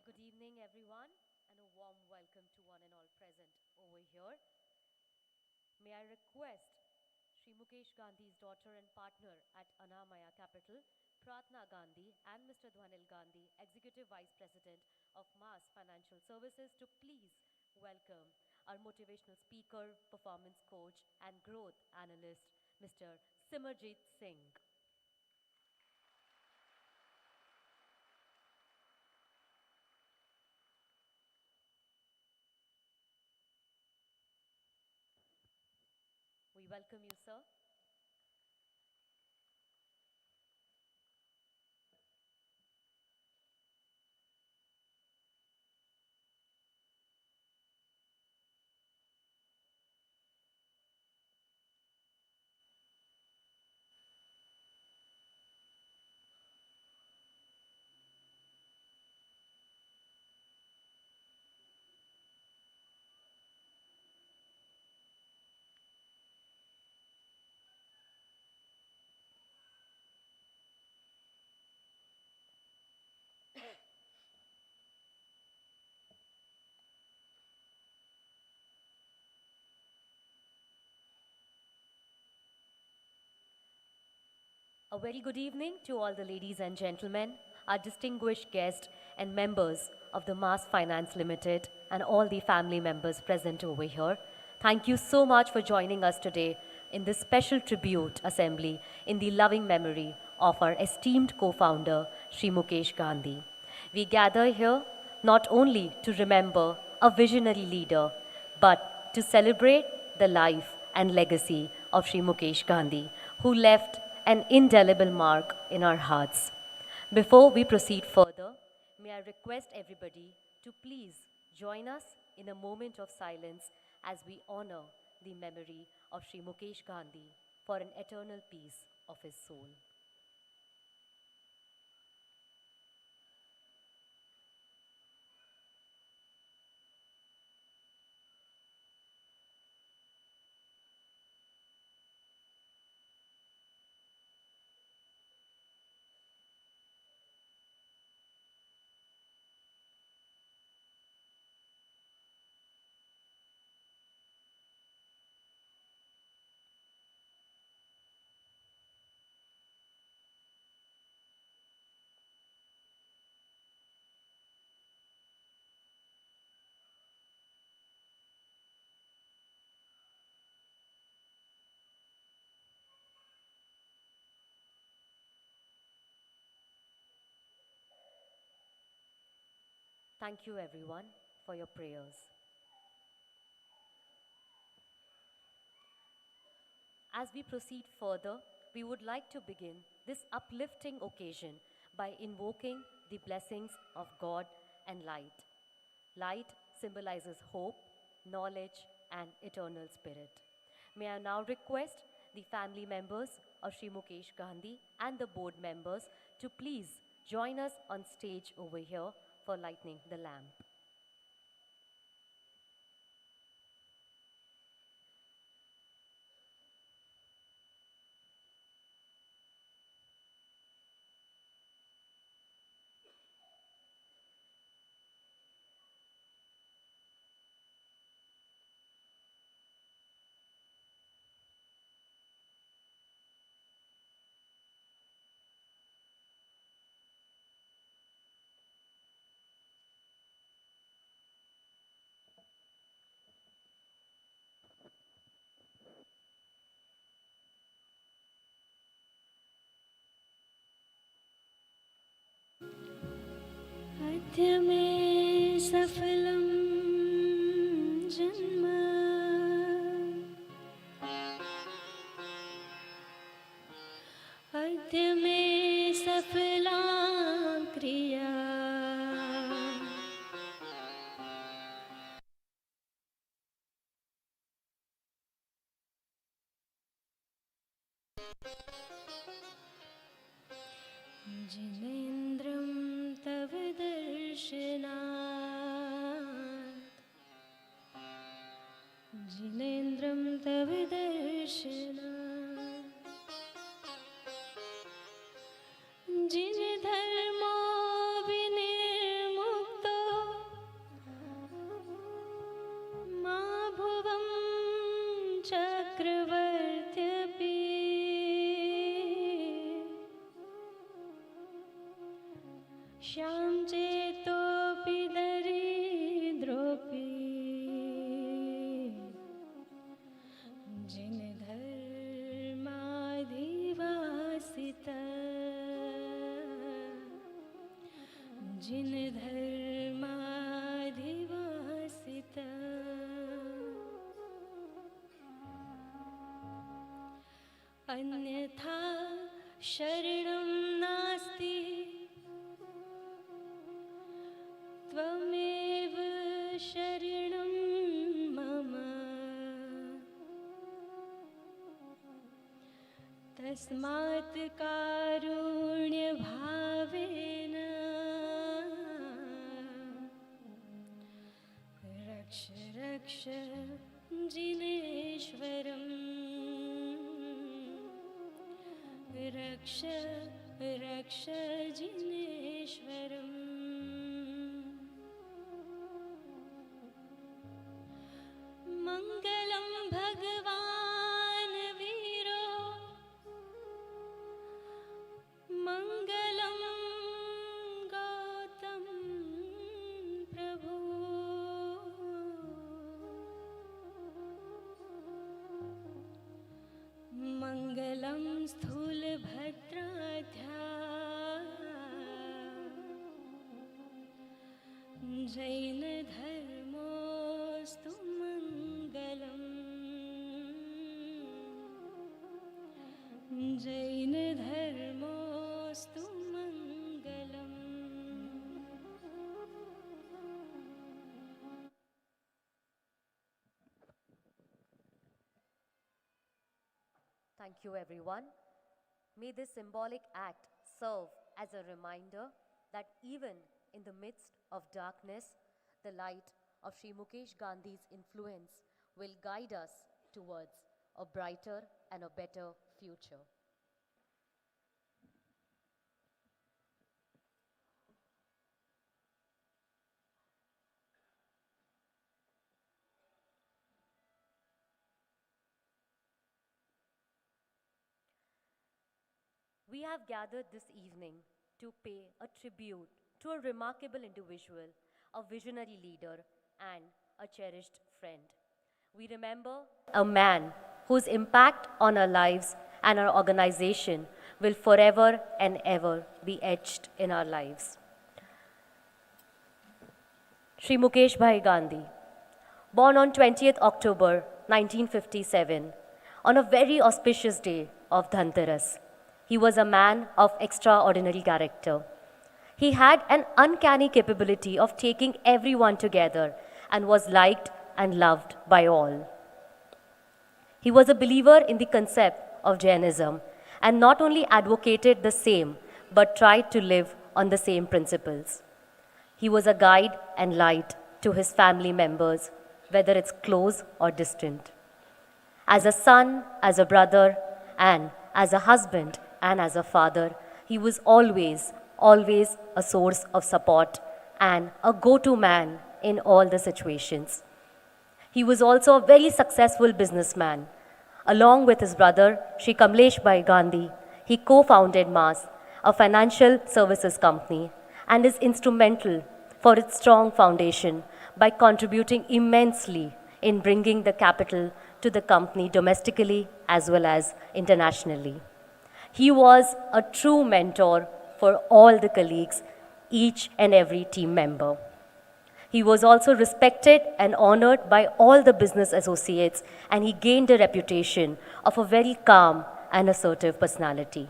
Good evening, everyone, and a warm welcome to one and all present over here. May I request Shri Mukesh Gandhi's daughter and partner at Anamaya Capital, Pratna Gandhi, and Mr. Dhwanil Gandhi, Executive Vice President of Mass Financial Services, to please welcome our motivational speaker, performance coach, and growth analyst, Mr. Simarjit Singh. We welcome you, sir. A very good evening to all the ladies and gentlemen, our distinguished guests and members of the Mass Finance Limited, and all the family members present over here. Thank you so much for joining us today in this special tribute assembly in the loving memory of our esteemed co-founder, Shri Mukesh Gandhi. We gather here not only to remember a visionary leader, but to celebrate the life and legacy of Shri Mukesh Gandhi, who left an indelible mark in our hearts. Before we proceed further, may I request everybody to please join us in a moment of silence as we honor the memory of Shri Mukesh Gandhi for an eternal peace of his soul. Thank you, everyone, for your prayers. As we proceed further, we would like to begin this uplifting occasion by invoking the blessings of God and light. Light symbolizes hope, knowledge, and eternal spirit. May I now request the family members of Sri Mukesh Gandhi and the board members to please join us on stage over here for lighting the lamp. अद्य मे सफलं जन्म अद्य मे सफला क्रिया जिनेन्द्रं तव दर्शनात् जिनेन्द्रं तव दर्शनात् जिन धर्मो विनिर्मुक्तो श्याम चेतोऽपि दरिद्रोऽपि जिन धर्माधिवासित जिन धर्माधिवासित अन्यथा शरणं नास्ति त्वमेव शरणं मम तस्मात् कारुण्यभावेन रक्ष रक्ष जिनेश्वरम् रक्ष रक्ष जिनेश्वरम् मङ्गलं भगवान् वीरो मङ्गलं गौतम प्रभु मङ्गलं स्थूलभद्राध्या जैन धर्मोऽस्तु मङ्गलम् जैन धर्मोऽस्तु मङ्गलम् Thank you, everyone. May this symbolic act serve as a reminder that even in the midst of darkness, the light of Shri Mukesh Gandhi's influence will guide us towards a brighter and a better future. We have gathered this evening to pay a tribute to a remarkable individual, a visionary leader, and a cherished friend. We remember a man whose impact on our lives and our organization will forever and ever be etched in our lives. Shri Mukeshbhai Gandhi, born on 20th October 1957, on a very auspicious day of Dhanteras. He was a man of extraordinary character. He had an uncanny capability of taking everyone together and was liked and loved by all. He was a believer in the concept of Jainism and not only advocated the same, but tried to live on the same principles. He was a guide and light to his family members, whether it's close or distant. As a son, as a brother, and as a husband and as a father, he was always a source of support and a go-to man in all the situations. He was also a very successful businessman. Along with his brother, Shri Kamleshbhai Gandhi, he co-founded MAS, a financial services company, and is instrumental for its strong foundation by contributing immensely in bringing the capital to the company domestically as well as internationally. He was a true mentor for all the colleagues, each and every team member. He was also respected and honored by all the business associates, and he gained a reputation of a very calm and assertive personality.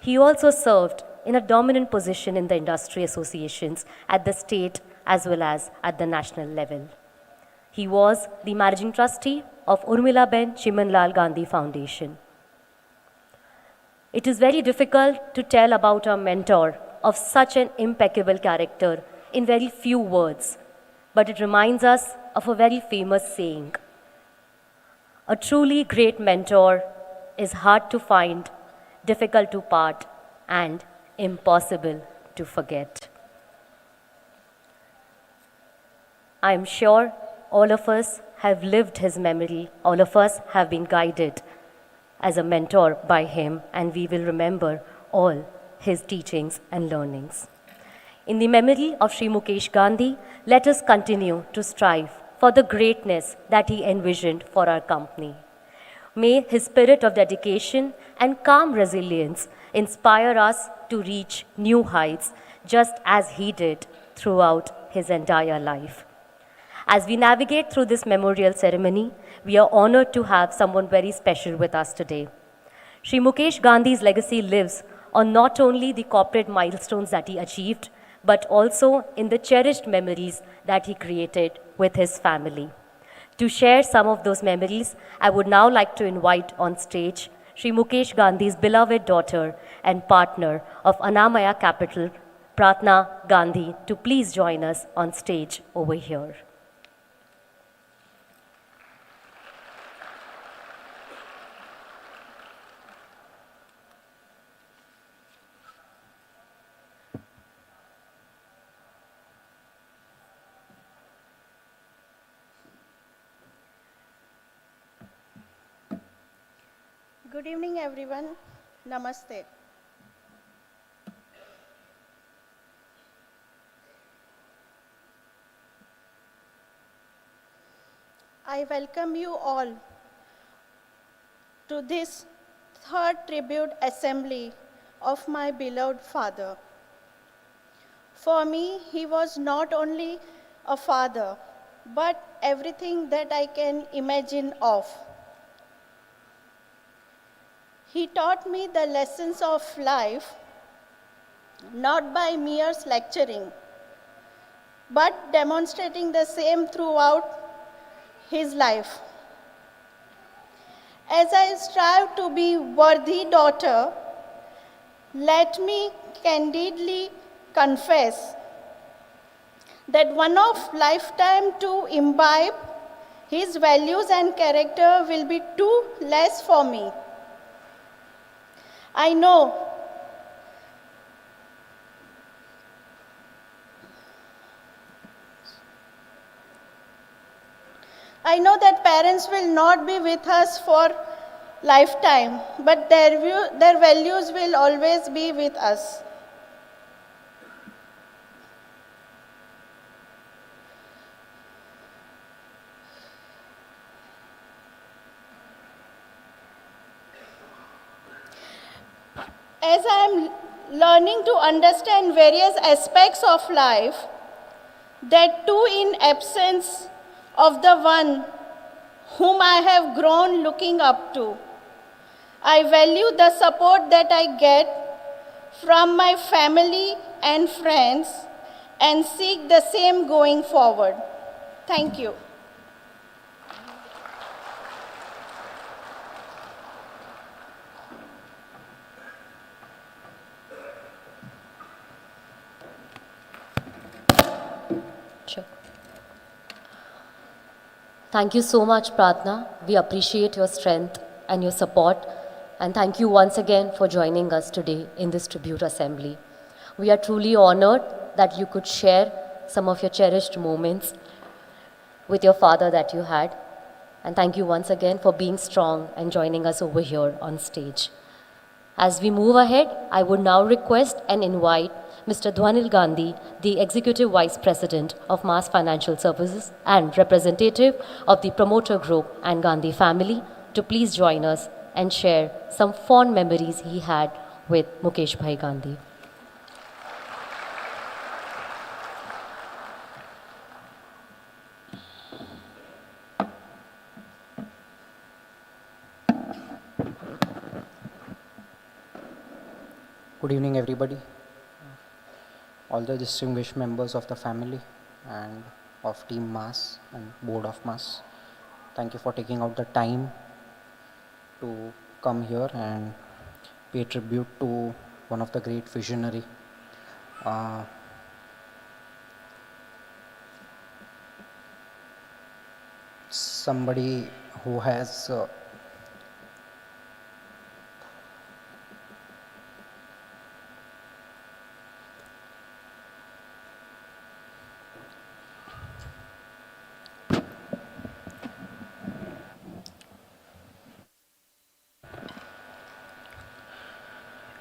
He also served in a dominant position in the industry associations at the state as well as at the national level. He was the managing trustee of Urmilaben Chimanlal Gandhi Foundation. It is very difficult to tell about a mentor of such an impeccable character in very few words, but it reminds us of a very famous saying. A truly great mentor is hard to find, difficult to part, and impossible to forget. I am sure all of us have lived his memory, all of us have been guided as a mentor by him, and we will remember all his teachings and learnings. In the memory of Shri Mukesh Gandhi, let us continue to strive for the greatness that he envisioned for our company. May his spirit of dedication and calm resilience inspire us to reach new heights just as he did throughout his entire life. As we navigate through this memorial ceremony, we are honored to have someone very special with us today. Shri Mukesh Gandhi's legacy lives on not only the corporate milestones that he achieved, but also in the cherished memories that he created with his family. To share some of those memories, I would now like to invite on stage Shri Mukesh Gandhi's beloved daughter and partner of Annamaya Capital, Pratna Gandhi, to please join us on stage over here. Good evening, everyone. Namaste. I welcome you all to this third tribute assembly of my beloved father. For me, he was not only a father, but everything that I can imagine of. He taught me the lessons of life, not by mere lecturing, but demonstrating the same throughout his life. As I strive to be worthy daughter, let me candidly confess that one of lifetime to imbibe his values and character will be too less for me. I know that parents will not be with us for lifetime, but their values will always be with us. As I am learning to understand various aspects of life, that too in absence of the one whom I have grown looking up to, I value the support that I get from my family and friends and seek the same going forward. Thank you. Sure. Thank you so much, Pratna. We appreciate your strength and your support. And thank you once again for joining us today in this tribute assembly. We are truly honored that you could share some of your cherished moments with your father that you had. And thank you once again for being strong and joining us over here on stage. As we move ahead, I would now request and invite Mr. Dhwanil Gandhi, the Executive Vice President of Mass Financial Services and representative of the promoter group and Gandhi family, to please join us and share some fond memories he had with Mukeshbhai Gandhi. Good evening, everybody. All the distinguished members of the family and of Team Mass and Board of Mass. Thank you for taking out the time to come here and pay tribute to one of the great visionary. Somebody who has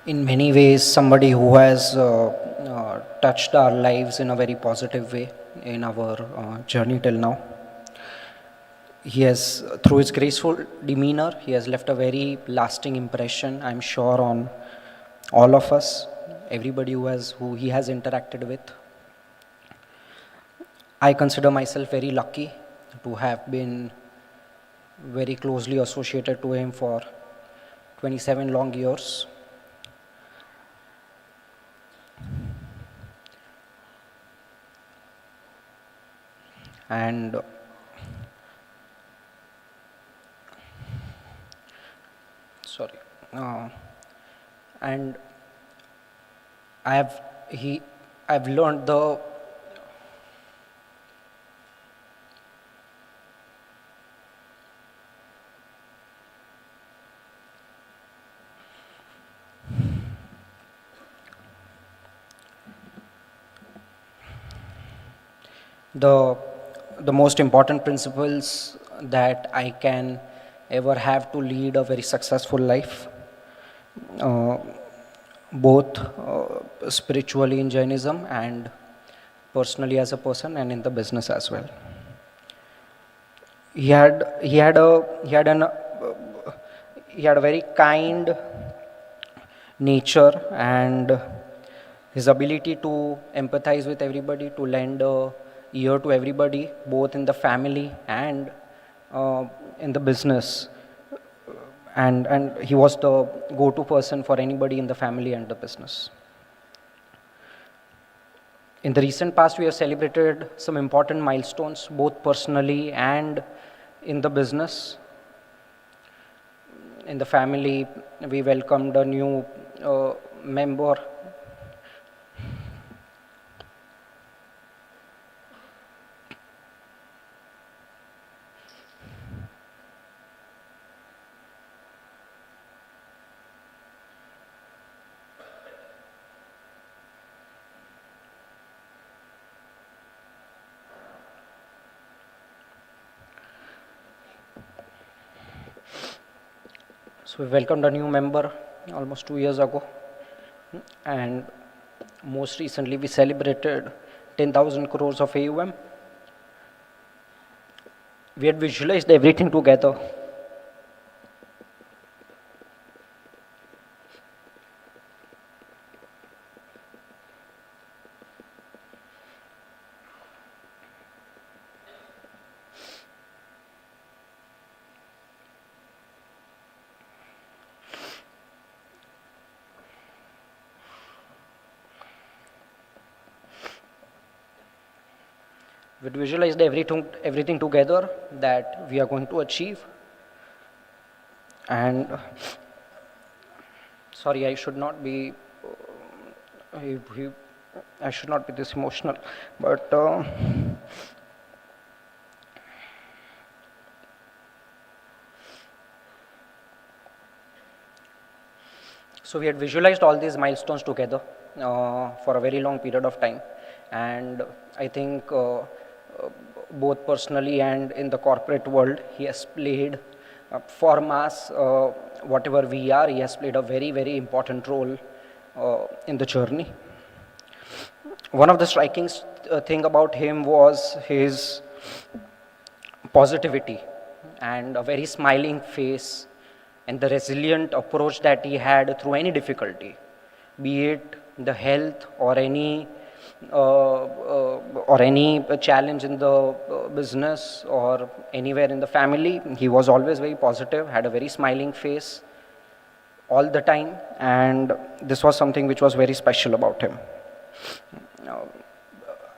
in many ways somebody who has touched our lives in a very positive way in our journey till now. He has, through his graceful demeanor, he has left a very lasting impression, I'm sure, on all of us, everybody who he has interacted with. I consider myself very lucky to have been very closely associated to him for 27 long years. And sorry, and I've learned the most important principles that I can ever have to lead a very successful life, both spiritually in Jainism and personally as a person and in the business as well. He had a very kind nature, and his ability to empathize with everybody, to lend a ear to everybody, both in the family and in the business. And he was the go-to person for anybody in the family and the business. In the recent past, we have celebrated some important milestones, both personally and in the business. In the family, we welcomed a new member. So we welcomed a new member almost 2 years ago, and most recently we celebrated 10,000 crores of AUM. We had visualized everything together. We visualized everything together that we are going to achieve. And sorry, I should not be this emotional, but so we had visualized all these milestones together for a very long period of time, and I think both personally and in the corporate world, he has played for mass, whatever we are, he has played a very, very important role in the journey. One of the striking thing about him was his positivity and a very smiling face and the resilient approach that he had through any difficulty, be it the health or any challenge in the business or anywhere in the family. He was always very positive, had a very smiling face all the time, and this was something which was very special about him.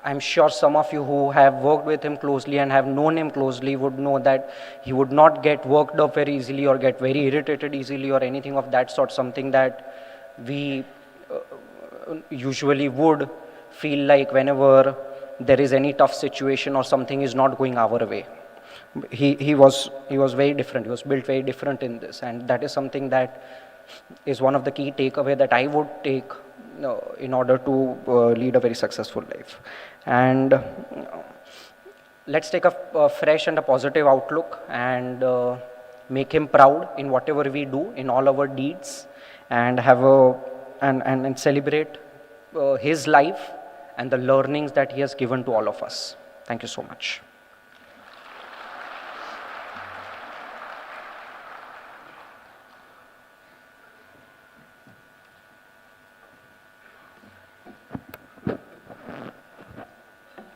I'm sure some of you who have worked with him closely and have known him closely would know that he would not get worked up very easily or get very irritated easily or anything of that sort, something that we usually would feel like whenever there is any tough situation or something is not going our way. He was very different. He was built very different in this, and that is something that is one of the key takeaway that I would take in order to lead a very successful life. And let's take a fresh and a positive outlook and make him proud in whatever we do, in all our deeds, and have a and celebrate his life and the learnings that he has given to all of us. Thank you so much.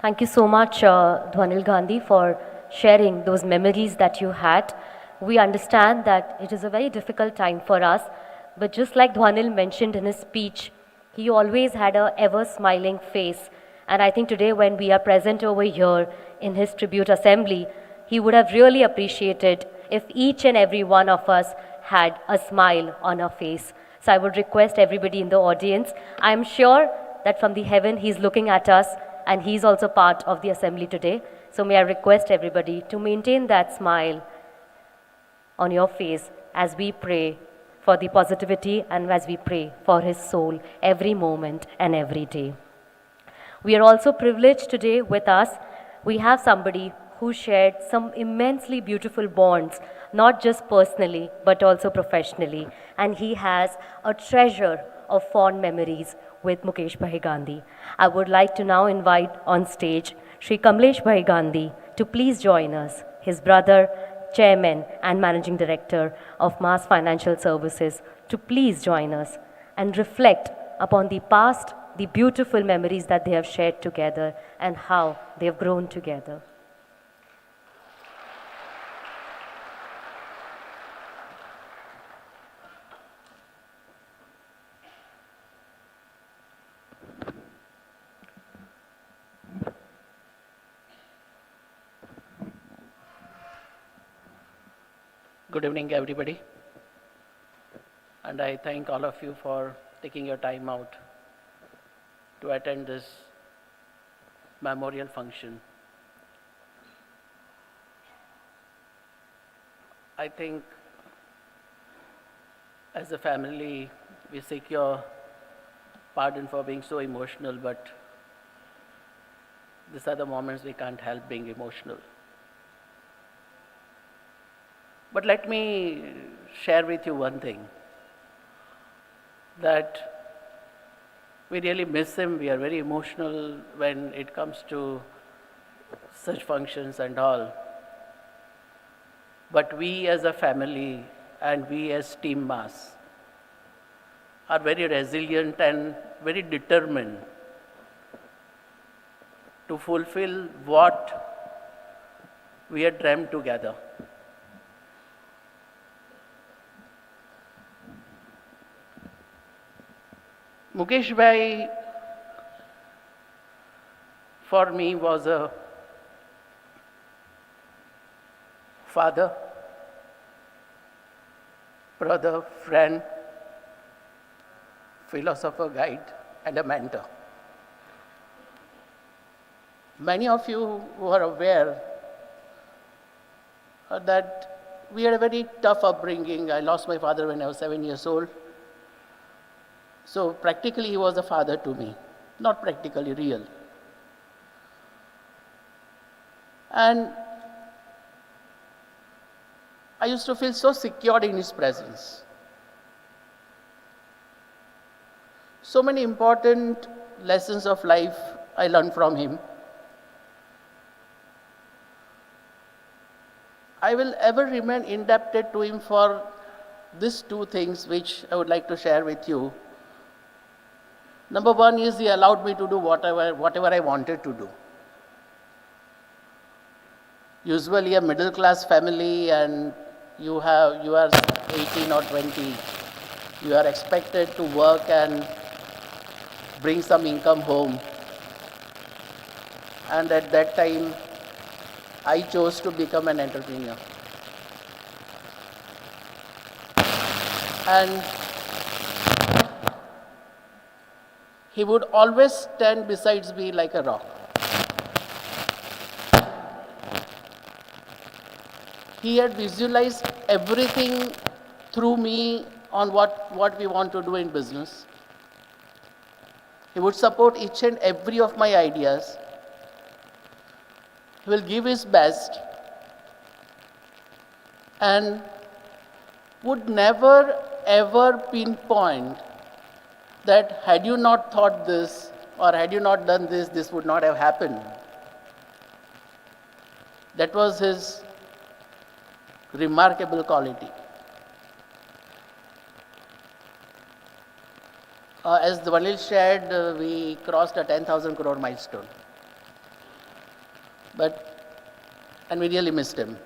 Thank you so much, Dhwanil Gandhi, for sharing those memories that you had. We understand that it is a very difficult time for us, but just like Dhwanil mentioned in his speech, he always had a ever smiling face. And I think today when we are present over here in his tribute assembly, he would have really appreciated if each and every one of us had a smile on our face. So I would request everybody in the audience, I am sure that from the heaven he's looking at us and he's also part of the assembly today. So may I request everybody to maintain that smile on your face as we pray for the positivity and as we pray for his soul every moment and every day. We are also privileged today with us. We have somebody who shared some immensely beautiful bonds, not just personally, but also professionally. And he has a treasure of fond memories with Mukeshbhai Gandhi. I would like to now invite on stage Shri Kamleshbhai Gandhi to please join us, his brother, Chairman and Managing Director of Mass Financial Services, to please join us and reflect upon the past, the beautiful memories that they have shared together and how they have grown together. Good evening, everybody. And I thank all of you for taking your time out to attend this memorial function. I think as a family, we seek your pardon for being so emotional, but these are the moments we can't help being emotional. But let me share with you one thing, that we really miss him. We are very emotional when it comes to such functions and all. But we as a family and we as Team Mass are very resilient and very determined to fulfill what we had dreamt together. Mukeshbhai, for me, was a father, brother, friend, philosopher, guide, and a mentor. Many of you who are aware that we had a very tough upbringing. I lost my father when I was 7 years old. So practically he was a father to me, not practically, real. And I used to feel so secure in his presence. So many important lessons of life I learned from him. I will ever remain indebted to him for these two things which I would like to share with you. Number one is he allowed me to do whatever I wanted to do. Usually a middle class family and you are 18 or 20, you are expected to work and bring some income home. And at that time, I chose to become an entrepreneur. And he would always stand beside me like a rock. He had visualized everything through me on what we want to do in business. He would support each and every of my ideas. He will give his best and would never ever pinpoint that had you not thought this or had you not done this, this would not have happened. That was his remarkable quality. As the Vanil shared, we crossed a 10,000 crore milestone. And we really missed him.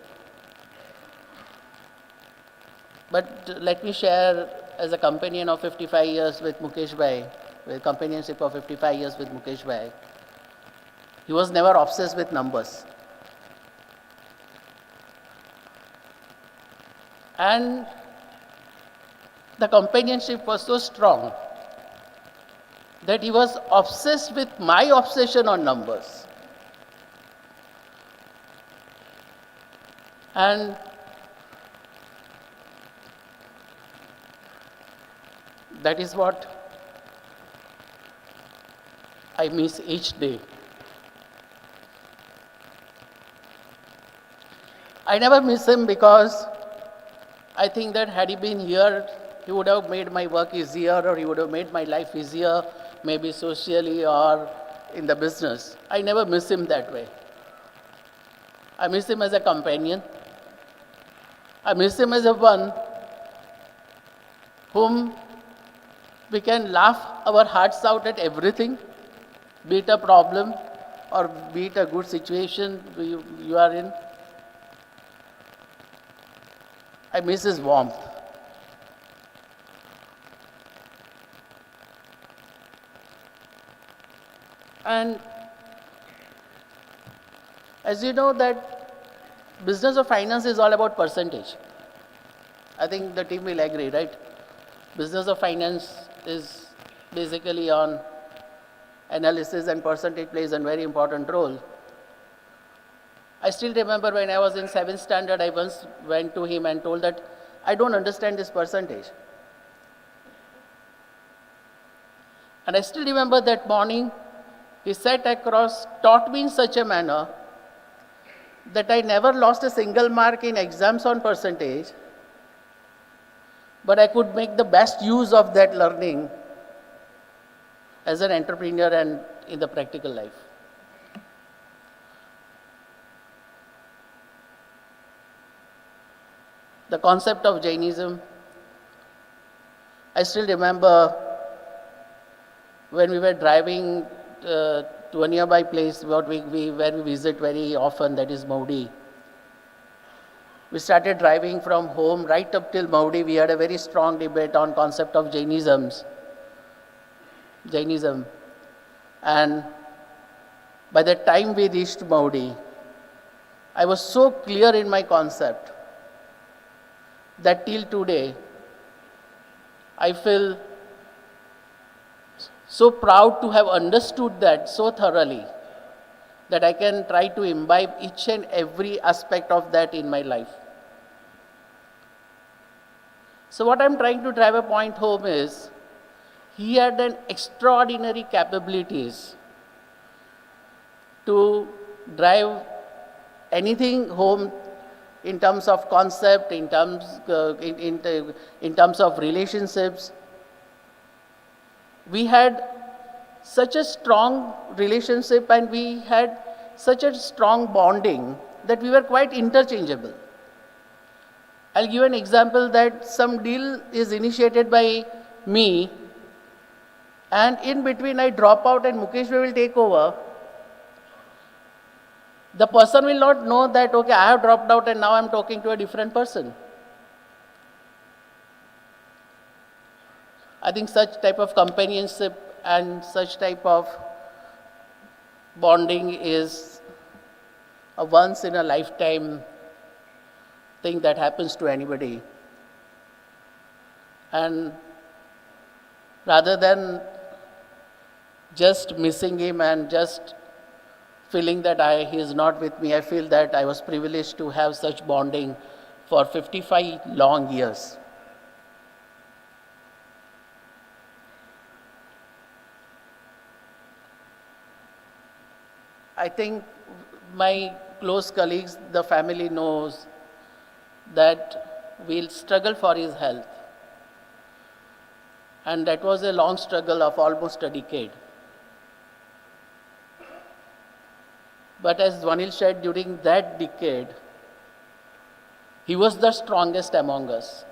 But let me share, as a companion of 55 years with Mukeshbhai, with companionship of 55 years with Mukeshbhai, he was never obsessed with numbers. And the companionship was so strong that he was obsessed with my obsession on numbers. And that is what I miss each day. I never miss him because I think that had he been here, he would have made my work easier, or he would have made my life easier, maybe socially or in the business. I never miss him that way. I miss him as a companion. I miss him as a one whom we can laugh our hearts out at everything, be it a problem or be it a good situation you are in. I miss his warmth. And as you know, that business of finance is all about percentage. I think the team will agree, right? Business of finance is basically on analysis, and percentage plays a very important role. I still remember when I was in 7th standard, I once went to him and told that I don't understand this percentage. And I still remember that morning, he sat across, taught me in such a manner that I never lost a single mark in exams on percentage, but I could make the best use of that learning as an entrepreneur and in the practical life. The concept of Jainism, I still remember when we were driving to a nearby place where we visit very often, that is Maudi. We started driving from home right up till Maudi. We had a very strong debate on concept of Jainism. And by the time we reached Maudi, I was so clear in my concept that till today, I feel so proud to have understood that so thoroughly that I can try to imbibe each and every aspect of that in my life. So what I'm trying to drive a point home is, he had an extraordinary capabilities to drive anything home in terms of concept, in terms of relationships. We had such a strong relationship and we had such a strong bonding that we were quite interchangeable. I'll give an example that some deal is initiated by me, and in between I drop out and Mukeshbhai will take over. The person will not know that, okay, I have dropped out and now I'm talking to a different person. I think such type of companionship and such type of bonding is a once in a lifetime thing that happens to anybody. And rather than just missing him and just feeling that he is not with me, I feel that I was privileged to have such bonding for 55 long years. I think my close colleagues, the family knows that we'll struggle for his health. And that was a long struggle of almost a decade. But as Dwanil said, during that decade, he was the strongest among us.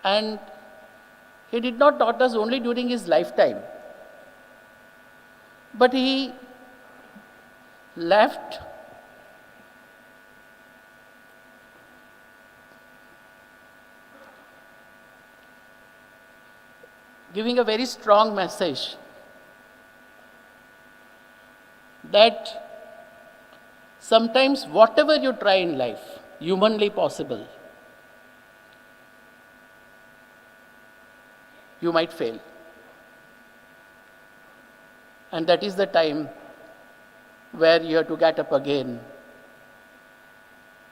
And he did not taught us only during his lifetime, but he left giving a very strong message that sometimes whatever you try in life, humanly possible, you might fail. And that is the time where you have to get up again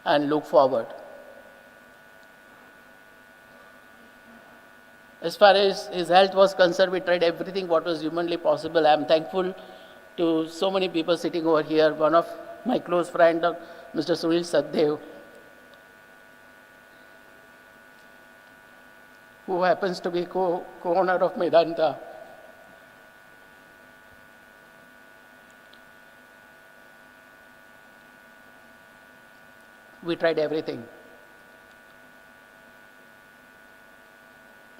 and look forward. As far as his health was concerned, we tried everything what was humanly possible. I am thankful to so many people sitting over here. One of my close friend, Mr. Sunil Saddev, who happens to be co-owner of Medanta. We tried everything.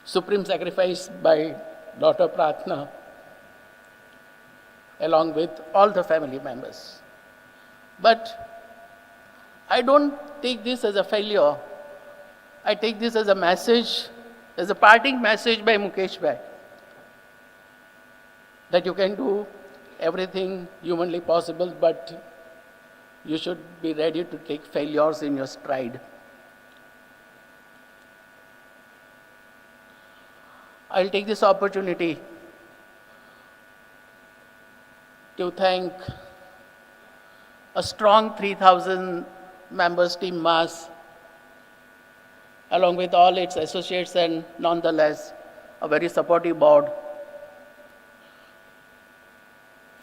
Supreme sacrifice by daughter Pratna, along with all the family members. But I don't take this as a failure. I take this as a message, as a parting message by Mukeshbhai, that you can do everything humanly possible, but you should be ready to take failures in your stride. I'll take this opportunity to thank a strong 3,000 members team MAS, along with all its associates, and nonetheless a very supportive board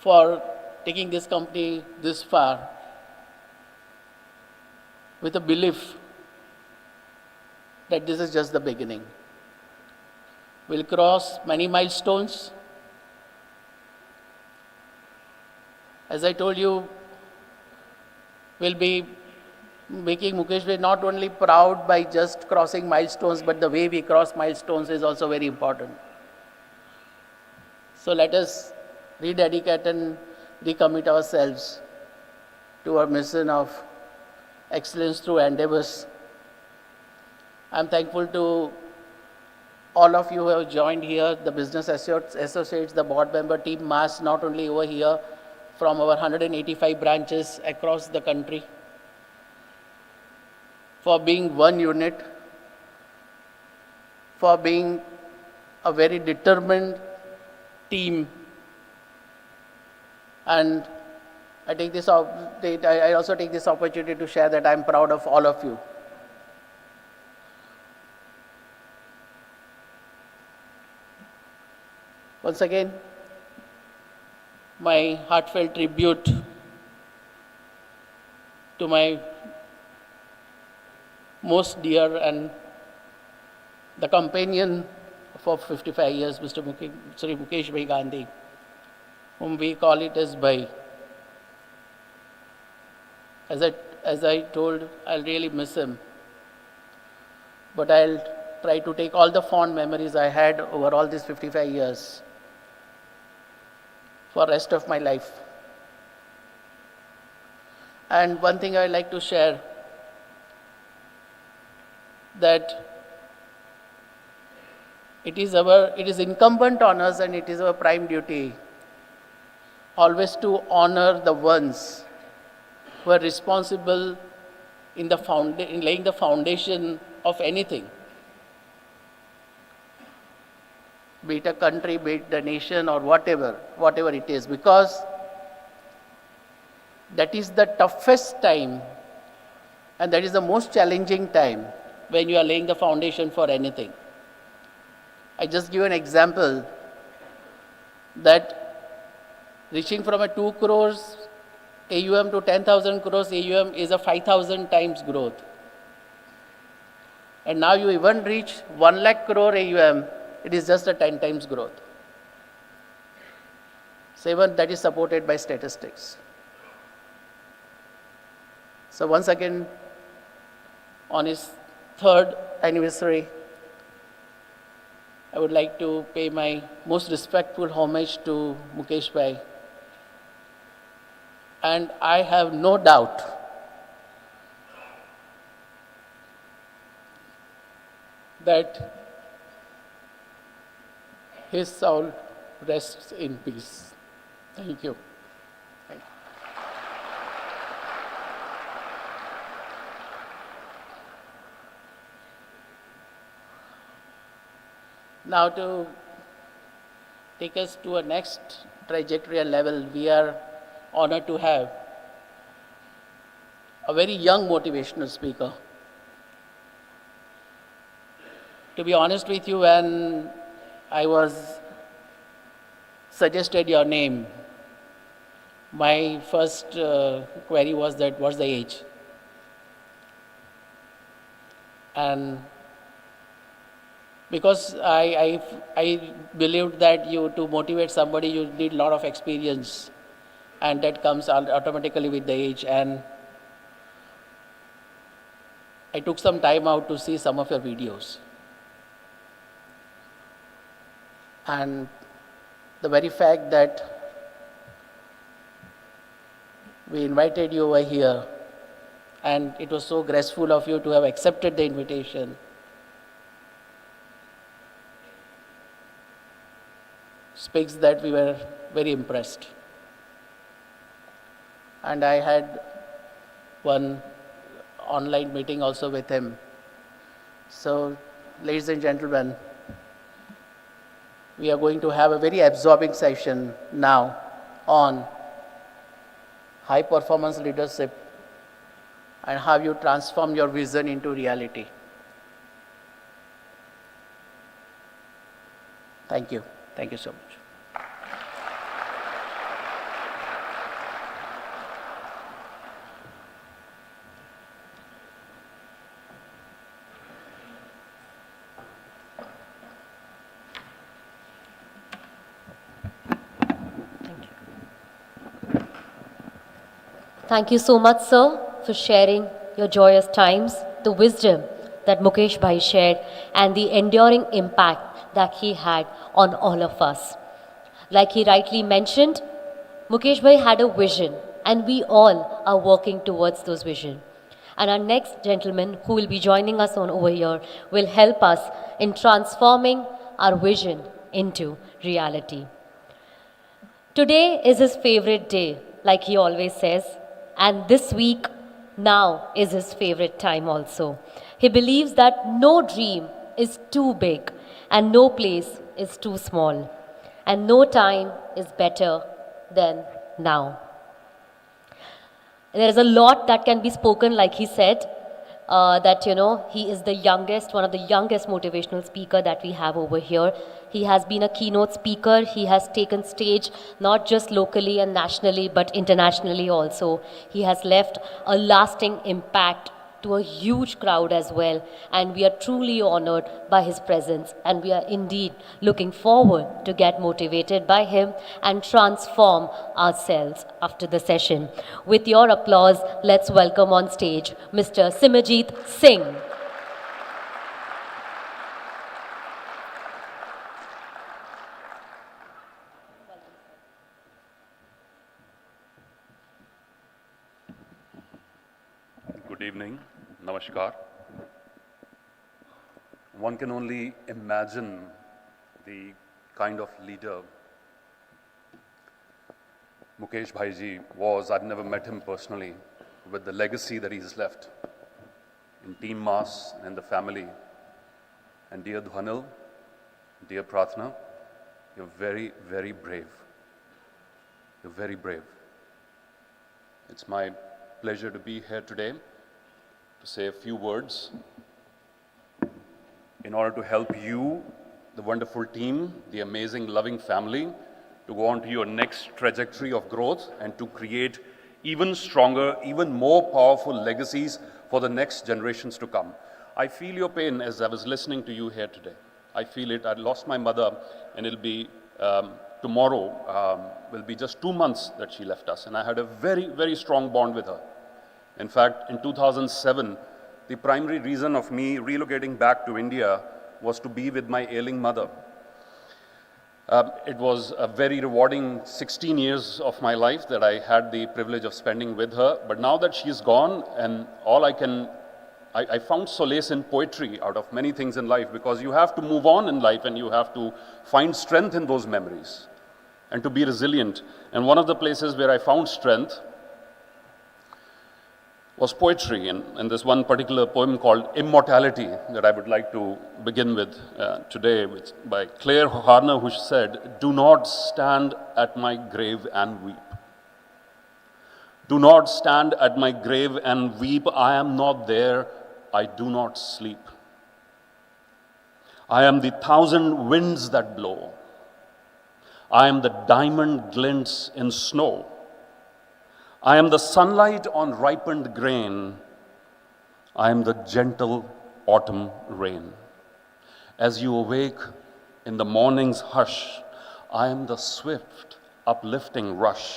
for taking this company this far with a belief that this is just the beginning. We'll cross many milestones. As I told you, we'll be making Mukeshbhai not only proud by just crossing milestones, but the way we cross milestones is also very important. So let us rededicate and recommit ourselves to our mission of excellence through endeavors. I'm thankful to all of you who have joined here, the business associates, the board member team MAS, not only over here, from our 185 branches across the country, for being one unit, for being a very determined team. And I also take this opportunity to share that I'm proud of all of you. Once again, my heartfelt tribute to my most dear and the companion for 55 years, Mr. Shri Mukeshbhai Gandhi, whom we call it as Bhai. As I told, I'll really miss him. But I'll try to take all the fond memories I had over all these 55 years for the rest of my life. And one thing I'd like to share, that it is incumbent on us, and it is our prime duty always to honor the ones who are responsible in laying the foundation of anything, be it a country, be it the nation, or whatever it is, because that is the toughest time and that is the most challenging time when you are laying the foundation for anything. I just give an example that reaching from a 2 crores AUM to 10,000 crores AUM is a 5,000 times growth. And now you even reach 1 lakh crore AUM, it is just a 10 times growth. So even that is supported by statistics. So once again, on his 3rd anniversary, I would like to pay my most respectful homage to Mukeshbhai. And I have no doubt that his soul rests in peace. Thank you. Thank you. Now to take us to a next trajectory and level, we are honored to have a very young motivational speaker. To be honest with you, when I was suggested your name, my first query was that what's the age? And because I believed that to motivate somebody, you need a lot of experience, and that comes automatically with the age. And I took some time out to see some of your videos. And the very fact that we invited you over here, and it was so graceful of you to have accepted the invitation, speaks that we were very impressed. And I had one online meeting also with him. So, ladies and gentlemen, we are going to have a very absorbing session now on high performance leadership and how you transform your vision into reality. Thank you. Thank you so much. Thank you so much, sir, for sharing your joyous times, the wisdom that Mukeshbhai shared, and the enduring impact that he had on all of us. Like he rightly mentioned, Mukeshbhai had a vision, and we all are working towards those vision. And our next gentleman who will be joining us on over here will help us in transforming our vision into reality. Today is his favorite day, like he always says, and this week now is his favorite time also. He believes that no dream is too big and no place is too small, and no time is better than now. There is a lot that can be spoken, like he said, that he is the youngest, one of the youngest motivational speaker that we have over here. He has been a keynote speaker. He has taken stage not just locally and nationally, but internationally also. He has left a lasting impact to a huge crowd as well. And we are truly honored by his presence. And we are indeed looking forward to get motivated by him and transform ourselves after the session. With your applause, let's welcome on stage Mr. Simajit Singh. Good evening, Namaskar. One can only imagine the kind of leader Mukeshbhai ji was. I've never met him personally, with the legacy that he's left in Team Mass and the family. And dear Dhwanil, dear Prathna, you're very, very brave. You're very brave. It's my pleasure to be here today to say a few words in order to help you, the wonderful team, the amazing, loving family, to go on to your next trajectory of growth and to create even stronger, even more powerful legacies for the next generations to come. I feel your pain as I was listening to you here today. I feel it. I lost my mother, and it'll be tomorrow will be just 2 months that she left us, and I had a very, very strong bond with her. In fact, in 2007, the primary reason of me relocating back to India was to be with my ailing mother. It was a very rewarding 16 years of my life that I had the privilege of spending with her. But now that she's gone, and I found solace in poetry out of many things in life, because you have to move on in life and you have to find strength in those memories and to be resilient. And one of the places where I found strength was poetry, and this one particular poem called Immortality that I would like to begin with today, by Claire Harner, who said, "Do not stand at my grave and weep. Do not stand at my grave and weep. I am not there, I do not sleep. I am the thousand winds that blow. I am the diamond glints in snow. I am the sunlight on ripened grain. I am the gentle autumn rain. As you awake in the morning's hush, I am the swift, uplifting rush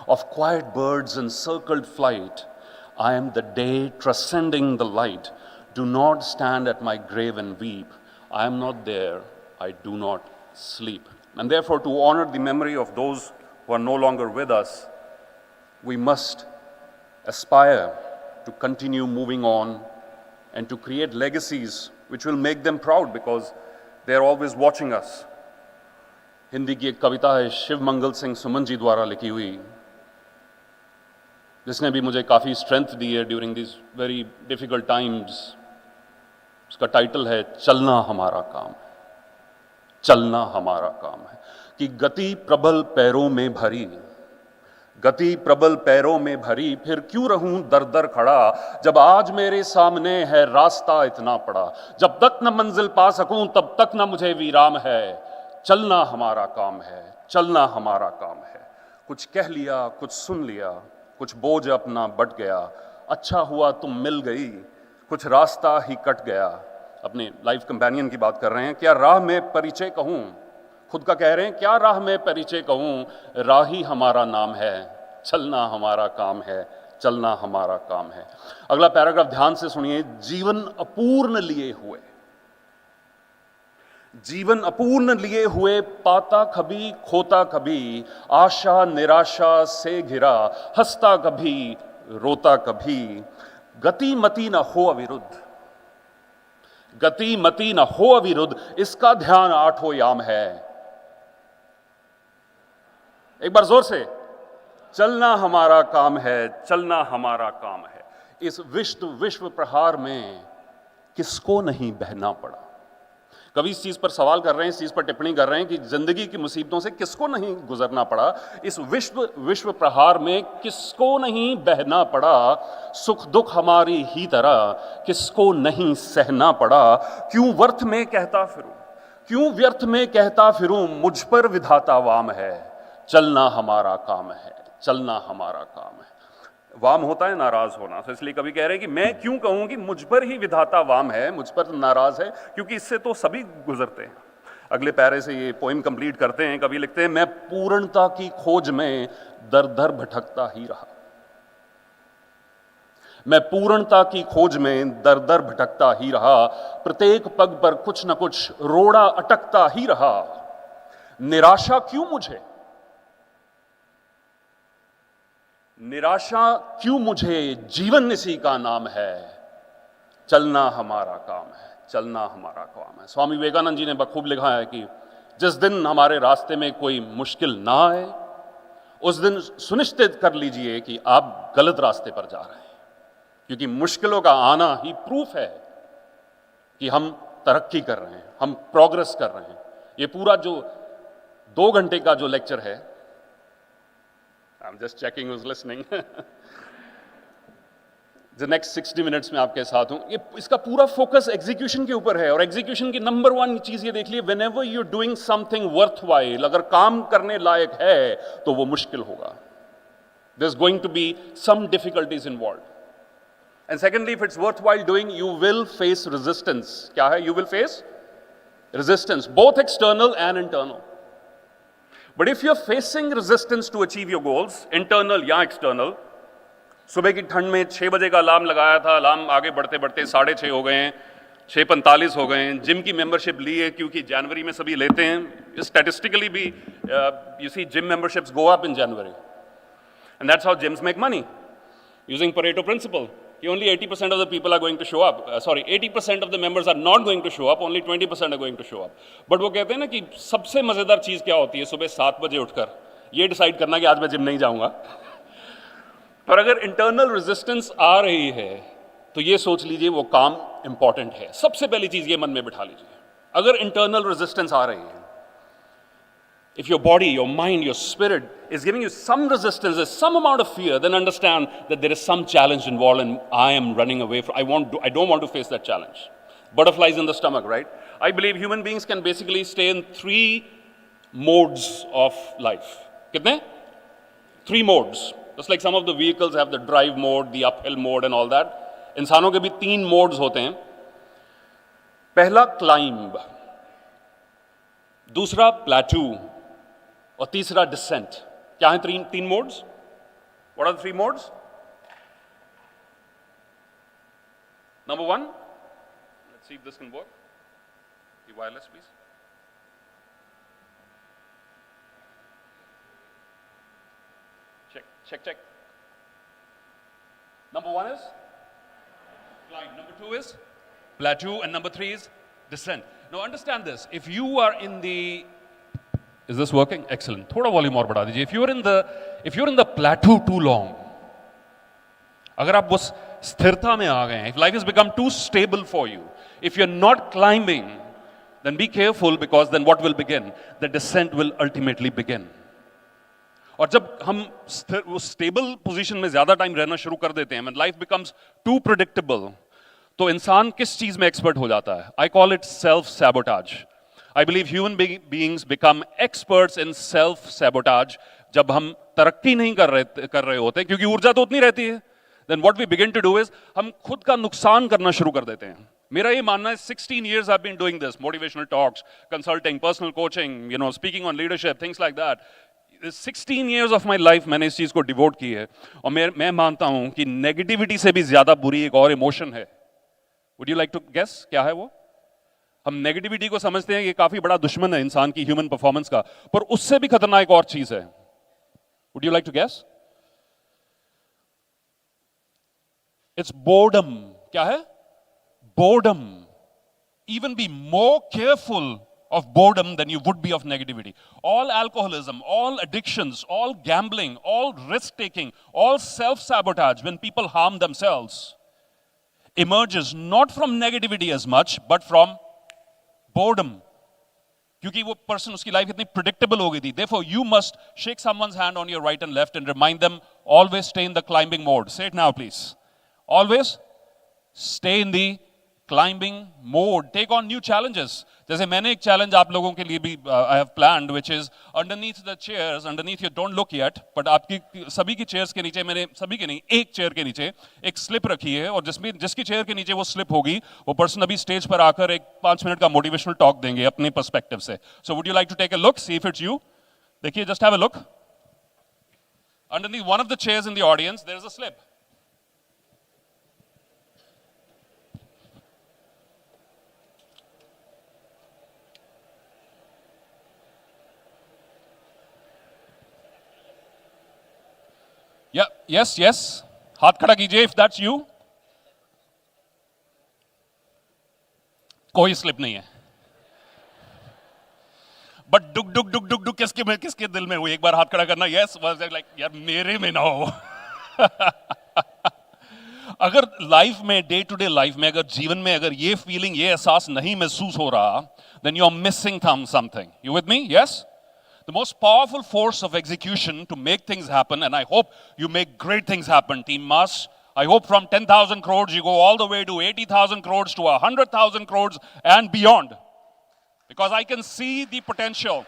of quiet birds in circled flight. I am the day transcending the light. Do not stand at my grave and weep. I am not there, I do not sleep." And therefore, to honor the memory of those who are no longer with us, we must aspire to continue moving on and to create legacies which will make them proud, because they are always watching us. Hindi की एक कविता है शिव मंगल सिंह सुमन जी द्वारा लिखी हुई, जिसने भी मुझे काफ़ी स्ट्रेंथ दी है during this very difficult times. उसका टाइटल है चलना हमारा काम है. चलना हमारा काम है कि गति प्रबल पैरों में भरी, गति प्रबल पैरों में भरी, फिर क्यों रहूं दर दर खड़ा, जब आज मेरे सामने है रास्ता इतना पड़ा. जब तक न मंजिल पा सकूं तब तक न मुझे विराम है. चलना हमारा काम है, चलना हमारा काम है. कुछ कह लिया, कुछ सुन लिया, कुछ बोझ अपना बट गया. अच्छा हुआ तुम मिल गई, कुछ रास्ता ही कट गया. अपने लाइफ कंपेनियन की बात कर रहे हैं. क्या राह में परिचय कहूं, खुद का कह रहे हैं, क्या राह में परिचय कहूं, राह ही हमारा नाम है. चलना हमारा काम है, चलना हमारा काम है. अगला पैराग्राफ ध्यान से सुनिए. जीवन अपूर्ण लिए हुए, जीवन अपूर्ण लिए हुए, पाता कभी खोता कभी, आशा निराशा से घिरा, हंसता कभी रोता कभी. गति मति न हो अविरुद्ध, गति मति न हो अविरुद्ध, इसका ध्यान आठों याम है. एक बार जोर से, चलना हमारा काम है, चलना हमारा काम है. इस विश्व प्रहार में किसको नहीं बहना पड़ा. कवि इस चीज पर सवाल कर रहे हैं, इस चीज पर टिप्पणी कर रहे हैं कि जिंदगी की मुसीबतों से किसको नहीं गुजरना पड़ा. इस विश्व प्रहार में किसको नहीं बहना पड़ा. सुख दुख हमारी ही तरह किसको नहीं सहना पड़ा. क्यों व्यर्थ में कहता फिरूं, क्यों व्यर्थ में कहता फिरूं, मुझ पर विधाता वाम है. चलना हमारा काम है, चलना हमारा काम है. वाम होता है नाराज होना, तो इसलिए कभी कह रहे हैं कि मैं क्यों कहूं कि मुझ पर ही विधाता वाम है, मुझ पर नाराज है, क्योंकि इससे तो सभी गुजरते हैं. अगले पैरे से ये पोइम कंप्लीट करते हैं. कभी लिखते हैं, मैं पूर्णता की खोज में दर दर भटकता ही रहा. मैं पूर्णता की खोज में दर दर भटकता ही रहा. प्रत्येक पग पर कुछ न कुछ रोड़ा अटकता ही रहा. निराशा क्यों मुझे, निराशा क्यों मुझे, जीवन इसी का नाम है. चलना हमारा काम है, चलना हमारा काम है. स्वामी विवेकानंद जी ने बखूब लिखा है कि जिस दिन हमारे रास्ते में कोई मुश्किल ना आए, उस दिन सुनिश्चित कर लीजिए कि आप गलत रास्ते पर जा रहे हैं, क्योंकि मुश्किलों का आना ही प्रूफ है कि हम तरक्की कर रहे हैं, हम प्रोग्रेस कर रहे हैं. ये पूरा जो 2 घंटे का जो लेक्चर है, I'm just checking who's listening. The next 60 minutes में आपके साथ हूं. ये इसका पूरा फोकस एग्जीक्यूशन के ऊपर है, और एग्जीक्यूशन की नंबर 1 चीज ये देख लिए, whenever you're doing something worthwhile, अगर काम करने लायक है तो वो मुश्किल होगा. There's going to be some difficulties involved. And secondly, if it's worthwhile doing, you will face resistance. क्या है? You will face resistance, both external and internal. But if you're facing resistance to achieve your goals, internal या external, सुबह की ठंड में 6 बजे का alarm लगाया था, अलार्म आगे बढ़ते बढ़ते 6:30 हो गए हैं, 6:45 हो गए हैं, जिम की मेंबरशिप ली है क्योंकि जनवरी में सभी लेते हैं, स्टैटिस्टिकली भी you see gym memberships go up in January, and that's how gyms make money using Pareto principle. Only 80% of the people are going to show up. 80% of the members are not going to show up. Only 20% are going to show up. But वो कहते हैं ना कि सबसे मजेदार चीज क्या होती है? सुबह 7 बजे उठकर ये डिसाइड करना कि आज मैं जिम नहीं जाऊंगा. पर अगर इंटरनल रेजिस्टेंस आ रही है तो ये सोच लीजिए वो काम इंपॉर्टेंट है. सबसे पहली चीज ये मन में बिठा लीजिए. अगर इंटरनल रेजिस्टेंस आ रही है, if your body, your mind, your spirit is giving you some resistance, there's some amount of fear, then understand that there is some challenge involved and I am running away from, I don't want to face that challenge. Butterflies in the stomach, right? I believe human beings can basically stay in 3 modes of life. Kitne? 3 modes. Just like some of the vehicles have the drive mode, the uphill mode and all that. इंसानों के भी 3 modes होते हैं. पहला climb, दूसरा plateau, और तीसरा decent. क्या है 3 modes? What are the 3 modes? Number 1, let's see if this can work. The wireless, please. Check. Number 1 is climb. Number 2 is plateau, and number 3 is descent. Now understand this. If you are in the Is this working? Excellent. थोड़ा volume और बढ़ा दीजिए. If you're in the plateau too long, अगर आप उस स्थिरता में आ गए हैं, if life has become too stable for you, if you're not climbing, then be careful because then what will begin? The descent will ultimately begin. और जब हम उस स्टेबल पोजीशन में ज्यादा टाइम रहना शुरू कर देते हैं, when life becomes too predictable, तो इंसान किस चीज में एक्सपर्ट हो जाता है? I call it self-sabotage. I believe human beings become experts in self-sabotage जब हम तरक्की नहीं कर रहे होते, क्योंकि ऊर्जा तो उतनी रहती है. Then what we begin to do is हम खुद का नुकसान करना शुरू कर देते हैं. मेरा ये मानना है 16 years I've been doing this, motivational talks, consulting, personal coaching, speaking on leadership, things like that. 16 years of my life मैंने इस चीज को डिवोट की है, और मैं मानता हूं कि नेगेटिविटी से भी ज्यादा बुरी एक और इमोशन है. Would you like to guess क्या है वो? हम नेगेटिविटी को समझते हैं कि काफी बड़ा दुश्मन है इंसान की ह्यूमन परफॉर्मेंस का, पर उससे भी खतरनाक एक और चीज है. Would you like to guess? It's boredom. क्या है? Boredom. Even be more careful of boredom than you would be of negativity. All alcoholism, all addictions, all gambling, all risk taking, all self-sabotage when people harm themselves emerges not from negativity as much but from boredom. क्योंकि वो person, उसकी life इतनी predictable हो गई थी. Therefore, you must shake someone's hand on your right and left and remind them, always stay in the climbing mode. Say it now, please. Always stay in the climbing mode. Take on new challenges. जैसे मैंने एक challenge आप लोगों के लिए भी I have planned, which is underneath the chairs, underneath you don't look yet, but आपकी सभी की चेयर्स के नीचे मैंने, सभी के नहीं, एक चेयर के नीचे एक स्लिप रखी है, और जिसकी चेयर के नीचे वो स्लिप होगी, वो पर्सन अभी स्टेज पर आकर एक 5 मिनट का मोटिवेशनल टॉक देंगे अपने पर्सपेक्टिव से. So would you like to take a look, see if it's you? देखिए, just have a look. Underneath one of the chairs in the audience, there is a slip. Yeah, yes. हाथ खड़ा कीजिए if that's you. कोई slip नहीं है. But डुक किसके दिल में हुई? एक बार हाथ खड़ा करना. Yes, was like यार मेरे में ना हो. अगर लाइफ में, डे टू डे लाइफ में, अगर जीवन में अगर ये फीलिंग, ये एहसास नहीं महसूस हो रहा, then you are missing something. You with me? Yes? The most powerful force of execution to make things happen, and I hope you make great things happen, Team Mass. I hope from 10,000 crores you go all the way to 80,000 crores to 100,000 crores and beyond. Because I can see the potential.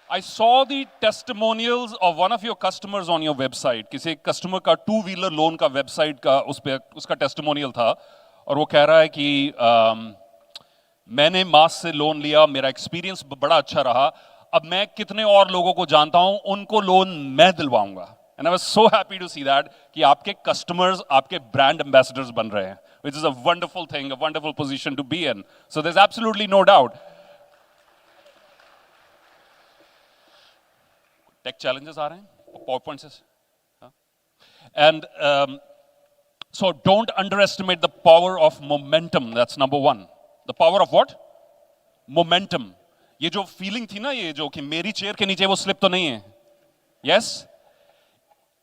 I saw the testimonials of one of your customers on your website. किसी एक customer का two-wheeler loan का website का उस पे उसका testimonial था और वो कह रहा है कि मैंने मास से लोन लिया, मेरा एक्सपीरियंस बड़ा अच्छा रहा, अब मैं कितने और लोगों को जानता हूं, उनको लोन मैं दिलवाऊंगा. And I was so happy to see that कि आपके customers आपके brand ambassadors बन रहे हैं, which is a wonderful thing, a wonderful position to be in. So there's absolutely no doubt. Tech challenges आ रहे हैं, PowerPoint से. And so don't underestimate the power of momentum. That's number one. The power of what? Momentum. ये जो feeling थी ना, ये जो कि मेरी chair के नीचे वो slip तो नहीं है. Yes?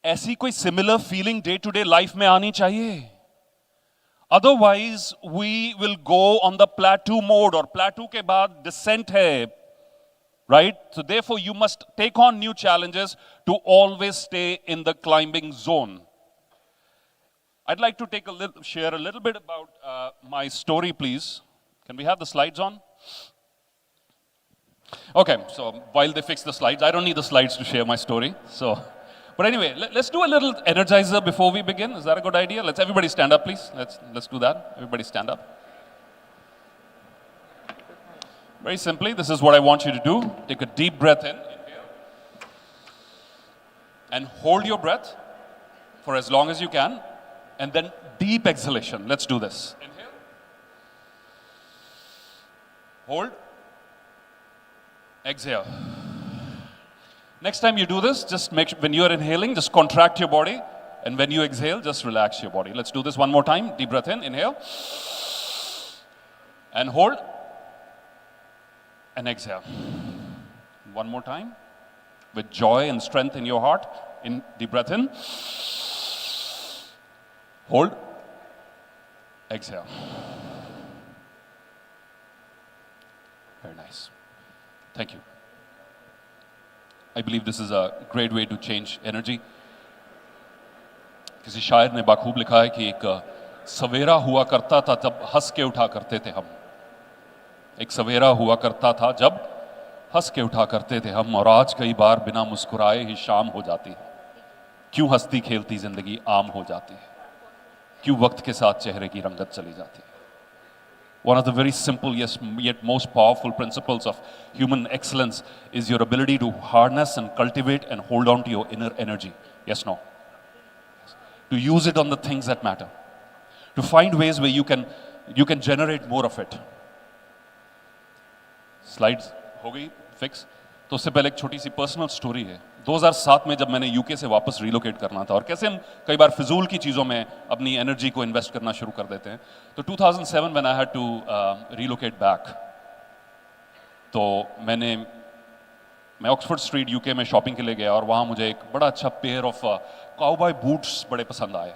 ऐसी कोई similar feeling day to day life में आनी चाहिए. Otherwise, we will go on the plateau mode और plateau के बाद descent है. Right? So therefore, you must take on new challenges to always stay in the climbing zone. I'd like to share a little bit about my story, please. Can we have the slides on? Okay, so while they fix the slides, I don't need the slides to share my story. So, but anyway, let's do a little energizer before we begin. Is that a good idea? Let's everybody stand up, please. Let's do that. Everybody stand up. Very simply, this is what I want you to do. Take a deep breath in, inhale, and hold your breath for as long as you can, and then deep exhalation. Let's do this. Inhale, hold, exhale. Next time you do this, just make sure when you are inhaling, just contract your body, and when you exhale, just relax your body. Let's do this one more time. Deep breath in, inhale, and hold, and exhale. One more time. With joy and strength in your heart. In deep breath in. Hold. Exhale. Very nice. Thank you. I believe this is a great way to change energy. किसी शायर ने बाखूब लिखा है कि एक सवेरा हुआ करता था तब हंस के उठा करते थे हम. एक सवेरा हुआ करता था जब हंस के उठा करते थे हम, और आज कई बार बिना मुस्कुराए ही शाम हो जाती है. क्यों हंसती खेलती जिंदगी आम हो जाती है, क्यों वक्त के साथ चेहरे की रंगत चली जाती है. One of the very simple yet most powerful principles of human excellence is your ability to harness and cultivate and hold on to your inner energy. Yes, no? To use it on the things that matter. To find ways where you can generate more of it. Slides हो गई fix. तो उससे पहले एक छोटी सी personal story है. 2007 में जब मैंने यूके से वापस रिलोकेट करना था, और कैसे हम कई बार फिजूल की चीज़ों में अपनी एनर्जी को इन्वेस्ट करना शुरू कर देते हैं. तो 2007 when I had to relocate back, तो मैं ऑक्सफोर्ड स्ट्रीट यूके में शॉपिंग के लिए गया, और वहाँ मुझे एक बड़ा अच्छा पेयर ऑफ काउबॉय बूट्स बड़े पसंद आए.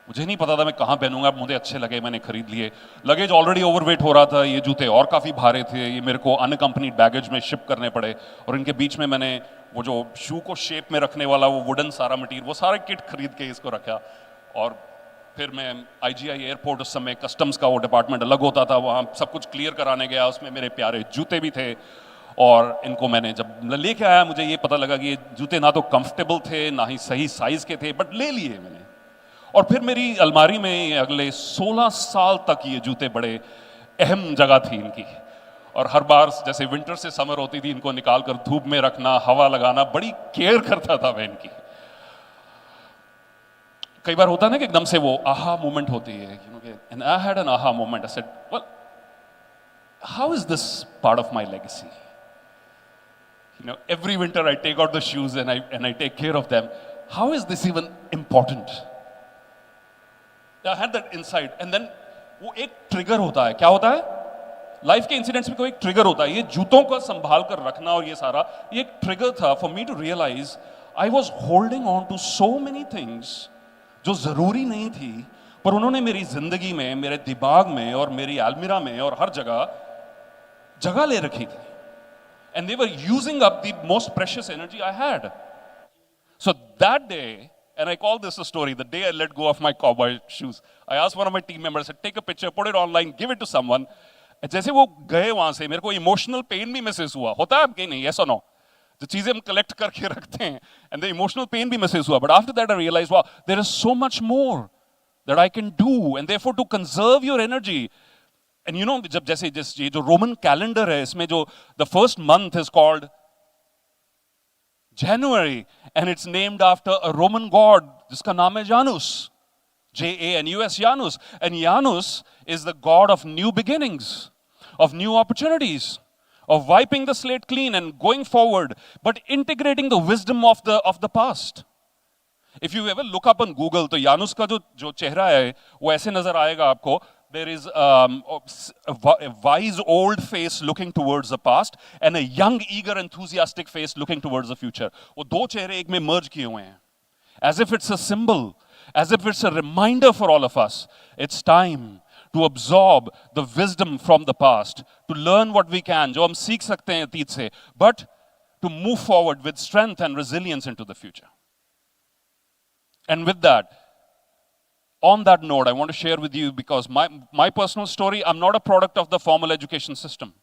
मुझे नहीं पता था मैं कहाँ पहनूंगा, मुझे अच्छे लगे, मैंने खरीद लिए. लगेज ऑलरेडी ओवरवेट हो रहा था, ये जूते और काफ़ी भारे थे, ये मेरे को अनकम्पनीड बैगेज में शिप करने पड़े. और इनके बीच में मैंने वो जो शू को शेप में रखने वाला वो वुडन सारा मटीरियल, वो सारा किट खरीद के इसको रखा. और फिर मैं IGI एयरपोर्ट, उस समय कस्टम्स का वो डिपार्टमेंट अलग होता था, वहाँ सब कुछ क्लियर कराने गया. उसमें मेरे प्यारे जूते भी थे, और इनको मैंने जब लेके आया मुझे ये पता लगा कि ये जूते ना तो कंफर्टेबल थे ना ही सही साइज़ के थे, बट ले लिए मैंने. और फिर मेरी अलमारी में अगले 16 साल तक ये जूते बड़े अहम जगह थी इनकी. और हर बार जैसे विंटर से समर होती थी, इनको निकाल कर धूप में रखना, हवा लगाना, बड़ी केयर करता था मैं इनकी. कई बार होता है ना कि एकदम से वो आहा मोमेंट होती है, and I had an aha moment. I said, well, how is this part of my legacy? Every winter I take out the shoes and I take care of them. How is this even important? I had that insight, and then वो एक trigger होता है. क्या होता है? Life के incidents में कोई एक ट्रिगर होता है. ये जूतों को संभाल कर रखना और ये सारा, ये एक ट्रिगर था for me to realise I was holding on to so many things जो जरूरी नहीं थी, पर उन्होंने मेरी जिंदगी में, मेरे दिमाग में और मेरी अलमीरा में और हर जगह ले रखी थी. And they were using up the most precious energy I had. So that day, and I call this a story, the day I let go of my cowboy shoes, I asked one of my team members, I said, take a picture, put it online, give it to someone. जैसे वो गए वहां से, मेरे को emotional pain भी महसूस हुआ. होता है आपके नहीं? Yes or no? जो चीजें हम कलेक्ट करके रखते हैं, and the emotional pain भी महसूस हुआ. But after that I realized, wow, there is so much more that I can do, and therefore to conserve your energy. And you know, जब जैसे ये जो Roman calendar है, इसमें जो the first month is called January, and it's named after a Roman god जिसका नाम है Janus. Janus, Janus. And Janus is the god of new beginnings, of new opportunities, of wiping the slate clean and going forward, but integrating the wisdom of the past. If you ever look up on Google, तो Janus का जो चेहरा है, वो ऐसे नजर आएगा आपको. There is a wise old face looking towards the past and a young, eager, enthusiastic face looking towards the future. वो दो चेहरे एक में merge किए हुए हैं. As if it's a symbol, as if it's a reminder for all of us. It's time to absorb the wisdom from the past, to learn what we can, जो हम सीख सकते हैं अतीत से, but to move forward with strength and resilience into the future. And with that, on that note, I want to share with you, because my personal story, I'm not a product of the formal education system.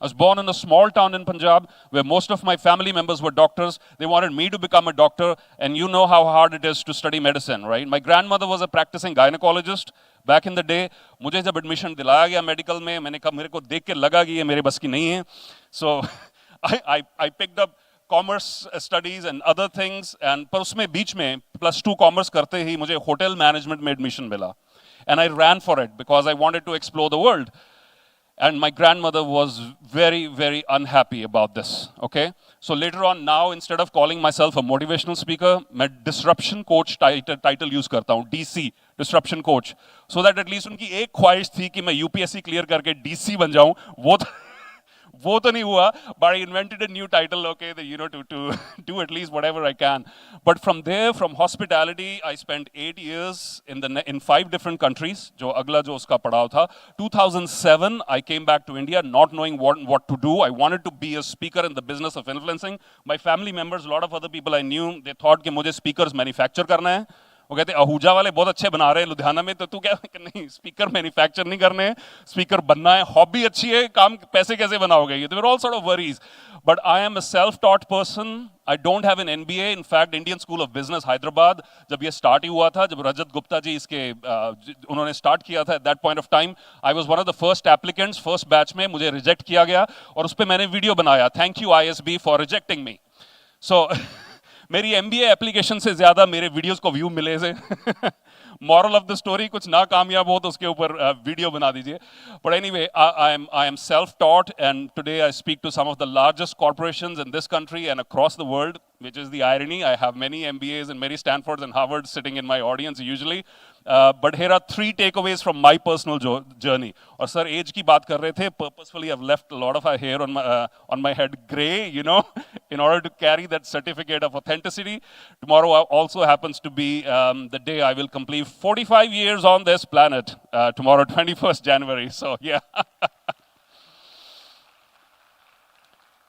I was born in a small town in Punjab where most of my family members were doctors. They wanted me to become a doctor, and you know how hard it is to study medicine, right? My grandmother was a practicing gynecologist back in the day. मुझे जब admission दिलाया गया medical में, मैंने कहा मेरे को देख के लगा कि ये मेरे बस की नहीं है. So I picked up commerce studies and other things, and पर उसमें बीच में +2 commerce करते ही मुझे hotel management में admission मिला. And I ran for it because I wanted to explore the world. And my grandmother was very, very unhappy about this, okay? So later on, now, instead of calling myself a motivational speaker, मैं disruption coach title use करता हूँ, DC, disruption coach. So that at least उनकी एक ख्वाहिश थी कि मैं UPSC clear करके DC बन जाऊँ, वो तो नहीं हुआ, but I invented a new title, okay, that, you know, to do at least whatever I can. But from there, from hospitality, I spent 8 years in 5 different countries. जो अगला जो उसका पड़ाव था. 2007, I came back to India, not knowing what to do. I wanted to be a speaker in the business of influencing. My family members, a lot of other people I knew, they thought कि मुझे speakers manufacture करना है. वो कहते आहूजा वाले बहुत अच्छे बना रहे हैं लुधियाना में, तो तू क्या नहीं, स्पीकर मैन्युफैक्चर नहीं करने हैं, स्पीकर बनना है, हॉबी अच्छी है, काम पैसे कैसे बनाओगे? ये they're all sort of worries. But I am a self taught person. I don't have an MBA. In fact Indian School of Business Hyderabad, जब ये स्टार्ट ही हुआ था, जब रजत गुप्ता जी इसके उन्होंने स्टार्ट किया था, at that point of time I was one of the first applicants, first batch में मुझे रिजेक्ट किया गया, और उस पर मैंने वीडियो बनाया. Thank you ISB for rejecting me. So मेरी एमबीए एप्लीकेशन से ज्यादा मेरे वीडियोस को व्यू मिले से. मॉरल ऑफ द स्टोरी, कुछ ना कामयाब हो तो उसके ऊपर वीडियो बना दीजिए. But anyway, I am self taught, and today I speak to some of the largest corporations in this country and across the world, which is the irony. I have many MBAs and many Stanfords and Harvards sitting in my audience usually. But here are 3 takeaways from my personal journey. और sir as की बात कर रहे थे, purposefully I've left a lot of hair on my head gray, you know, in order to carry that certificate of authenticity. Tomorrow also happens to be the day I will complete 45 years on this planet. Tomorrow, 21st January. So yeah.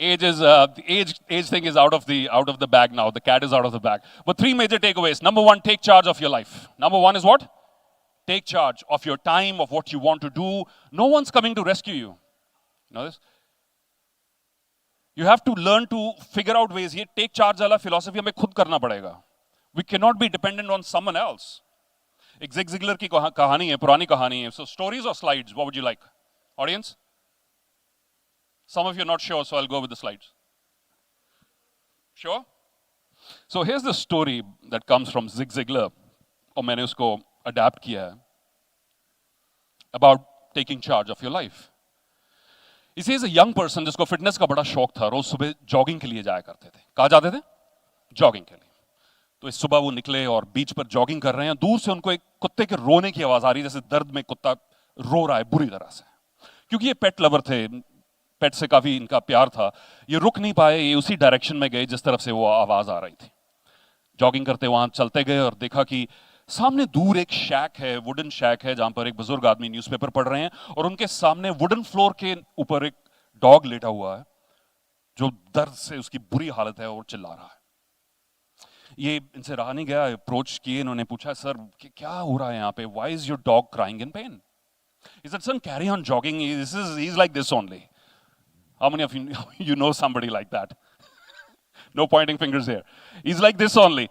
The age thing is out of the bag now. The cat is out of the bag. But 3 major takeaways. Number 1, take charge of your life. Number 1 is what? Take charge of your time, of what you want to do. No one's coming to rescue you. You know this? You have to learn to figure out ways. ये take charge वाला philosophy हमें खुद करना पड़ेगा. We cannot be dependent on someone else. एक Zig Ziglar की कहानी है, पुरानी कहानी है. So stories or slides? What would you like? Audience? Some of you are not sure, so I'll go with the slides. Sure? So here's the story that comes from Zig Ziglar, और मैंने उसको adapt किया है, about taking charge of your life. He says a young person जिसको fitness का बड़ा शौक था, रोज सुबह jogging के लिए जाया करते थे. कहाँ जाते थे? Jogging के लिए. तो इस सुबह वो निकले और बीच पर jogging कर रहे हैं. दूर से उनको एक कुत्ते के रोने की आवाज आ रही है, जैसे दर्द में कुत्ता रो रहा है बुरी तरह से. क्योंकि ये पेट लवर थे, पेट से काफी इनका प्यार था, ये रुक नहीं पाए, ये उसी डायरेक्शन में गए जिस तरफ से वो आवाज आ रही थी. जॉगिंग करते वहां चलते गए और देखा कि सामने दूर एक शैक है, वुडन शैक है, जहां पर एक बुजुर्ग आदमी न्यूज़पेपर पढ़ रहे हैं, और उनके सामने वुडन फ्लोर के ऊपर एक डॉग लेटा हुआ है जो दर्द से उसकी बुरी हालत है और चिल्ला रहा है. ये इनसे रहा नहीं गया, अप्रोच किए, इन्होंने पूछा, सर क्या हो रहा है यहाँ पे? Why is your dog crying in pen? He said, son, carry on jogging. He's like this only. How many of you know somebody like that? No pointing fingers here. He's like this only.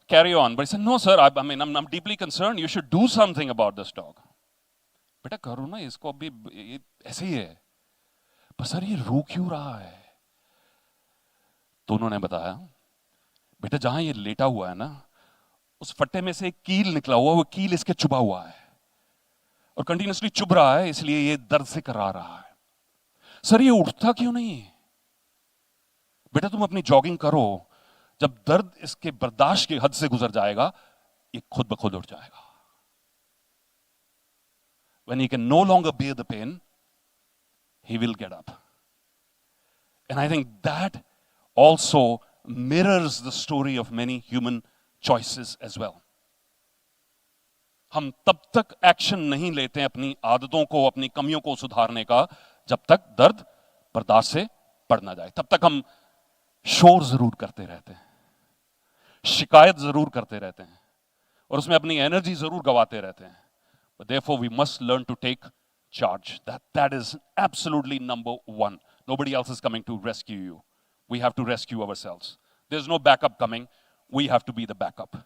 Carry on. But he said, no, sir, I'm deeply concerned. You should do something about this dog. बेटा करो ना इसको अभी ऐसे ही है पर sir ये रो क्यों रहा है तो उन्होंने बताया बेटा जहां ये लेटा हुआ है ना उस फट्टे में से एक कील निकला हुआ वो कील इसके चुभा हुआ है और कंटिन्यूअसली चुभ रहा है इसलिए ये दर्द से करा रहा है सर ये उठता क्यों नहीं है बेटा तुम अपनी जॉगिंग करो जब दर्द इसके बर्दाश्त की हद से गुजर जाएगा ये खुद ब खुद उठ जाएगा when he can no longer bear the pain he will get up and I think that also mirrors the story of many human choices as well हम तब तक एक्शन नहीं लेते हैं अपनी आदतों को अपनी कमियों को सुधारने का जब तक दर्द बर्दाश्त से बढ़ ना जाए तब तक हम शोर जरूर करते रहते हैं शिकायत जरूर करते रहते हैं और उसमें अपनी एनर्जी जरूर गवाते रहते हैं but therefore we must learn to take charge that is absolutely number one nobody else is coming to rescue you we have to rescue ourselves there's no backup coming we have to be the backup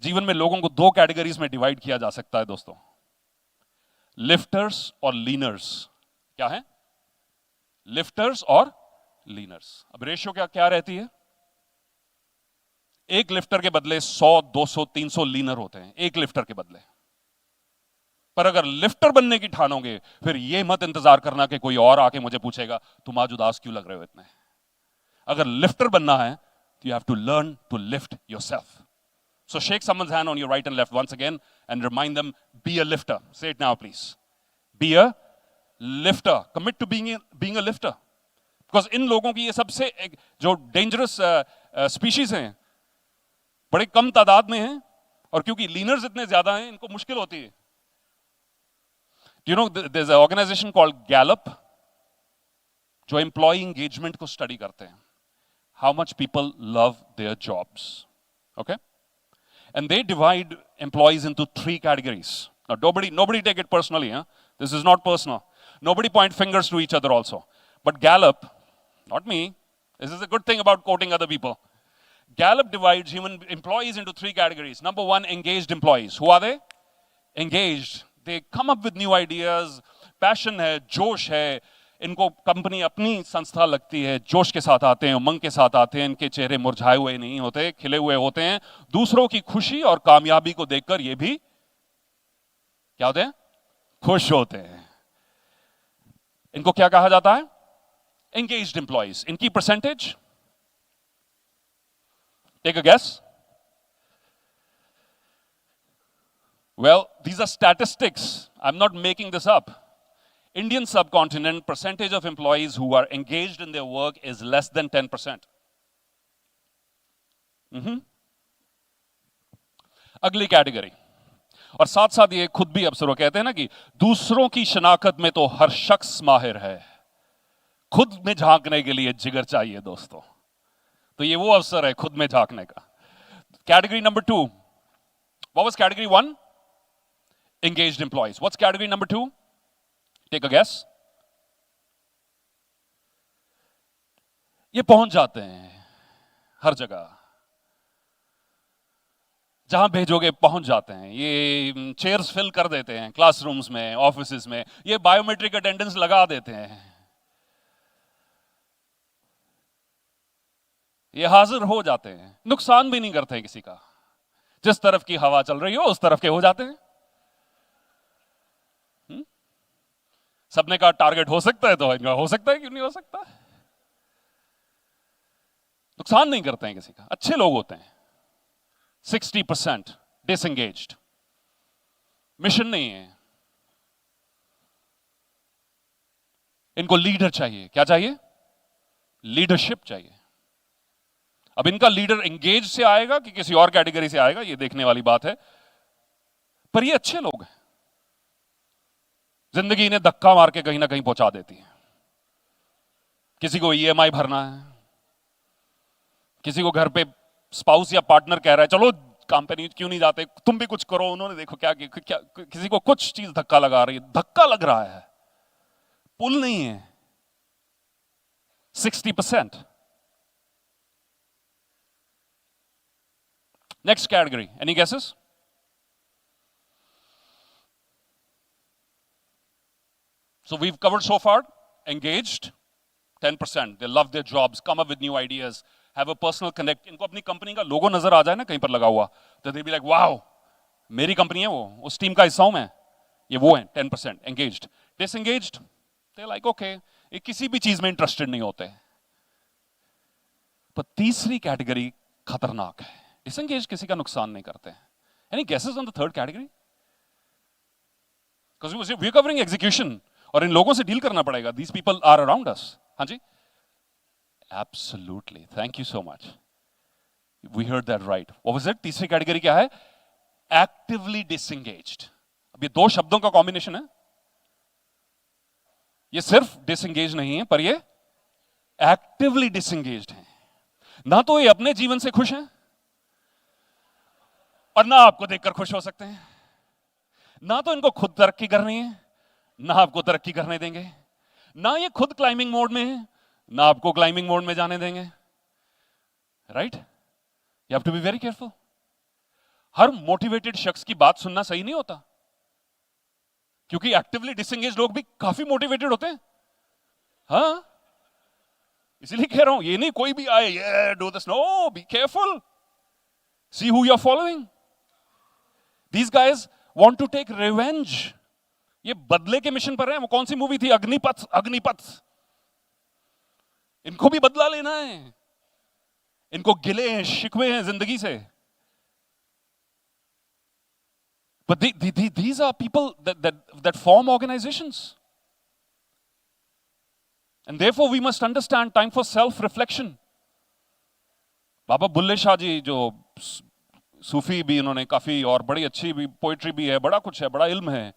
जीवन में लोगों को दो categories में divide किया जा सकता है दोस्तों लिफ्टर्स और लीनर्स क्या है लिफ्टर्स और लीनर्स अब रेशियो क्या क्या रहती है एक लिफ्टर के बदले 100 200 300 लीनर होते हैं एक लिफ्टर के बदले पर अगर लिफ्टर बनने की ठानोगे फिर ये मत इंतजार करना कि कोई और आके मुझे पूछेगा तुम आज उदास क्यों लग रहे हो इतने अगर लिफ्टर बनना है तो you have to learn to lift yourself so shake someone's hand on your right and left once again and remind them be a lifter say it now please be a lifter commit to being a lifter because इन लोगों की ये सबसे जो dangerous species हैं बड़े कम तादाद में हैं और क्योंकि लीनर्स इतने ज्यादा हैं इनको मुश्किल होती है Do you know there's an organization called Gallup जो एम्प्लॉय एंगेजमेंट को स्टडी करते हैं how much people love their jobs okay and they divide employees into three categories now nobody take it personally huh? This is not personal nobody point fingers to each other also but Gallup not me this is a good thing about quoting other people Gallup divides human employees into three categories number one engaged employees who are they engaged they come up with new ideas passion है जोश है इनको company अपनी संस्था लगती है जोश के साथ आते हैं उमंग के साथ आते हैं इनके चेहरे मुरझाए हुए नहीं होते खिले हुए होते हैं दूसरों की खुशी और कामयाबी को देखकर ये भी क्या होते हैं खुश होते हैं इनको क्या कहा जाता है एंगेज्ड एम्प्लॉइज इनकी percentage take a guess Well, these are statistics. I'm not making this up. Indian subcontinent, percentage of employees who are engaged in their work is less than 10%. अगली कैटेगरी और साथ साथ ये खुद भी अफसर कहते हैं ना कि दूसरों की शनाख्त में तो हर शख्स माहिर है खुद में झांकने के लिए जिगर चाहिए दोस्तों तो ये वो अवसर है खुद में झांकने का category number 2 what was category 1 engaged employees what's category number 2 take a guess ये पहुंच जाते हैं हर जगह जहां भेजोगे पहुंच जाते हैं ये चेयर्स फिल कर देते हैं क्लासरूम्स में ऑफिसेज में ये बायोमेट्रिक अटेंडेंस लगा देते हैं ये हाजिर हो जाते हैं नुकसान भी नहीं करते हैं किसी का जिस तरफ की हवा चल रही हो उस तरफ के हो जाते हैं सबने का टारगेट हो सकता है तो इनका हो सकता है क्यों नहीं हो सकता नुकसान नहीं करते हैं किसी का अच्छे लोग होते हैं 60% डिसएंगेज्ड मिशन नहीं है इनको लीडर चाहिए क्या चाहिए लीडरशिप चाहिए अब इनका लीडर एंगेज से आएगा कि किसी और कैटेगरी से आएगा ये देखने वाली बात है पर ये अच्छे लोग हैं जिंदगी इन्हें धक्का मार के कहीं ना कहीं पहुंचा देती है किसी को ईएमआई भरना है किसी को घर पे स्पाउस या पार्टनर कह रहा है चलो काम पे नहीं क्यों नहीं जाते तुम भी कुछ करो उन्होंने देखो क्या किसी को कुछ चीज धक्का लगा रही है धक्का लग रहा है पुल नहीं है 60% Next category. Any guesses? So we've covered so far, engaged, 10%. They love their jobs, come up with new ideas, have a personal connect. इनको अपनी कंपनी का लोगो नजर आ जाए ना कहीं पर लगा हुआ, तो they'll be like, wow, मेरी कंपनी है वो, उस टीम का हिस्सा हूं मैं. ये वो है 10% engaged. Disengaged, they're like, okay, ये किसी भी चीज में इंटरेस्टेड नहीं होते. पर तीसरी कैटेगरी खतरनाक है. Disengaged किसी का नुकसान नहीं करते. Any guesses on the third category? Because we're covering execution. और इन लोगों से डील करना पड़ेगा. These people are around us. हाँ जी? Absolutely. Thank you so much. We heard that right. What was it? तीसरी कैटेगरी क्या है? Actively disengaged. अब ये दो शब्दों का कॉम्बिनेशन है. ये सिर्फ disengaged नहीं है, पर ये actively disengaged है. ना तो ये अपने जीवन से खुश हैं, और ना आपको देखकर खुश हो सकते हैं. ना तो इनको खुद तरक्की करनी है, ना आपको तरक्की करने देंगे. ना ये खुद क्लाइंबिंग मोड में है, ना आपको क्लाइंबिंग मोड में जाने देंगे. Right? You have to be very careful. हर मोटिवेटेड शख्स की बात सुनना सही नहीं होता, क्योंकि एक्टिवली डिसएंगेज लोग भी काफी मोटिवेटेड होते हैं. हाँ, इसलिए कह रहा हूं, ये नहीं कोई भी आए, ये do this. No, be careful. See who you are following. These guys want to take revenge. ये बदले के मिशन पर हैं. वो कौन सी मूवी थी? अग्निपथ. अग्निपथ. इनको भी बदला लेना है. इनको गिले हैं, शिकवे हैं जिंदगी से. But these are people that form organizations. And therefore we must understand time for self-reflection. बाबा बुल्ले शाह जी जो सूफी भी, इन्होंने काफी और बड़ी अच्छी भी पोइट्री भी है, बड़ा कुछ है, बड़ा इल्म है.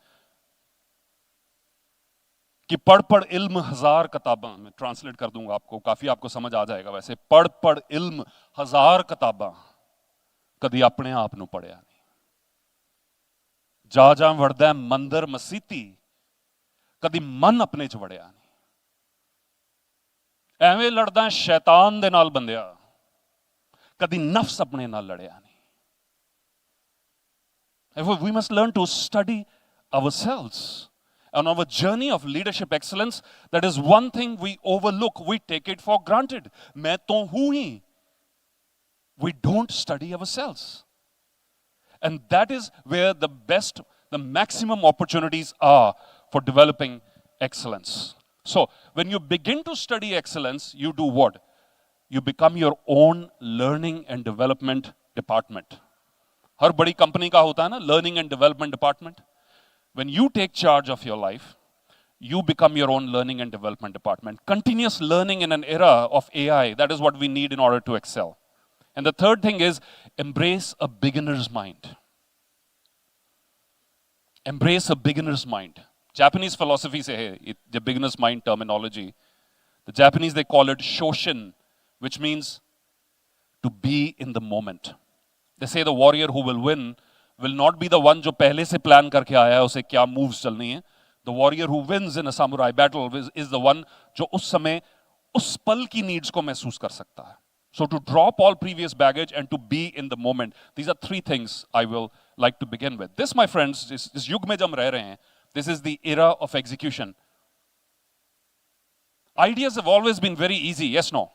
कि पढ़ पढ़ इल्म हजार किताबां. मैं ट्रांसलेट कर दूंगा आपको, काफी आपको समझ आ जाएगा. वैसे पढ़ पढ़ इल्म हजार किताबां, कदी अपने आप नूं पढ़िया नहीं. जा जा वड़दा मंदिर मसीती, कदी मन अपने च वड़िया नहीं. ਐਵੇਂ ਲੜਦਾ ਸ਼ੈਤਾਨ ਦੇ ਨਾਲ ਬੰਦਿਆ, ਕਦੀ ਨਫਸ ਆਪਣੇ ਨਾਲ ਲੜਿਆ ਨਹੀਂ. We must learn to study ourselves. On our journey of leadership excellence, that is one thing we overlook. We take it for granted. मैं तो हूं ही. We don't study ourselves. And that is where the maximum opportunities are for developing excellence. So, when you begin to study excellence, you do what? You become your own learning and development department. हर बड़ी company का होता है ना learning and development department. When you take charge of your life, you become your own learning and development department. Continuous learning in an era of AI, that is what we need in order to excel. And the third thing is embrace a beginner's mind. Embrace a beginner's mind. Japanese philosophy se hai, the beginner's mind terminology. The Japanese, they call it shoshin, which means to be in the moment. They say the warrior who will win will not be the one जो पहले से plan करके आया है उसे क्या moves चलनी है. The warrior who wins in a samurai battle is the one जो उस समय उस पल की needs को महसूस कर सकता है. So to drop all previous baggage and to be in the moment. These are three things I will like to begin with. This, my friends, इस युग में जब हम रह रहे हैं, this is the era of execution. Ideas have always been very easy, yes, no?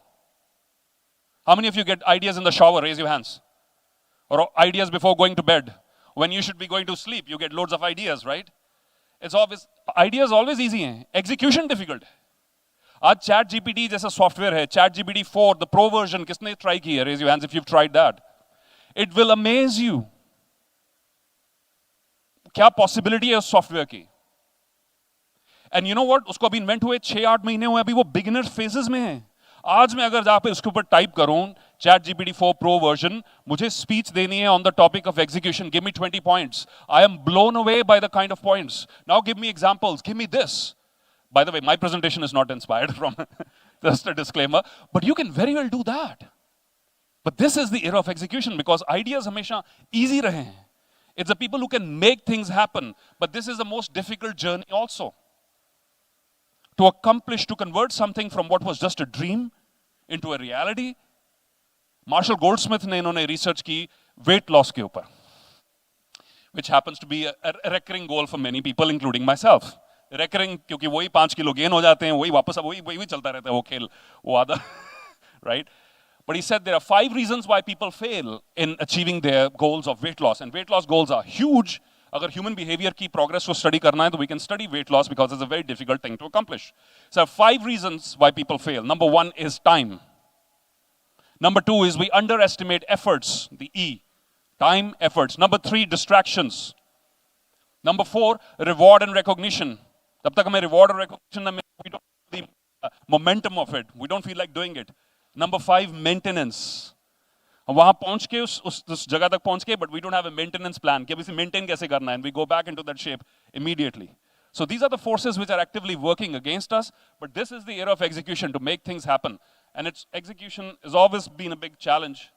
How many of you get ideas in the shower? Raise your hands. Or ideas before going to bed. When you should be going to sleep, you get loads of ideas, right? It's always, ideas always easy हैं. Execution difficult. आज chat GPT जैसा software है, chat GPT 4, the pro version, किसने try की है? Raise your hands if you've tried that. It will amaze you. क्या possibility है उस सॉफ्टवेयर की? एंड यू नो व्हाट, उसको अभी इन्वेंट हुए 6-8 महीने हुए, अभी वो बिगिनर फेजेस में है. आज मैं अगर आप उसके ऊपर टाइप करूं चैट जीपीटी 4 प्रो वर्जन, मुझे स्पीच देनी है on the topic of execution, give me 20 points. I am blown away by the kind of points. Now give me examples, give me this. By the way, my presentation is not inspired from, just a disclaimer, but you can very well do that. But this is the era of execution because ideas हमेशा easy रहे हैं. It's the people who can make things happen, but this is the most difficult journey also. To accomplish, to convert something from what was just a dream into a reality. Marshall Goldsmith ने इन्होंने research की, weight loss के ऊपर, which happens to be a recurring goal for many people, including myself. Recurring क्योंकि वही 5 kilo gain हो जाते हैं, वही वापस वही चलता रहता है वो खेल, वो आधा, right? But he said there are 5 reasons why people fail in achieving their goals of weight loss, and weight loss goals are huge. अगर human behavior की progress को study करना है, तो we can study weight loss because it's a very difficult thing to accomplish. So 5 reasons why people fail. Number 1 is time. Number 2 is we underestimate efforts, the E, time, efforts. Number 3, distractions. Number 4, reward and recognition. तब तक हमें reward and recognition ना मिले, we don't have the momentum of it. We don't feel like doing it. Number 5, maintenance. हम वहाँ पहुँच के उस जगह तक पहुँच के, but we don't have a maintenance plan कि अब इसे maintain कैसे करना है, and we go back into that shape immediately. So these are the forces which are actively working against us, but this is the era of execution to make things happen. And its execution has always been a big challenge.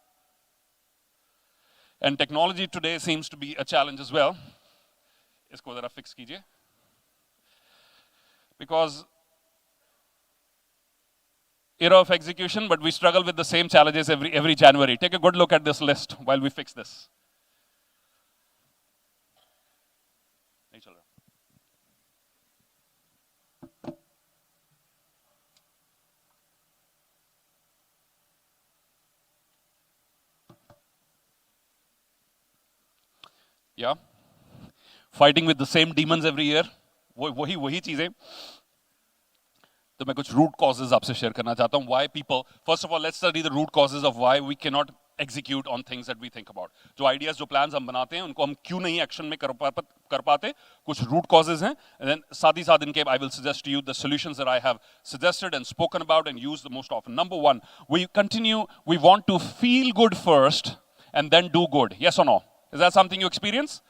And technology today seems to be a challenge as well. इसको ज़रा fix कीजिए. Because era of execution, but we struggle with the same challenges every January. Take a good look at this list while we fix this. नहीं चल रहा. Yeah, fighting with the same demons every year. वही चीजें. तो मैं कुछ root causes आपसे share करना चाहता हूँ. Why people? First of all, let's study the root causes of why we cannot execute on things that we think about. जो ideas, जो plans हम बनाते हैं, उनको हम क्यों नहीं action में कर पाते? कुछ root causes हैं. And then साथ ही साथ इनके I will suggest to you the solutions that I have suggested and spoken about and used the most often. Number 1, we want to feel good first and then do good. Yes or no? Is that something you experience?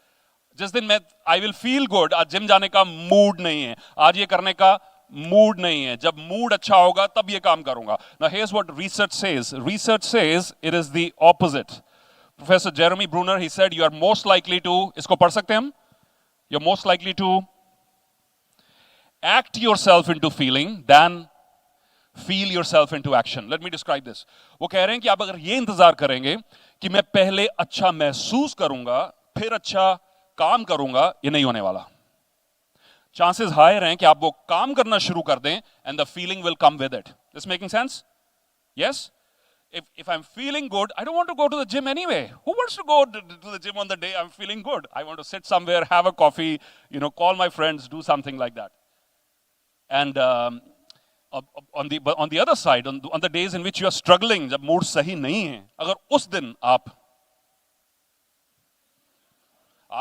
जिस दिन मैं I will feel good, आज gym जाने का mood नहीं है, आज ये करने का मूड नहीं है, जब मूड अच्छा होगा तब ये काम करूंगा. Now here's what research says. Research says it is the opposite. Professor Jeremy Bruner, he said you are most likely to, इसको पढ़ सकते हैं हम? You're most likely to act yourself into feeling than feel yourself into action. Let me describe this. वो कह रहे हैं कि आप अगर ये इंतजार करेंगे कि मैं पहले अच्छा महसूस करूंगा, फिर अच्छा काम करूंगा, ये नहीं होने वाला. Chances higher हैं कि आप वो काम करना शुरू कर दें and the feeling will come with it. This making sense? Yes? If I'm feeling good, I don't want to go to the gym anyway. Who wants to go to the gym on the day I'm feeling good? I want to sit somewhere, have a coffee, call my friends, do something like that. And on the other side, on the days in which you are struggling, जब mood सही नहीं है, अगर उस दिन आप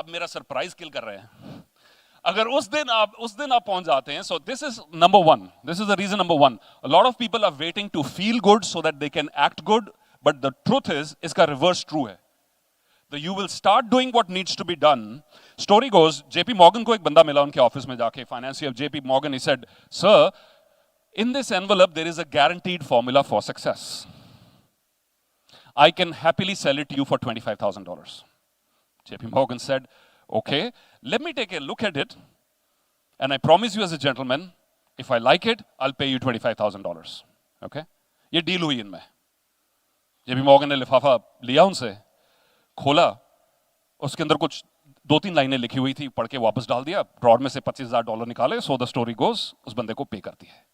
मेरा surprise किल कर रहे हैं. अगर उस दिन आप पहुंच जाते हैं, so this is number 1. This is the reason number 1. A lot of people are waiting to feel good so that they can act good, but the truth is इसका reverse true है. You will start doing what needs to be done. Story goes, JP Morgan को एक बंदा मिला उनके office में जाके, financier of JP Morgan, he said, "Sir, in this envelope there is a guaranteed formula for success. I can happily sell it to you for $25,000. JP Morgan said, "Okay, let me take a look at it, and I promise you as a gentleman, if I like it, I'll pay you $25,000. Okay? ये deal हुई इनमें. JP Morgan ने लिफाफा लिया उनसे, खोला, उसके अंदर कुछ 2-3 लाइनें लिखी हुई थी, पढ़ के वापस डाल दिया, ड्रॉर में से $25,000 निकाले, so the story goes, उस बंदे को पे करती है.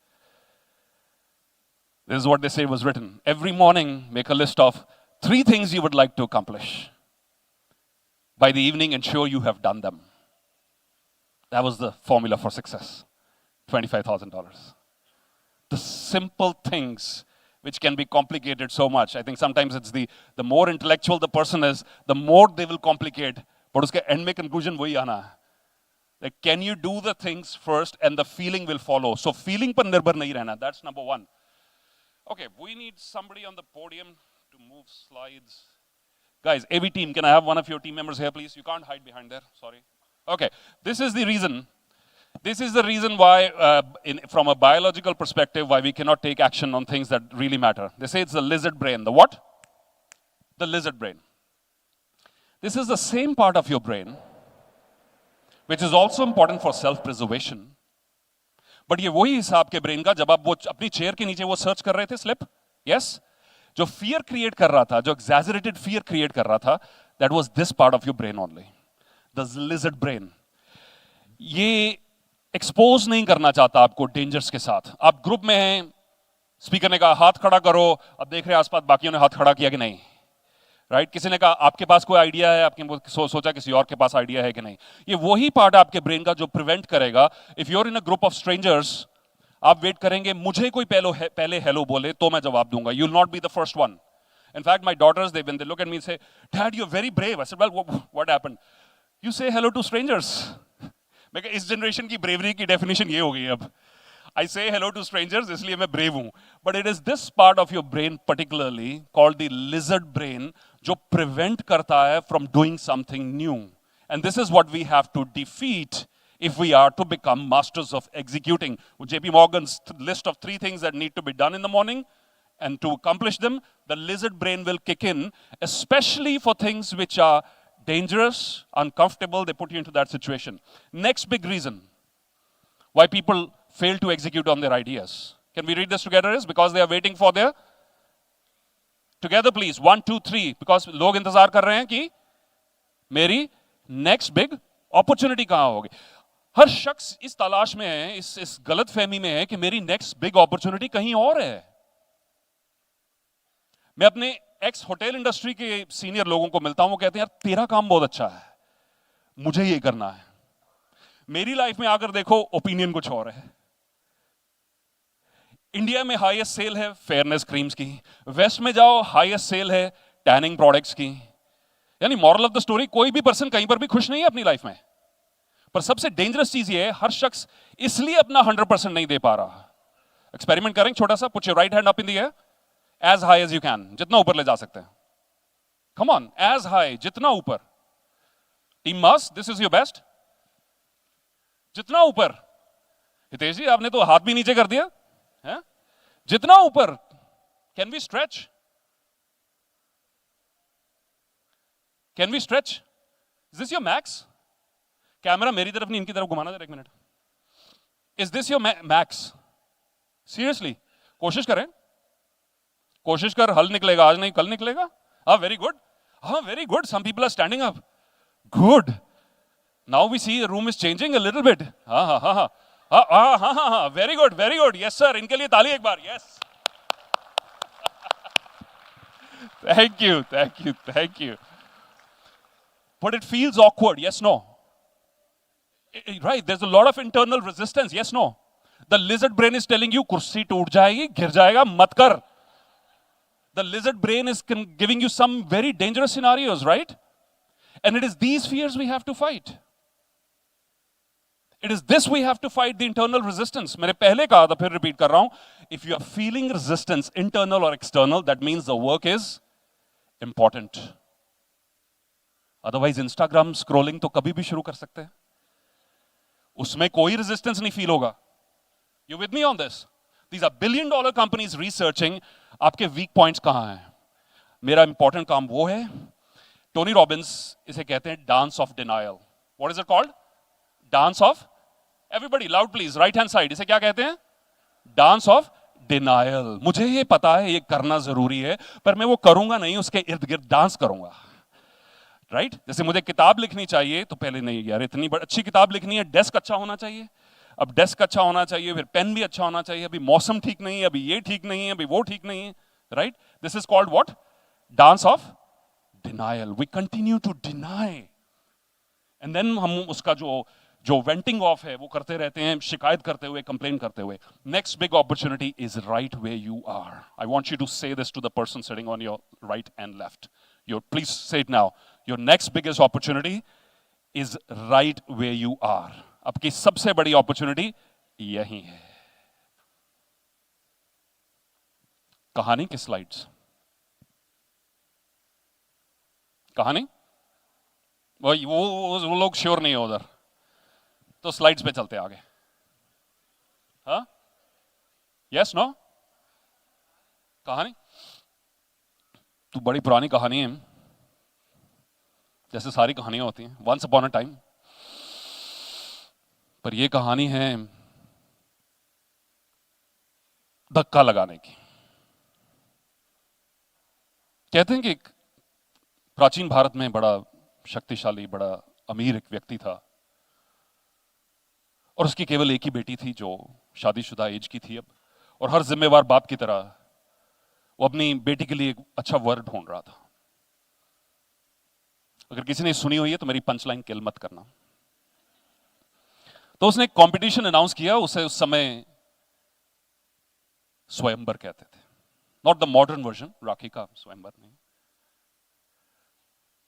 This is what they say was written. Every morning, make a list of 3 things you would like to accomplish. By the evening, ensure you have done them." That was the formula for success. $25,000. The simple things which can be complicated so much. I think sometimes it's the more intellectual the person is, the more they will complicate. But uske end mein conclusion wahi aana hai. Like, can you do the things first and the feeling will follow? So feeling par nirbhar nahi rehna. That's number 1. Okay, we need somebody on the podium to move slides. Guys, AV team, can I have one of your team members here, please? You can't hide behind there, sorry. Okay, this is the reason. This is the reason why, from a biological perspective, why we cannot take action on things that really matter. They say it's the lizard brain. The what? The lizard brain. This is the same part of your brain, which is also important for self-preservation. But ये वही हिसाब के brain का जब आप वो अपनी chair के नीचे वो search कर रहे थे slip, yes? जो fear create कर रहा था, जो exaggerated fear create कर रहा था, That was this part of your brain only, the lizard brain. ये एक्सपोज नहीं करना चाहता आपको डेंजर्स के साथ. आप ग्रुप में हैं, स्पीकर ने कहा हाथ खड़ा करो, अब देख रहे हैं आसपास बाकियों ने हाथ खड़ा किया कि नहीं, राइट? किसी ने कहा आपके पास कोई आइडिया है, आपने सोचा किसी और के पास आइडिया है कि नहीं. ये वही पार्ट आपके ब्रेन का जो प्रिवेंट करेगा. If you are in a group of strangers, आप वेट करेंगे मुझे कोई पहले हेलो बोले तो मैं जवाब दूंगा. You will not be the first one. In fact, my daughters, when they look at me and say, Dad, you're very brave. I said, well, what happened? You say hello to strangers. मैं कहा इस generation की bravery की definition ये हो गई अब. I say hello to strangers, इसलिए मैं brave हूँ. But it is this part of your brain particularly called the lizard brain जो prevent करता है from doing something new. And this is what we have to defeat if we are to become masters of executing. JP Morgan's list of 3 things that need to be done in the morning, and to accomplish them, the lizard brain will kick in, especially for things which are dangerous, uncomfortable, they put you into that situation. Next big reason why people fail to execute on their ideas. Can we read this together? Is because they are waiting for their, together please, 1, 2, 3, because लोग इंतजार कर रहे हैं कि मेरी next big opportunity कहाँ होगी. हर शख्स इस तलाश में है, इस गलत फहमी में है कि मेरी next big opportunity कहीं और है. मैं अपने एक्स होटल इंडस्ट्री के सीनियर लोगों को मिलता हूं, वो कहते हैं यार तेरा काम बहुत अच्छा है, मुझे ये करना है. मेरी लाइफ में आकर देखो ओपिनियन कुछ और है. इंडिया में हाईएस्ट सेल है फेयरनेस क्रीम्स की, वेस्ट में जाओ हाईएस्ट सेल है टैनिंग प्रोडक्ट्स की. यानी मॉरल ऑफ द स्टोरी, कोई भी पर्सन कहीं पर भी खुश नहीं है अपनी लाइफ में. पर सबसे डेंजरस चीज ये है, हर शख्स इसलिए अपना 100% नहीं दे पा रहा. एक्सपेरिमेंट करें छोटा सा. Put your right hand up in the air as high as you can, जितना ऊपर ले जा सकते हैं. Come on, as high, जितना ऊपर. Team Mass, this is your best. जितना ऊपर. हितेश जी आपने तो हाथ भी नीचे कर दिया है. जितना ऊपर. Can we stretch? Can we stretch? Is this your max? Camera मेरी तरफ नहीं, इनकी तरफ घुमाना जरा 1 minute. Is this your max? Seriously, कोशिश करें. कोशिश कर, हल निकलेगा, आज नहीं कल निकलेगा. हाँ, वेरी गुड. हाँ, very good. Some people are standing up. Good. Now we see the room is changing a little bit. हाँ हाँ हाँ हाँ हाँ हाँ हाँ हाँ, very good, very good. Yes sir, इनके लिए ताली एक बार. Yes. Thank you, thank you, thank you. But it feels awkward. Yes no. Right, there is a lot of internal resistance. Yes no. The lizard brain is telling you कुर्सी टूट जाएगी, गिर जाएगा, मत कर. The lizard brain is giving you some very dangerous scenarios, right? And it is these fears we have to fight. It is this we have to fight, the internal resistance. मैंने पहले कहा था, फिर repeat कर रहा हूं. If you are feeling resistance, internal or external, that means the work is important. Otherwise, Instagram scrolling तो कभी भी शुरू कर सकते हैं. उसमें कोई resistance नहीं feel होगा. You with me on this? These are billion-dollar companies researching आपके वीक पॉइंट्स कहां हैं. मेरा इंपॉर्टेंट काम वो है. टोनी रॉबिन्स इसे कहते हैं dance of denial. What is it called? Dance of, everybody loud please, right hand side. इसे क्या कहते हैं? Dance of denial. मुझे ये पता है ये करना जरूरी है, पर मैं वो करूंगा नहीं, उसके इर्द गिर्द डांस करूंगा. राइट? जैसे मुझे किताब लिखनी चाहिए तो पहले नहीं यार इतनी अच्छी किताब लिखनी है, डेस्क अच्छा होना चाहिए. अब डेस्क अच्छा होना चाहिए, फिर पेन भी अच्छा होना चाहिए. अभी मौसम ठीक नहीं है, अभी ये ठीक नहीं है, अभी वो ठीक नहीं है. Right? This is called what? Dance of denial. We continue to deny and then हम उसका जो वेंटिंग ऑफ है वो करते रहते हैं, शिकायत करते हुए, कंप्लेन करते हुए. Next big opportunity is right way you are. I want you to say this to the person sitting on your right and left. Your please say it now. Your next biggest opportunity is right way you are. आपकी सबसे बड़ी opportunity यही है. कहानी की slides. कहानी वो लोग श्योर नहीं है उधर, तो स्लाइड्स पे चलते आगे. हाँ, यस नो. कहानी तो बड़ी पुरानी कहानी है, जैसे सारी कहानियां होती हैं, वंस अपॉन अ टाइम. पर यह कहानी है धक्का लगाने की. कहते हैं कि प्राचीन भारत में बड़ा शक्तिशाली, बड़ा अमीर एक व्यक्ति था और उसकी केवल एक ही बेटी थी जो शादीशुदा एज की थी अब, और हर जिम्मेवार बाप की तरह वो अपनी बेटी के लिए एक अच्छा वर ढूंढ रहा था। अगर किसी ने सुनी हुई है तो मेरी पंचलाइन किल मत करना। तो उसने एक कंपटीशन अनाउंस किया, उसे उस समय स्वयंवर कहते थे, नॉट द मॉडर्न वर्जन, राखी का स्वयंवर नहीं।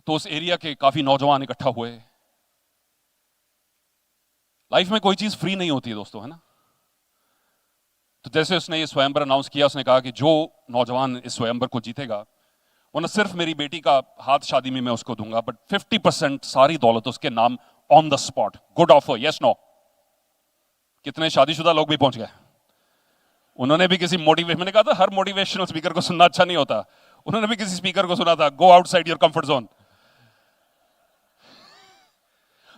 तो उस एरिया के काफी नौजवान इकट्ठा हुए। लाइफ में कोई चीज फ्री नहीं होती है दोस्तों, है ना। तो जैसे उसने ये स्वयंवर अनाउंस किया, उसने कहा कि जो नौजवान इस स्वयंवर को जीतेगा वो न सिर्फ मेरी बेटी का हाथ शादी में मैं उसको दूंगा, बट 50% सारी दौलत उसके नाम on the spot. Good offer, yes no. कितने शादीशुदा लोग भी पहुंच गए। उन्होंने भी किसी मोटिवेशन, मैंने कहा था हर मोटिवेशनल स्पीकर को सुनना अच्छा नहीं होता, उन्होंने भी किसी स्पीकर को सुना था, go outside your comfort zone.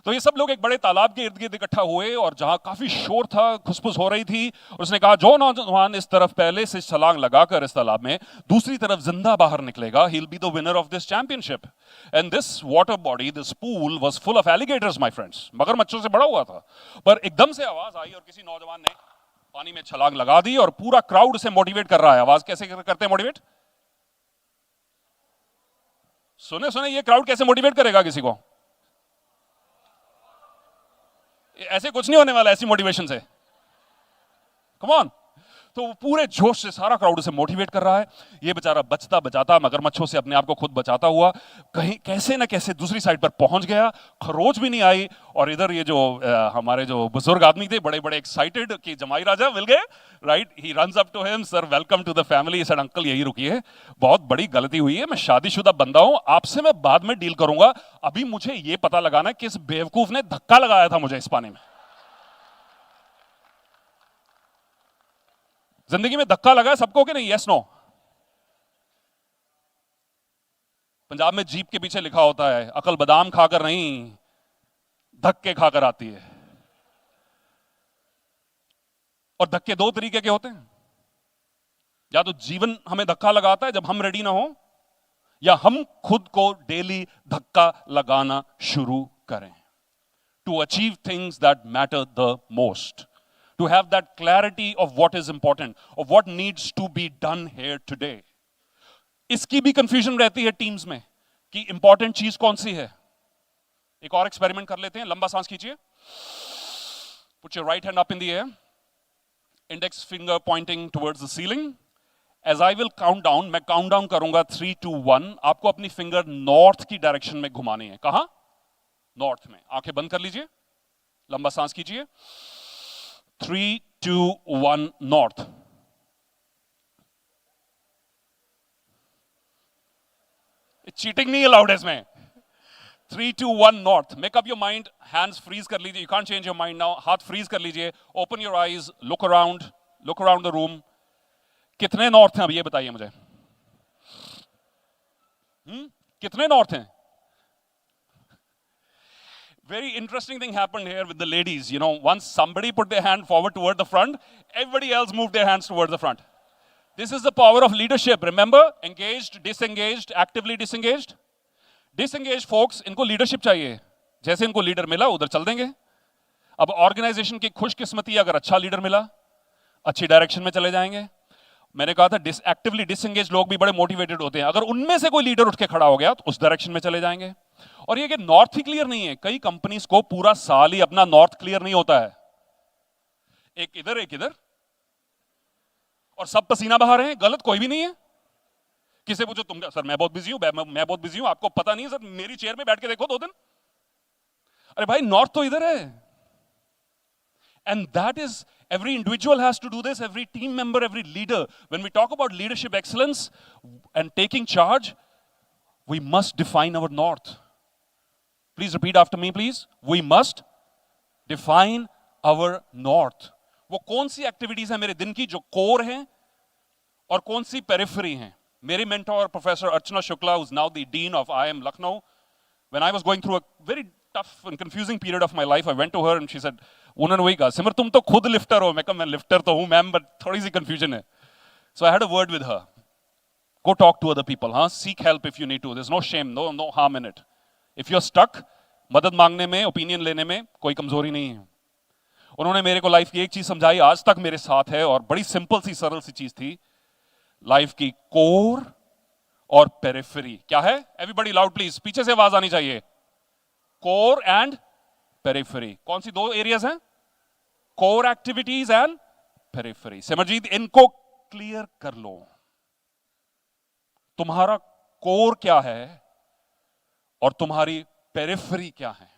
तो ये सब लोग एक बड़े तालाब के इर्द गिर्द इकट्ठा हुए और जहां काफी शोर था, खुसफुस हो रही थी, उसने कहा जो नौजवान इस तरफ पहले से छलांग लगाकर इस तालाब में दूसरी तरफ जिंदा बाहर निकलेगा, he will be the winner of this championship. And this water body, this pool was full of alligators my friends. मगरमच्छों से भरा हुआ था। पर एकदम से आवाज आई और किसी नौजवान ने पानी में छलांग लगा दी और पूरा क्राउड उसे मोटिवेट कर रहा है। आवाज कैसे करते हैं मोटिवेट? सुने सुने, ये क्राउड कैसे मोटिवेट करेगा किसी को? ऐसे कुछ नहीं होने वाला ऐसी मोटिवेशन से। Come on. तो वो पूरे जोश से सारा क्राउड उसे मोटिवेट कर रहा है। ये बेचारा बचता बचाता, मगरमच्छों से अपने आप को खुद बचाता हुआ कहीं कैसे ना कैसे दूसरी साइड पर पहुंच गया। खरोच भी नहीं आई। और इधर ये जो हमारे जो बुजुर्ग आदमी थे, बड़े बड़े एक्साइटेड कि जमाई राजा मिल गए, right. He runs up to him, sir welcome to the family. Sir uncle यही रुकिए, बहुत बड़ी गलती हुई है, मैं शादीशुदा बंदा हूं, आपसे मैं बाद में डील करूंगा, अभी मुझे ये पता लगाना कि इस बेवकूफ ने धक्का लगाया था मुझे इस पानी में। जिंदगी में धक्का लगा है सबको कि नहीं? Yes no. पंजाब में जीप के पीछे लिखा होता है, अकल बादाम खाकर नहीं धक्के खाकर आती है। और धक्के दो तरीके के होते हैं, या तो जीवन हमें धक्का लगाता है जब हम रेडी ना हो, या हम खुद को डेली धक्का लगाना शुरू करें to achieve things that matter the most, to have that clarity of what is important, of what needs to be done here today. इसकी भी कंफ्यूजन रहती है टीम्स में कि इंपॉर्टेंट चीज कौन सी है। एक और एक्सपेरिमेंट कर लेते हैं। लंबा सांस खींचिए। Put your right hand up in the air, index finger pointing towards the ceiling. As I will count down, मैं काउंट डाउन करूंगा 3, 2, 1, आपको अपनी फिंगर नॉर्थ की डायरेक्शन में घुमानी है। कहां? नॉर्थ में। आंखें बंद कर लीजिए, लंबा सांस कीजिए। 3, 2, 1, north. चीटिंग नहीं अलाउड है इसमें। 3, 2, 1, north. Make up your mind. Hands freeze कर लीजिए. You can't change your mind now. हाथ freeze कर लीजिए. Open your eyes. Look around. Look around the room. कितने नॉर्थ हैं अब ये बताइए मुझे। कितने नॉर्थ हैं? Very interesting thing happened here with the ladies. You know, once somebody put their hand forward toward the front, everybody else moved their hands towards the front. This is the power of leadership. Remember, engaged, disengaged, actively disengaged. Disengaged folks, इनको leadership चाहिए। जैसे इनको leader मिला, उधर चल देंगे। अब organization की खुशकिस्मती अगर अच्छा leader मिला, अच्छी direction में चले जाएंगे। मैंने कहा था एक्टिवली डिसएंगेज लोग भी बड़े मोटिवेटेड होते हैं। अगर उनमें से कोई लीडर उठ के खड़ा हो गया तो उस डायरेक्शन में चले जाएंगे। और ये कि नॉर्थ ही क्लियर नहीं है, कई कंपनीज को पूरा साल ही अपना नॉर्थ क्लियर नहीं होता है। एक इधर और सब पसीना बहा रहे हैं, गलत कोई भी नहीं है। किसे पूछो तुम, सर मैं बहुत बिजी हूं, मैं बहुत बिजी हूं, आपको पता नहीं है सर, मेरी चेयर में बैठ के देखो 2 दिन। अरे भाई नॉर्थ तो इधर है। And that is, every individual has to do this, every team member, every leader. When we talk about leadership excellence and taking charge, we must define our north. Please repeat after me, please. We must define our north. वो कौन सी activities हैं मेरे दिन की जो core हैं और कौन सी पेरिफेरी हैं। मेरी mentor professor Archana Shukla, who's now the dean of IIM Lucknow, when I was going through a very tough and confusing period of my life, I went to her and she said, उन्होंने वही कहा, सिमर तुम तो खुद lifter हो। मैं कहा मैं लिफ्टर तो हूं मैम, बट थोड़ी सी कंफ्यूजन है। So I had a word with her. Go talk to other people. Huh? Seek help if you need to. There's no shame, no harm in it. If you're stuck, मदद मांगने में, opinion लेने में कोई कमजोरी नहीं है. उन्होंने मेरे को लाइफ की एक चीज समझाई, आज तक मेरे साथ है, और बड़ी सिंपल सी सरल सी चीज थी. लाइफ की कोर और पेरिफेरी. क्या है? एवरीबॉडी लाउड प्लीज, पीछे से आवाज आनी चाहिए. Core and periphery. कौन सी दो एरियाज हैं? Core activities and periphery. Simarjeet, इनको क्लियर कर लो. तुम्हारा कोर क्या है और तुम्हारी पेरिफेरी क्या है.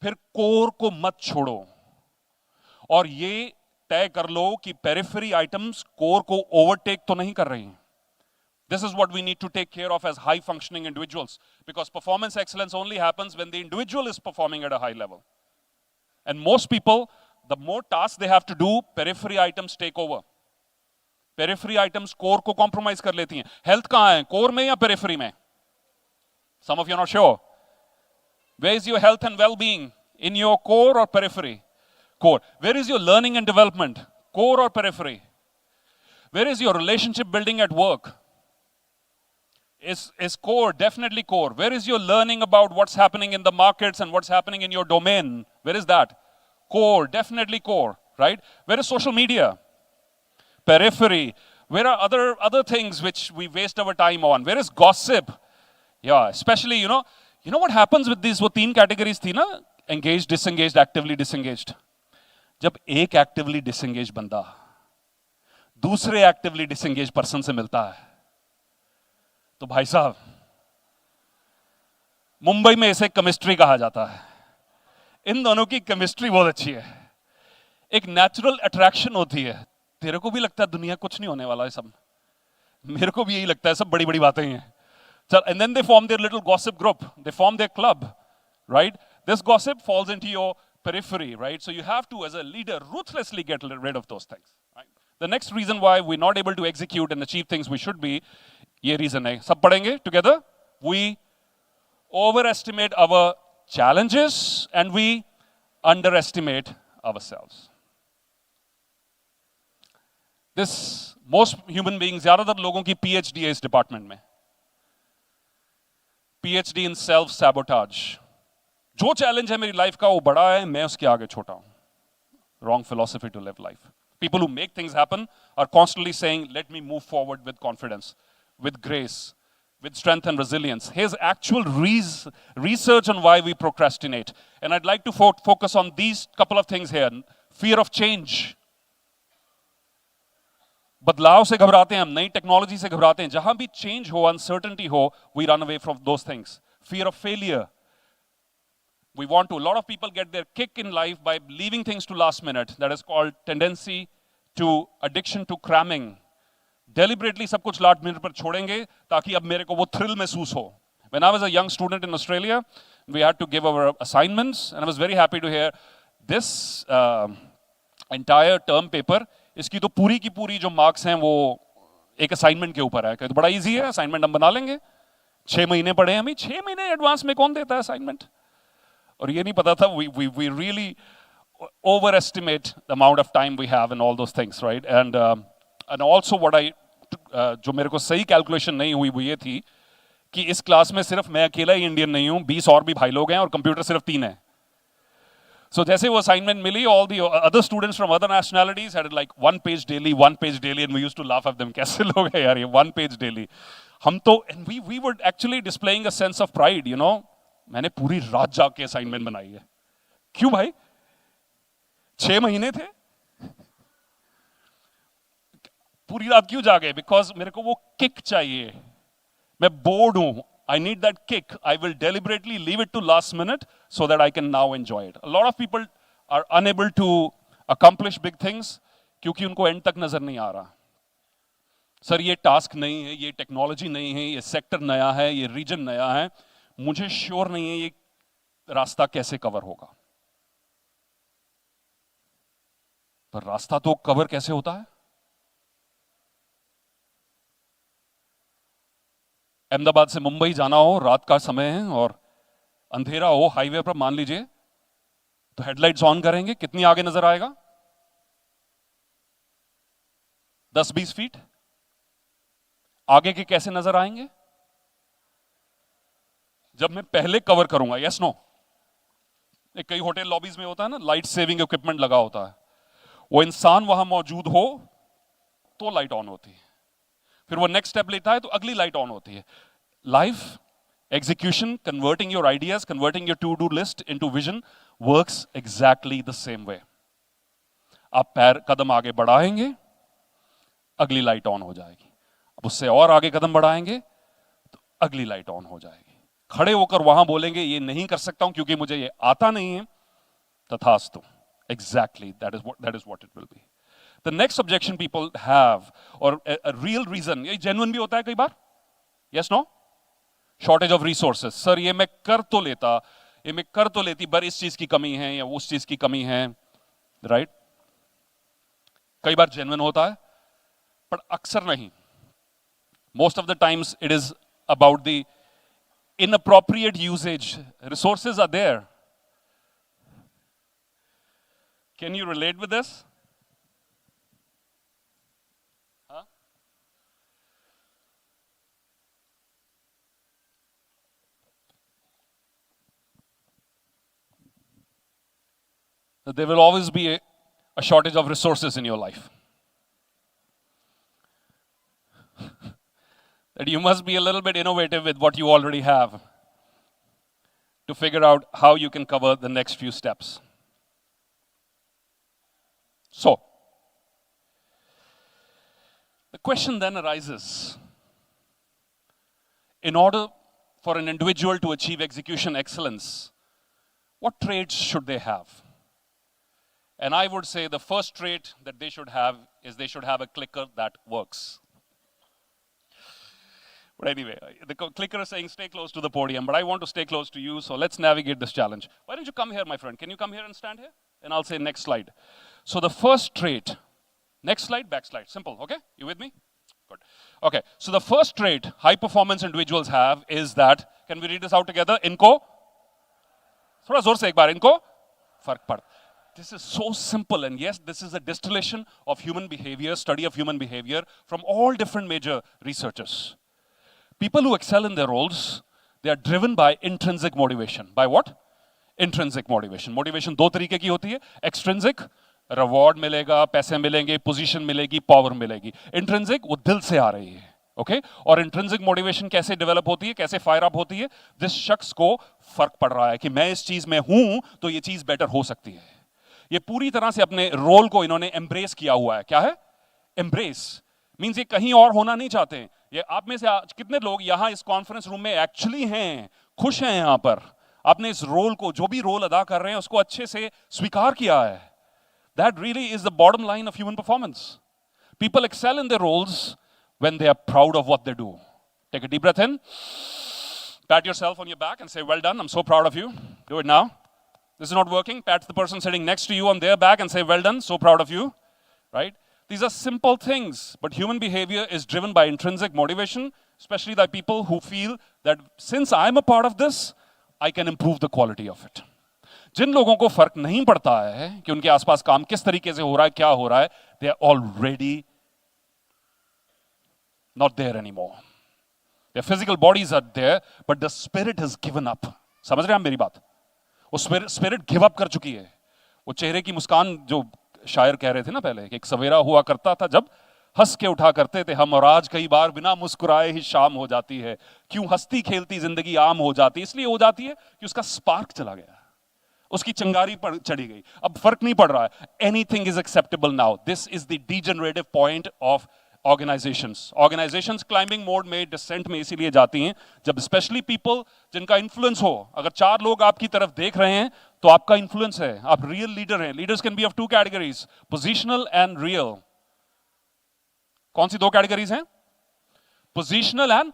फिर कोर को मत छोड़ो और ये तय कर लो कि पेरिफेरी आइटम्स कोर को ओवरटेक तो नहीं कर रही हैं. This is what we need to take care of as high functioning individuals, because performance excellence only happens when the individual is performing at a high level. And most people, the more tasks they have to do, periphery items take over. Periphery items core को compromise कर लेती हैं. Health कहाँ है? Core में या periphery में? Some of you are not sure. Where is your health and well-being? In your core or periphery? Core. Where is your learning and development? Core or periphery? Where is your relationship building at work? Is core, definitely core. Where is your learning about what's happening in the markets and what's happening in your domain? Where is that? Core, definitely core, right? Where is social media? Periphery. Where are other things which we waste our time on? Where is gossip? Yeah, especially, you know what happens with these, वो तीन categories थी ना? Engaged, disengaged, actively disengaged. जब एक actively disengaged बंदा दूसरे actively disengaged person से मिलता है, तो भाई साहब, मुंबई में इसे केमिस्ट्री कहा जाता है. इन दोनों की केमिस्ट्री बहुत अच्छी है. एक नेचुरल अट्रैक्शन होती है. तेरे को भी लगता है दुनिया कुछ नहीं होने वाला है सब. मेरे को भी यही लगता है, सब बड़ी बड़ी बातें हैं. चल, and then they form their little gossip group. They form their club, right? This gossip falls into your periphery, right? So you have to, as a leader, ruthlessly get rid of those things. Right? The next reason why we're not able to execute and achieve things we should be, ये reason है. सब पढ़ेंगे together. We overestimate our challenges and we underestimate ourselves. This, most human beings, ज़्यादातर लोगों की PhD है इस department में. PhD in self-sabotage. जो challenge है मेरी life का वो बड़ा है, मैं उसके आगे छोटा हूँ. Wrong philosophy to live life. People who make things happen are constantly saying, let me move forward with confidence, with grace, with strength and resilience. Here's actual research on why we procrastinate. And I'd like to focus on these couple of things here. Fear of change. बदलाव से घबराते हैं हम, नई technology से घबराते हैं. जहां भी चेंज हो, अनसर्टेनिटी हो, we run away from those things. Fear of failure. We want to. A lot of people get their kick in life by leaving things to last minute. That is called tendency to addiction to cramming. Deliberately सब कुछ last minute पर छोड़ेंगे ताकि अब मेरे को वो thrill महसूस हो. When I was a young student in Australia, we had to give our assignments, and I was very happy to hear this entire term paper. इसकी तो पूरी की पूरी जो मार्क्स हैं वो एक असाइनमेंट के ऊपर है. तो बड़ा इजी है, असाइनमेंट हम बना लेंगे. 6 महीने पढ़े हमें, 6 महीने एडवांस में कौन देता है असाइनमेंट. और ये नहीं पता था, we really overestimate the amount of time we have and all those things, right? And also what जो मेरे को सही कैलकुलेशन नहीं हुई वो ये थी कि इस क्लास में सिर्फ मैं अकेला ही इंडियन नहीं हूँ, 20 और भी भाई लोग हैं और कंप्यूटर सिर्फ 3 है. So जैसे वो असाइनमेंट मिली, all the other students from other nationalities had like one page daily, and we used to laugh at them. कैसे लोग हैं यार ये 1 page daily. हम तो, and we were actually displaying a sense of pride, you know. मैंने पूरी रात जाग के असाइनमेंट बनाई है. क्यों भाई? 6 महीने थे. पूरी रात क्यों जागे? Because मेरे को वो किक चाहिए. मैं बोर्ड हूं. I need that kick. I will deliberately leave it to last minute so that I can now enjoy it. A lot of people are unable to accomplish big things क्योंकि उनको end तक नजर नहीं आ रहा. Sir ये task नहीं है, ये टेक्नोलॉजी नहीं है, ये सेक्टर नया है, ये रीजन नया है, मुझे श्योर नहीं है ये रास्ता कैसे कवर होगा. पर रास्ता तो कवर कैसे होता है? अहमदाबाद से मुंबई जाना हो, रात का समय है और अंधेरा हो हाईवे पर, मान लीजिए, तो हेडलाइट्स ऑन करेंगे, कितनी आगे नजर आएगा? 10-20 फीट. आगे के कैसे नजर आएंगे? जब मैं पहले कवर करूंगा, यस नो? कई होटल लॉबीज में होता है ना, लाइट सेविंग इक्विपमेंट लगा होता है, वो इंसान वहां मौजूद हो तो लाइट ऑन होती है, फिर वो नेक्स्ट स्टेप लेता है तो अगली लाइट ऑन होती है. Life execution, converting your ideas, converting your to-do list into vision works exactly the same way. आप पैर कदम आगे बढ़ाएंगे, अगली लाइट ऑन हो जाएगी. अब उससे और आगे कदम बढ़ाएंगे तो अगली लाइट ऑन हो जाएगी. खड़े होकर वहां बोलेंगे ये नहीं कर सकता हूं क्योंकि मुझे ये आता नहीं है, तथास्तु. Exactly, that is what it will be. The next objection people have, or a real reason, ये genuine भी होता है कई बार, yes no? Shortage of resources. Sir ये मैं कर तो लेता, ये मैं कर तो लेती, पर इस चीज की कमी है या उस चीज की कमी है, राइट? कई बार जेन्युइन होता है पर अक्सर नहीं. Most of the times it is about the inappropriate usage. Resources are there. Can you relate with this? There will always be a shortage of resources in your life. That you must be a little bit innovative with what you already have to figure out how you can cover the next few steps. So, the question then arises, in order for an individual to achieve execution excellence, what traits should they have? And I would say the first trait that they should have is they should have a clicker that works. But anyway, the clicker is saying stay close to the podium, but I want to stay close to you, so let's navigate this challenge. Why don't you come here, my friend? Can you come here and stand here? And I'll say next slide. So the first trait, next slide, back slide, simple, okay? You with me? Good. Okay, so the first trait high performance individuals have is that, can we read this out together? Inko, thoda zor se ek baar, inko fark pad. This is so simple, and yes, this is a distillation of human behavior, study of human behavior from all different major researchers. People who excel in their roles, they are driven by intrinsic motivation. By what? Intrinsic motivation. Motivation दो तरीके की होती है. Extrinsic, reward मिलेगा, पैसे मिलेंगे, position मिलेगी, power मिलेगी. Intrinsic, वो दिल से आ रही है. Okay? और इंट्रिंसिक मोटिवेशन कैसे डेवलप होती है, कैसे फायर अप होती है? जिस शख्स को फर्क पड़ रहा है कि मैं इस चीज में हूं तो ये चीज बेटर हो सकती है. ये पूरी तरह से अपने रोल को इन्होंने एम्ब्रेस किया हुआ है. क्या है? एम्ब्रेस मींस ये कहीं और होना नहीं चाहते हैं. ये आप में से कितने लोग यहां इस कॉन्फ्रेंस रूम में एक्चुअली हैं, खुश हैं यहां पर? आपने इस रोल को, जो भी रोल अदा कर रहे हैं, उसको अच्छे से स्वीकार किया है. That really is the bottom line of human performance. People excel in their roles when they are proud of what they do. Take a deep breath in. Pat yourself on your back and say, well done, I'm so proud of you. Do it now. This is not working. Pat the person sitting next to you on their back and say, well done, so proud of you. Right? These are simple things, but human behavior is driven by intrinsic motivation, especially by people who feel that since I'm a part of this, I can improve the quality of it. जिन लोगों को फर्क नहीं पड़ता है कि उनके आसपास काम किस तरीके से हो रहा है, क्या हो रहा है, they are already not there anymore. Their physical bodies are there, but the spirit has given up. समझ रहे हैं आप मेरी बात? वो spirit give up कर चुकी है. वो चेहरे की मुस्कान जो शायर कह रहे थे ना पहले, कि एक सवेरा हुआ करता था जब हंस के उठा करते थे हम, और आज कई बार बिना मुस्कुराए ही शाम हो जाती है. क्यों हंसती खेलती जिंदगी आम हो जाती? इसलिए हो जाती है कि उसका स्पार्क चला गया, उसकी चिंगारी पर चढ़ी गई. अब फर्क नहीं पड़ रहा है. Anything is acceptable now. This is the degenerative point of organisations climbing mode में, डिसेंट में इसीलिए जाती हैं जब स्पेशली पीपल जिनका इन्फ्लुएंस हो. अगर 4 लोग आपकी तरफ देख रहे हैं तो आपका इन्फ्लुएंस है, आप रियल लीडर हैं. Leaders can be of 2 categories, positional and real. कौन सी 2 कैटेगरीज हैं? Positional and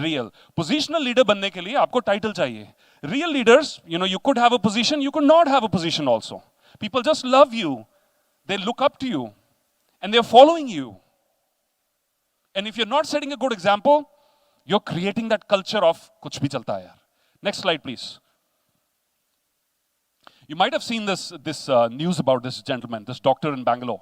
real. Positional leader बनने के लिए आपको टाइटल चाहिए. Real leaders, you could have a position, you could not have a position also. People just love you, they look up to you, and they're following you. And if you're not setting a good example, you're creating that culture of kuch bhi chalta hai yaar. Next slide, please. You might have seen this news about this gentleman, this doctor in Bangalore.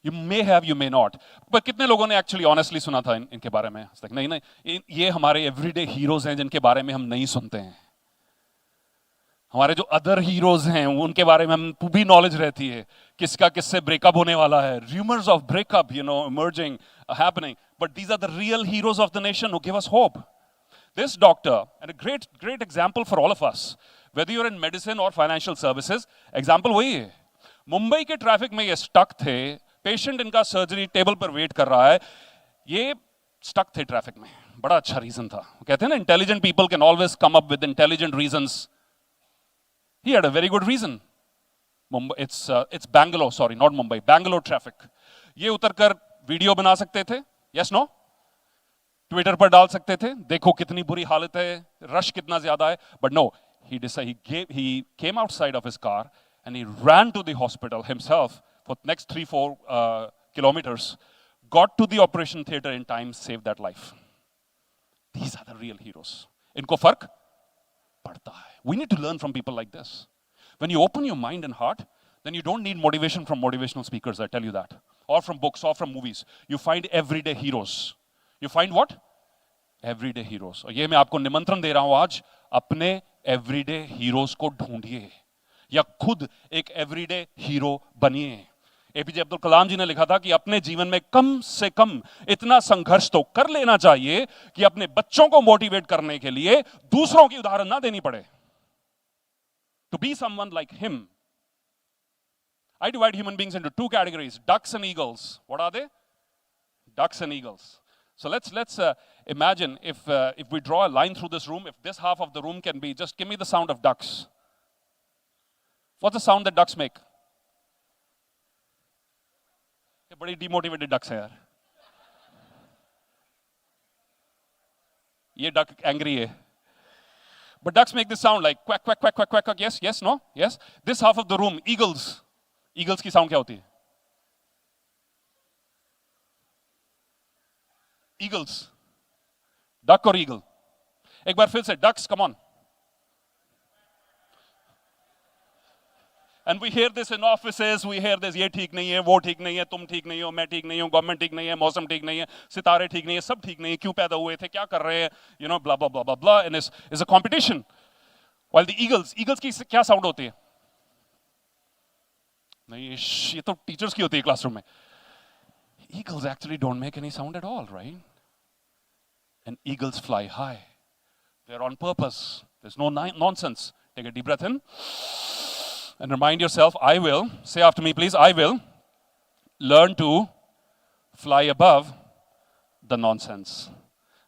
You may have, you may not. पर कितने लोगों ने actually honestly सुना था इनके बारे में? It's like, नहीं नहीं, ये हमारे everyday heroes हैं जिनके बारे में हम नहीं सुनते हैं. हमारे जो अदर हीरोज हैं उनके बारे में हम भी नॉलेज रहती है, किसका किससे ब्रेकअप होने वाला है, rumors of breakup, emerging, happening. But these are the real heroes of the nation who give us hope. This doctor, and a great example for all of us, whether you're in medicine or financial services, example वही है. मुंबई के traffic में ये stuck थे, patient इनका surgery table पर wait कर रहा है, ये स्टक थे ट्रैफिक में. बड़ा अच्छा रीजन था. कहते हैं ना, intelligent people can always come up with intelligent reasons. He had a very good reason. Mumbai, it's Bangalore, sorry, not Mumbai. Bangalore traffic. ये उतरकर वीडियो बना सकते थे, yes no? ट्विटर पर डाल सकते थे, देखो कितनी बुरी हालत है, रश कितना ज्यादा है. But no, he came outside of his car and he ran to the hospital himself for the next 3-4 kilometers, got to the operation theater in time, saved that life. These are the real heroes. इनको फर्क पड़ता है. We need to learn from people like this. When you open your mind and heart, then you don't need motivation from motivational speakers, I tell you that. Or from books, or from movies. You find everyday heroes. You find what? Everyday heroes. और ये मैं आपको निमंत्रण दे रहा हूं आज, अपने everyday heroes को ढूंढिए, या खुद एक everyday hero बनिए. एपीजे अब्दुल कलाम जी ने लिखा था कि अपने जीवन में कम से कम इतना संघर्ष तो कर लेना चाहिए कि अपने बच्चों को मोटिवेट करने के लिए दूसरों की उदाहरण ना देनी पड़े. To be someone like him, I divide human beings into two categories: ducks and eagles. What are they? Ducks and eagles. So let's imagine if we draw a line through this room. If this half of the room can be, just give me the sound of ducks. What's the sound that ducks make? ये बड़ी demotivated ducks है यार. ये duck angry है. But ducks make this sound like quack, quack, quack, quack, quack, quack. Yes, yes, no, yes. This half of the room, eagles. Eagles की sound क्या होती है? Eagles. Duck or eagle? एक बार फिर से, ducks, come on. And we hear this in offices, we hear this, ये ठीक नहीं है, वो ठीक नहीं है, तुम ठीक नहीं हो, मैं ठीक नहीं हूँ, गवर्नमेंट ठीक नहीं है, मौसम ठीक नहीं है, सितारे ठीक नहीं है, सब ठीक नहीं है, क्यों पैदा हुए थे, क्या कर रहे हैं, blah, blah, blah, blah, blah, and it's a competition. While the eagles की क्या sound होती है? नहीं, ये तो teachers की होती है classroom में. Eagles actually don't make any sound at all, right? And eagles fly high. They're on purpose. There's no nonsense. Take a deep breath in. And remind yourself, I will, say after me please, I will learn to fly above the nonsense.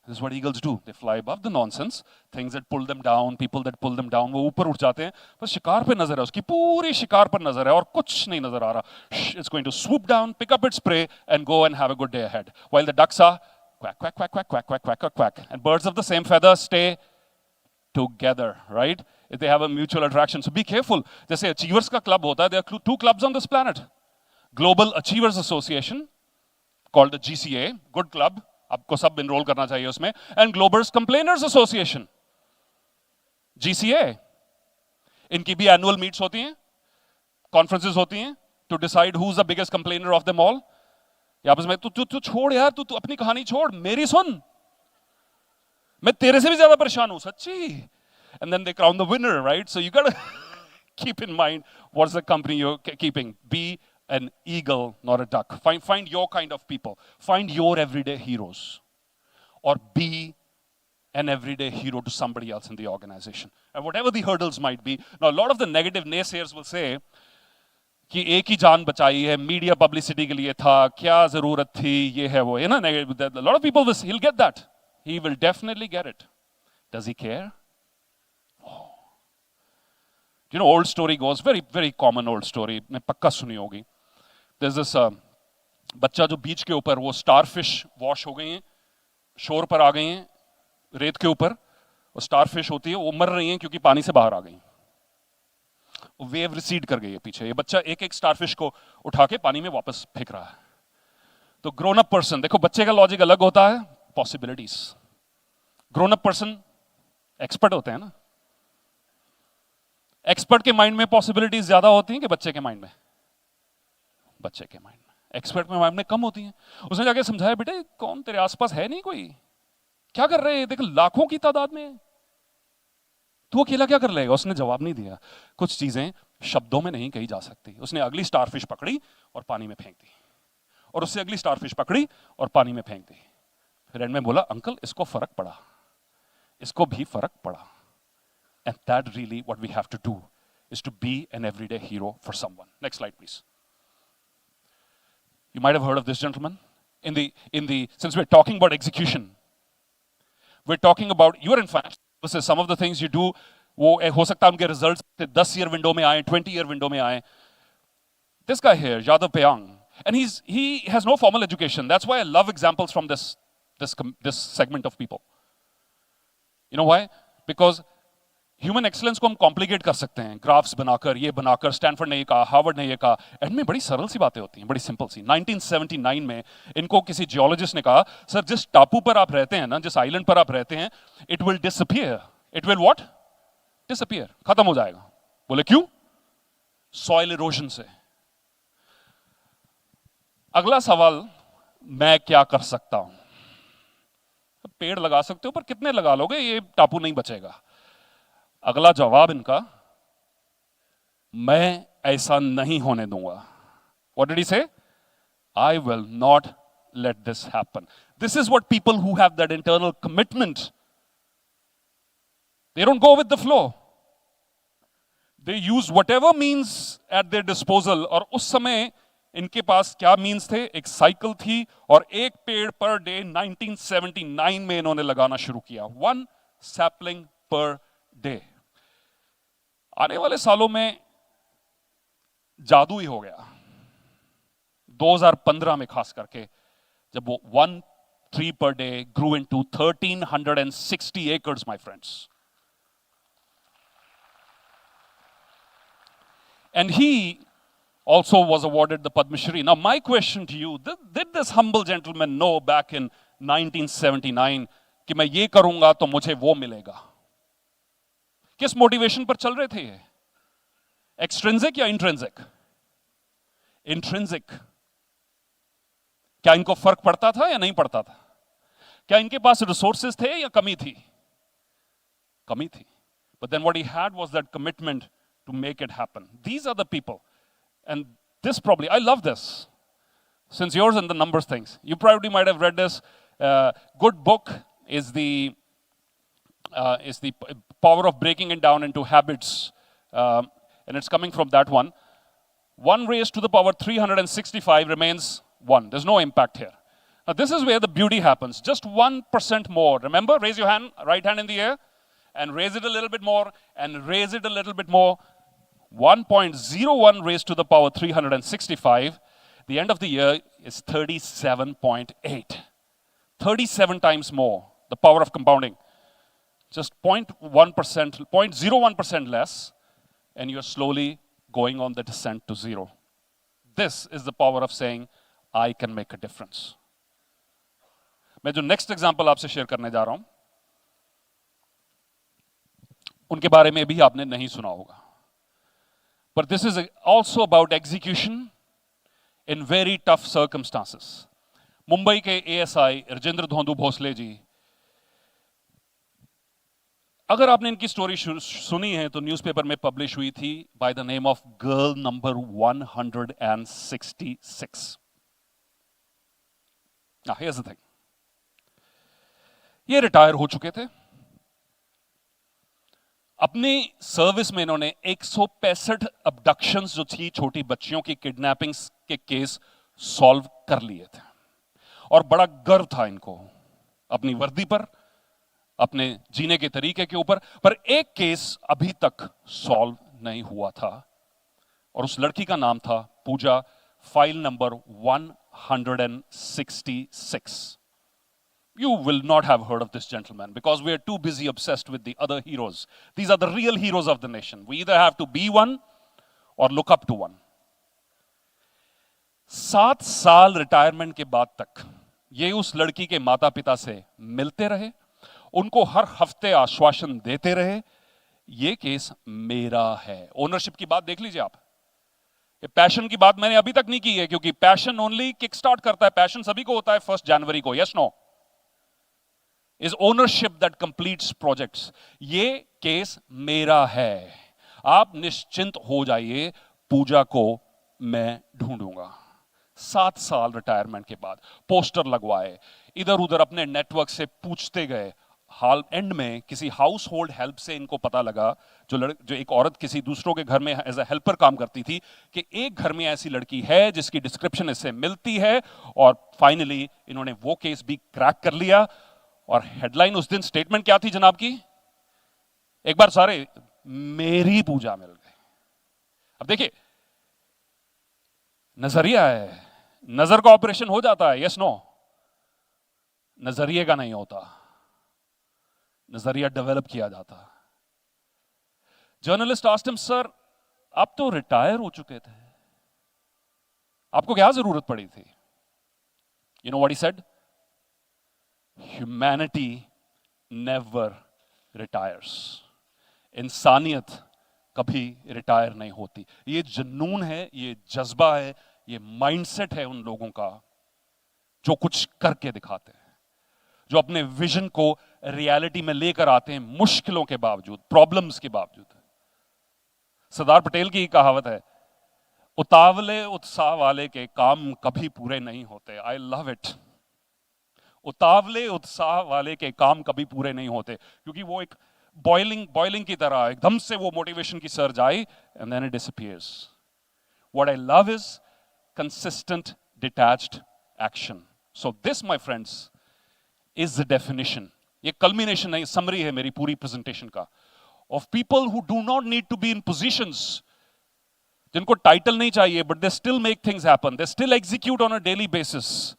This is what eagles do. They fly above the nonsense, things that pull them down, people that pull them down. वो ऊपर उठ जाते हैं, बस शिकार पे नजर है, उसकी पूरी शिकार पर नजर है और कुछ नहीं नजर आ रहा. It's going to swoop down, pick up its prey and go and have a good day ahead. While the ducks are quack, quack, quack, quack, quack, quack, quack, quack, quack. And birds of the same feather stay together, right? If they have a mutual attraction. So be careful. जैसे achievers का club होता है, there are two clubs on this planet. Global Achievers Association, called the GCA, good club. आपको सब enroll करना चाहिए उसमें. And Global Complainers Association, GCA. इनकी भी annual meets होती हैं, conferences होती हैं, to decide who's the biggest complainer of them all. आपस में तू छोड़ यार, तू अपनी कहानी छोड़, मेरी सुन. मैं तेरे से भी ज्यादा परेशान हूं, सच्ची. And then they crown the winner, right? So you gotta keep in mind what's the company you're keeping. Be an eagle, not a duck. Find your kind of people. Find your everyday heroes. Or be an everyday hero to somebody else in the organization. And whatever the hurdles might be. Now, a lot of the negative naysayers will say कि एक ही जान बचाई है, media publicity के लिए था, क्या जरूरत थी, ये है वो, है ना? A lot of people will, he'll get that. He will definitely get it. Does he care? Old story goes, very, very common old story. मैं पक्का सुनी होगी. There's this बच्चा जो बीच के ऊपर, वो starfish wash हो गई हैं, शोर पर आ गई हैं, रेत के ऊपर, वो starfish होती है, वो मर रही हैं क्योंकि पानी से बाहर आ गई. वो वेव रिसीड कर गई है पीछे. ये बच्चा एक एक starfish को उठा के पानी में वापस फेंक रहा है. तो grown up person, देखो बच्चे का लॉजिक अलग होता है, possibilities. Grown up person expert होते हैं ना. एक्सपर्ट के माइंड में पॉसिबिलिटीज ज्यादा होती हैं कि बच्चे के माइंड में? बच्चे के माइंड में. एक्सपर्ट में मामले कम होती हैं। उसने जाके समझाया, बेटे कौन तेरे आसपास है नहीं कोई, क्या कर रहे हैं, देख लाखों की तादाद में, तू अकेला क्या कर लेगा। उसने जवाब नहीं दिया। कुछ चीजें शब्दों में नहीं कही जा सकती। उसने अगली स्टारफिश पकड़ी और पानी में फेंक दी, और उससे अगली स्टारफिश पकड़ी और पानी में फेंक दी। फिर एंड में बोला, अंकल इसको फर्क पड़ा, इसको भी फर्क पड़ा। And that really what we have to do is to be an everyday hero for someone. Next slide please. You might have heard of this gentleman. Since we're talking about execution, we're talking about, you are in finance services, some of the things you do, वो हो सकता है उनके results 10-year window में आए, 20-year window में आए. This guy here, Yadav Payang, and he has no formal education. That's why I love examples from this segment of people. You know why? Because human excellence को हम complicate कर सकते हैं, graphs बनाकर, ये बनाकर, स्टैनफोर्ड ने ये कहा, हार्वर्ड ने ये कहा। एंड में बड़ी सरल सी बातें होती हैं, बड़ी सिंपल सी। 1979 में इनको किसी जियोलॉजिस्ट ने कहा, सर जिस टापू पर आप रहते हैं ना, जिस आइलैंड पर आप रहते हैं, it will disappear. It will what? Disappear, खत्म हो जाएगा। बोले क्यों? सॉइल इरोजन से। अगला सवाल, मैं क्या कर सकता हूं? पेड़ लगा सकते हो, पर कितने लगा लोगे, ये टापू नहीं बचेगा। अगला जवाब इनका, मैं ऐसा नहीं होने दूंगा। What did he say? I will not let this happen. This is what people who have that internal commitment, they don't go with the flow. They use whatever means at their disposal. और उस समय इनके पास क्या means थे? एक cycle थी और एक पेड़ पर डे 1979 में इन्होंने लगाना शुरू किया। 1 sapling per day. आने वाले सालों में जादू ही हो गया। 2015 में खास करके, जब वो 1 tree per day grew into 1360 acres, my friends. And he also was awarded the Padma Shri. Now my question to you, did this humble gentleman know back in 1979 कि मैं ये करूंगा तो मुझे वो मिलेगा? किस मोटिवेशन पर चल रहे थे ये? एक्सट्रिंसिक या इंट्रिंसिक? इंट्रिंसिक। क्या इनको फर्क पड़ता था या नहीं पड़ता था? क्या इनके पास रिसोर्सेज थे या कमी थी? कमी थी। But then what he had was that commitment to make it happen. These are the people. And this probably, I love this. Since yours and the numbers things, you probably might have read this. Good book is the power of breaking it down into habits. And it's coming from that one. 1 raised to the power 365 remains 1. There's no impact here. Now this is where the beauty happens. Just 1% more. Remember, raise your hand, right hand in the air, and raise it a little bit more, and raise it a little bit more. 1.01 raised to the power 365. The end of the year is 37.8. 37 times more, the power of compounding. Just 0.1%, 0.01% less, and you're slowly going on the descent to zero. This is the power of saying, I can make a difference. मैं जो next example आपसे share करने जा रहा हूं, उनके बारे में भी आपने नहीं सुना होगा. But this is also about execution in very tough circumstances. Mumbai के ASI राजेंद्र धोंदू भोसले जी, अगर आपने इनकी स्टोरी सुनी है तो न्यूज़पेपर में पब्लिश हुई थी by the name of girl number 166. Now here's the thing. ये रिटायर हो चुके थे. अपनी सर्विस में इन्होंने 165 अबडक्शंस जो थी छोटी बच्चियों की किडनैपिंग्स के केस सॉल्व कर लिए थे और बड़ा गर्व था इनको अपनी वर्दी पर, अपने जीने के तरीके के ऊपर. पर एक केस अभी तक सॉल्व नहीं हुआ था और उस लड़की का नाम था पूजा, file number 166. You will not have heard of this gentleman because we are too busy obsessed with the other heroes. These are the real heroes of the nation. We either have to be one or look up to one. 7 साल retirement के बाद तक ये उस लड़की के माता पिता से मिलते रहे, उनको हर हफ्ते आश्वासन देते रहे, ये केस मेरा है. ओनरशिप की बात देख लीजिए आप. ये पैशन की बात मैंने अभी तक नहीं की है, क्योंकि पैशन ओनली किक स्टार्ट करता है, पैशन सभी को होता है 1 जनवरी को, yes no? Is ownership that completes projects. ये केस मेरा है, आप निश्चिंत हो जाइए, पूजा को मैं ढूंढूंगा। 7 साल रिटायरमेंट के बाद पोस्टर लगवाए, इधर उधर अपने नेटवर्क से पूछते गए, हाल एंड में किसी हाउस होल्ड हेल्प से इनको पता लगा, जो एक औरत किसी दूसरों के घर में एज ए हेल्पर काम करती थी, कि एक घर में ऐसी लड़की है जिसकी डिस्क्रिप्शन इससे मिलती है, और फाइनली इन्होंने वो केस भी क्रैक कर लिया। और हेडलाइन उस दिन स्टेटमेंट क्या थी जनाब की? एक बार सारे, मेरी पूजा मिल गई। अब देखिए, नजरिया है, नजर का ऑपरेशन हो जाता है, यस नो? नजरिए का नहीं होता, नजरिया डेवलप किया जाता। जर्नलिस्ट आस्क्ड हिम, सर आप तो रिटायर हो चुके थे, आपको क्या जरूरत पड़ी थी? You know what he said? Humanity never retires. इंसानियत कभी रिटायर नहीं होती। ये जुनून है, ये जज्बा है, ये माइंडसेट है उन लोगों का जो कुछ करके दिखाते हैं, जो अपने विजन को रियलिटी में लेकर आते हैं, मुश्किलों के बावजूद, प्रॉब्लम्स के बावजूद। सरदार पटेल की कहावत है, उतावले उत्साह वाले के काम कभी पूरे नहीं होते। I love it. उतावले उत्साह वाले के काम कभी पूरे नहीं होते, क्योंकि वो एक बॉइलिंग की तरह एकदम से वो मोटिवेशन की सर्ज आई and then it disappears. What I love is consistent detached action. So this my friends is the definition, ये कल्मिनेशन नहीं, समरी है मेरी पूरी प्रेजेंटेशन का, of people who do not need to be in positions, जिनको title नहीं चाहिए, but they still make things happen, they still execute on a daily basis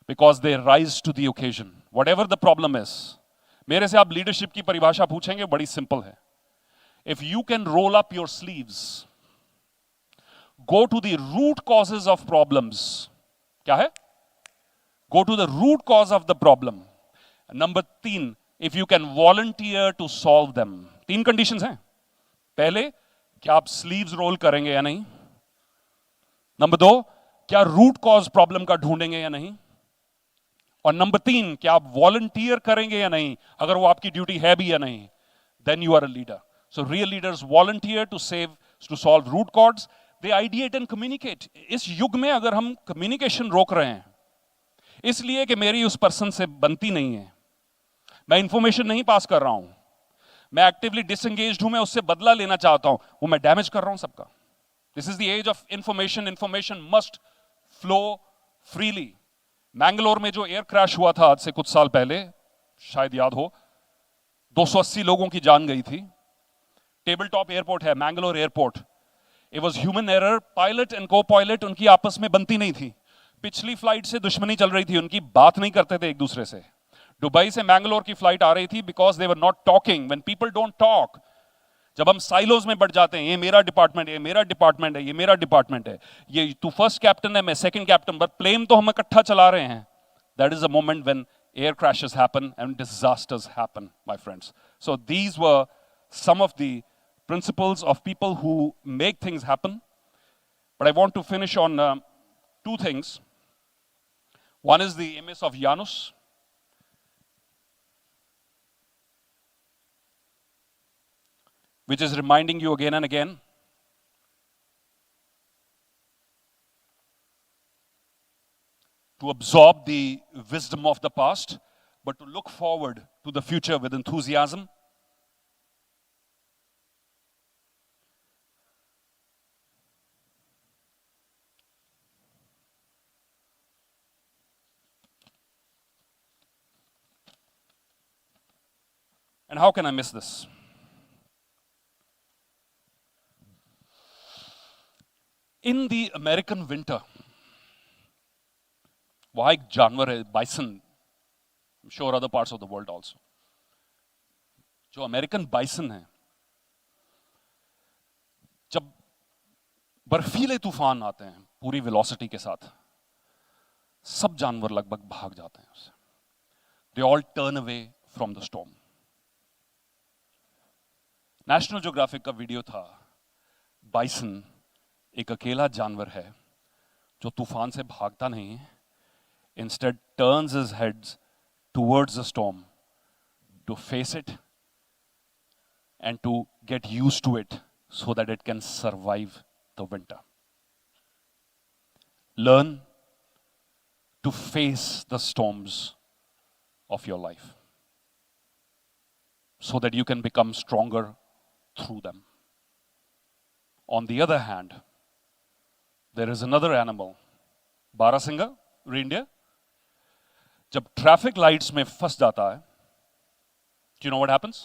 because they rise to the occasion, whatever the problem is. मेरे से आप leadership की परिभाषा पूछेंगे, बड़ी सिंपल है। If you can roll up your sleeves, go to the root causes of problems. क्या है? Go to the root cause of the problem. Number 3, if you can volunteer to solve them. 3 conditions हैं। पहले, क्या आप sleeves roll करेंगे या नहीं? Number 2, क्या root cause problem का ढूंढेंगे या नहीं? और Number 3, क्या आप volunteer करेंगे या नहीं, अगर वो आपकी ड्यूटी है भी या नहीं? Then you are a leader. So real leaders volunteer to solve root cause. They ideate and communicate. इस युग में अगर हम communication रोक रहे हैं, इसलिए कि मेरी उस पर्सन से बनती नहीं है, मैं इंफॉर्मेशन नहीं पास कर रहा हूं, मैं एक्टिवली डिसएंगेज्ड हूं, मैं उससे बदला लेना चाहता हूं, वो मैं डैमेज कर रहा हूं सबका। This is the age of information, information must flow freely. Mangalore में जो एयर क्रैश हुआ था आज से कुछ साल पहले, शायद याद हो, 280 लोगों की जान गई थी। टेबल टॉप एयरपोर्ट है Mangalore airport. It was human error, pilot and को पायलट उनकी आपस में बनती नहीं थी, पिछली फ्लाइट से दुश्मनी चल रही थी उनकी, बात नहीं करते थे एक दूसरे से। दुबई से मैंगलोर की फ्लाइट आ रही थी because they were not talking. When people don't talk, जब हम साइलोज में बढ़ जाते हैं, ये मेरा डिपार्टमेंट है, ये मेरा डिपार्टमेंट है, ये मेरा डिपार्टमेंट है, ये तू फर्स्ट कैप्टन है, मैं सेकंड कैप्टन, बट प्लेन तो हम इकट्ठा चला रहे हैं। That is a moment when air crashes happen and disasters happen, my friends. So these were some of the principles of people who make things happen. But I want to finish on 2 things. One is the image of Janus. Which is reminding you again and again to absorb the wisdom of the past, but to look forward to the future with enthusiasm. And how can I miss this? In the American winter, वहां एक जानवर है, bison, I'm sure other parts of the world also. जो American bison है, जब बर्फीले तूफान आते हैं पूरी वेलोसिटी के साथ, सब जानवर लगभग भाग जाते हैं उससे। They all turn away from the storm. National geographic का वीडियो था, बाइसन एक अकेला जानवर है जो तूफान से भागता नहीं है, instead turns his heads towards the storm to face it and to get used to it so that it can survive the winter. Learn to face the storms of your life so that you can become stronger through them. On the other hand, there is another animal, Barasinga, reindeer. जब traffic lights में फंस जाता है, do you know what happens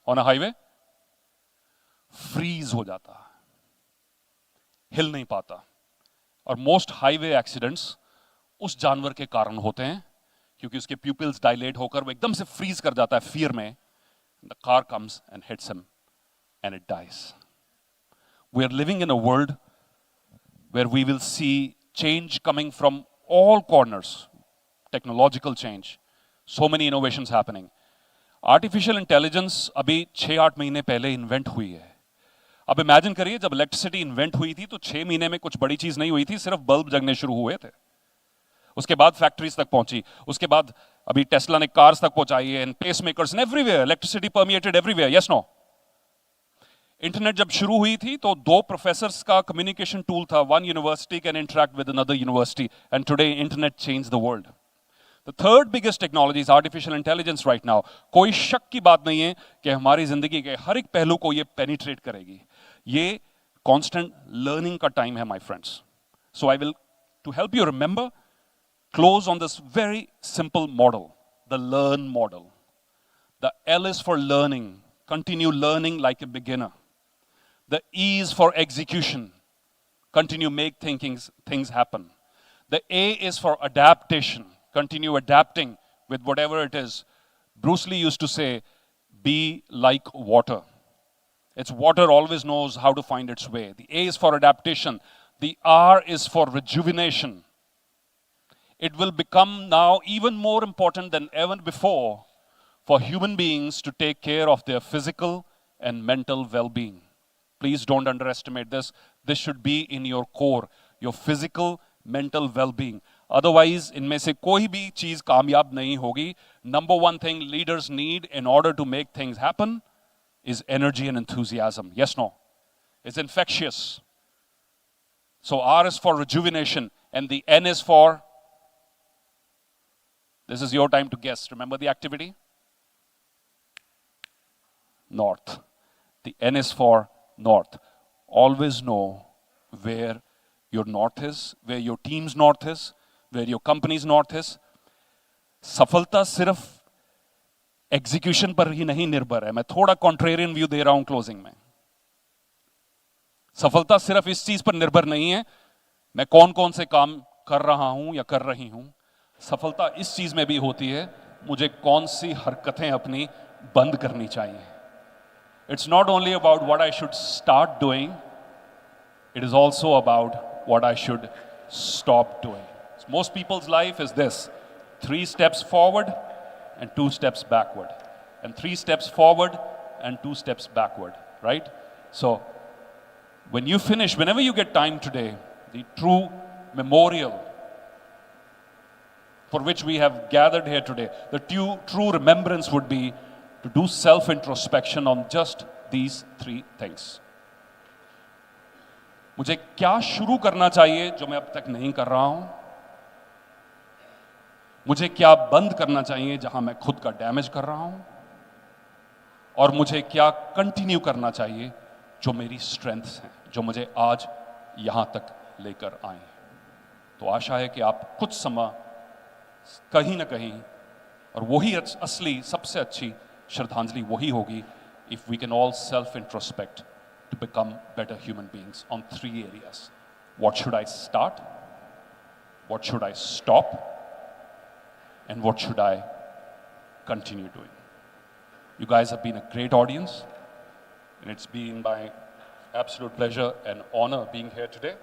on a highway? Freeze हो जाता है, हिल नहीं पाता. और मोस्ट हाईवे एक्सीडेंट्स उस जानवर के कारण होते हैं क्योंकि उसके प्यूपिल्स डायलेट होकर वो एकदम से फ्रीज कर जाता है फियर में. The car comes and hits him and it dies. We are living in a world where we will see change coming from all corners, technological change, so many innovations happening. Artificial intelligence अभी 6-8 महीने पहले invent हुई है. अब imagine करिए जब electricity invent हुई थी तो 6 महीने में कुछ बड़ी चीज नहीं हुई थी, सिर्फ बल्ब जगने शुरू हुए थे. उसके बाद फैक्ट्रीज तक पहुंची, उसके बाद अभी टेस्ला ने कार्स तक पहुंचाई है, and pacemakers and everywhere, electricity permeated everywhere. Yes no? Internet जब शुरू हुई थी तो 2 प्रोफेसर्स का कम्युनिकेशन टूल था. One university can interact with another university, and today internet change the world. The third biggest technology is artificial intelligence right now. कोई शक की बात नहीं है कि हमारी जिंदगी के हर एक पहलू को ये पेनिट्रेट करेगी. ये कांस्टेंट लर्निंग का टाइम है, my friends. So I will, to help you remember, close on this very simple model, the learn model. The L is for learning. Continue learning like a beginner. The E is for execution. Continue make things happen. The A is for adaptation. Continue adapting with whatever it is. Bruce Lee used to say, be like water. It's water always knows how to find its way. The A is for adaptation. The R is for rejuvenation. It will become now even more important than ever before for human beings to take care of their physical and mental well-being. Please don't underestimate this. This should be in your core, your physical, mental well-being. Otherwise, इनमें से कोई भी चीज कामयाब नहीं होगी. Number one thing leaders need in order to make things happen is energy and enthusiasm. Yes, no? It's infectious. So R is for rejuvenation, and the N is for... This is your time to guess. Remember the activity? North. The N is for north. Always know where your north is, where your team's north is, where your company's north is. सफलता सिर्फ execution पर ही नहीं निर्भर है. मैं थोड़ा contrarian view दे रहा हूं क्लोजिंग में. सफलता सिर्फ इस चीज पर निर्भर नहीं है मैं कौन कौन से काम कर रहा हूं या कर रही हूं. सफलता इस चीज में भी होती है मुझे कौन सी हरकतें अपनी बंद करनी चाहिए. It's not only about what I should start doing, it is also about what I should stop doing. Most people's life is this: 3 steps forward and 2 steps backward, and 3 steps forward and 2 steps backward, right? So when you finish, whenever you get time today, the true memorial for which we have gathered here today, the true remembrance would be to do self-introspection on just these 3 things. मुझे क्या शुरू करना चाहिए जो मैं अब तक नहीं कर रहा हूं? मुझे क्या बंद करना चाहिए जहां मैं खुद का डैमेज कर रहा हूं? और मुझे क्या कंटिन्यू करना चाहिए जो मेरी स्ट्रेंथ्स हैं, जो मुझे आज यहां तक लेकर आए? तो आशा है कि आप कुछ समय कहीं ना कहीं, और वही असली सबसे अच्छी श्रद्धांजलि वही होगी if we can all self-introspect to become better human beings on 3 areas. What should I start? What should I stop? And what should I continue doing? You guys have been a great audience, and it's been my absolute pleasure and honor being here today.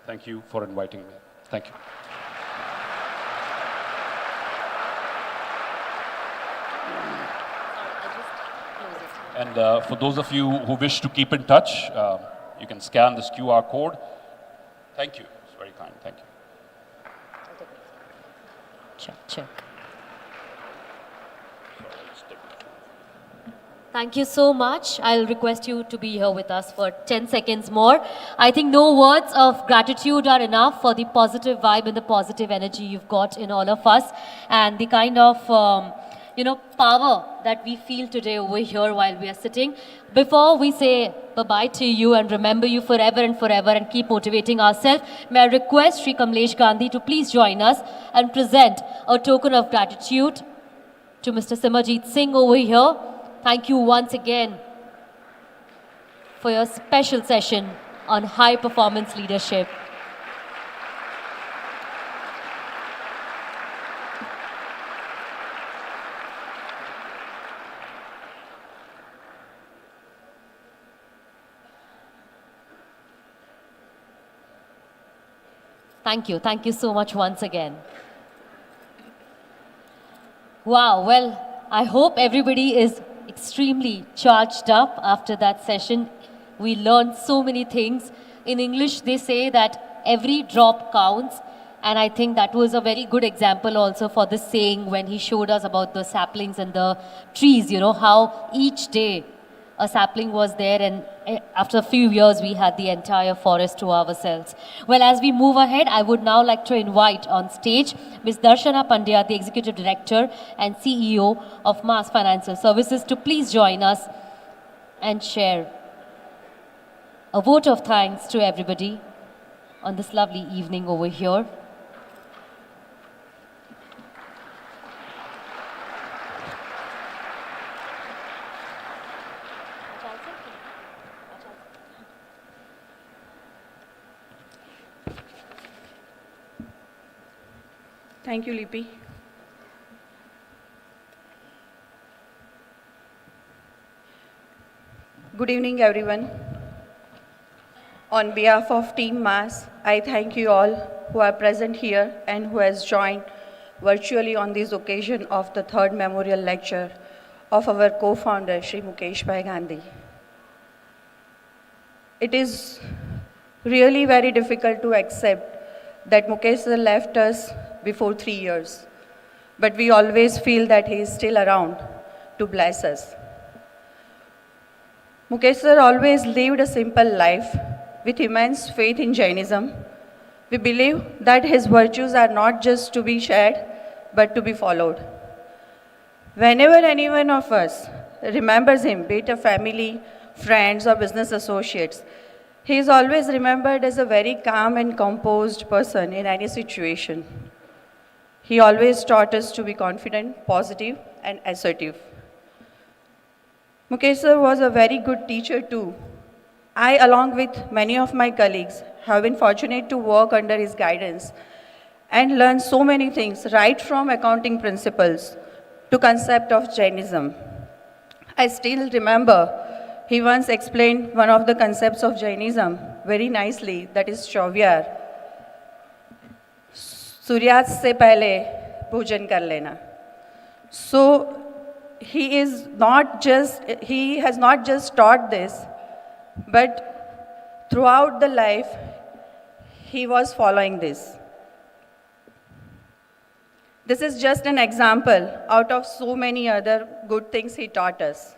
Thank you for inviting me. Thank you. And for those of you who wish to keep in touch, you can scan this QR code Thank you. It's very kind. Thank you. Check. Thank you so much. I'll request you to be here with us for 10 seconds more. I think no words of gratitude are enough for the positive vibe and the positive energy you've got in all of us, and the kind of power that we feel today over here while we are sitting. Before we say bye-bye to you and remember you forever and keep motivating ourselves, may I request Shri Gandhi to please join us and present a token of gratitude to Mr. Simarjeet Singh over here. Thank you once again for your special session on high performance leadership. Thank you so much once again. Wow, well, I hope everybody is extremely charged up after that session. We learned so many things. In English, they say that every drop counts. And I think that was a very good example also for this saying when he showed us about the saplings and the trees, how each day a sapling was there, and after a few years we had the entire forest to ourselves. Well, as we move ahead, I would now like to invite on stage Ms. Darshana Pandya, the Executive Director and CEO of Mass Financial Services, to please join us and share a vote of thanks to everybody on this lovely evening over here. Thank you, Lipi. Good evening, everyone. On behalf of Team Mass, I thank you all who are present here and who has joined virtually on this occasion of the third memorial lecture of our co-founder, Shri Mukeshbhai Gandhi. It is really very difficult to accept that Mukesh sir left us before 3 years, but we always feel that he is still around to bless us. Mukesh sir always lived a simple life with immense faith in Jainism. We believe that his virtues are not just to be shared, but to be followed. Whenever any one of us remembers him, be it a family, friends, or business associates, he is always remembered as a very calm and composed person in any situation. He always taught us to be confident, positive, and assertive. Mukesh sir was a very good teacher too. I, along with many of my colleagues, have been fortunate to work under his guidance and learn so many things, right from accounting principles to concept of Jainism. I still remember he once explained one of the concepts of Jainism very nicely, that is Chauvyar. सूर्यास्त से पहले भोजन कर लेना. So he has not just taught this, but throughout the life he was following this. This is just an example out of so many other good things he taught us.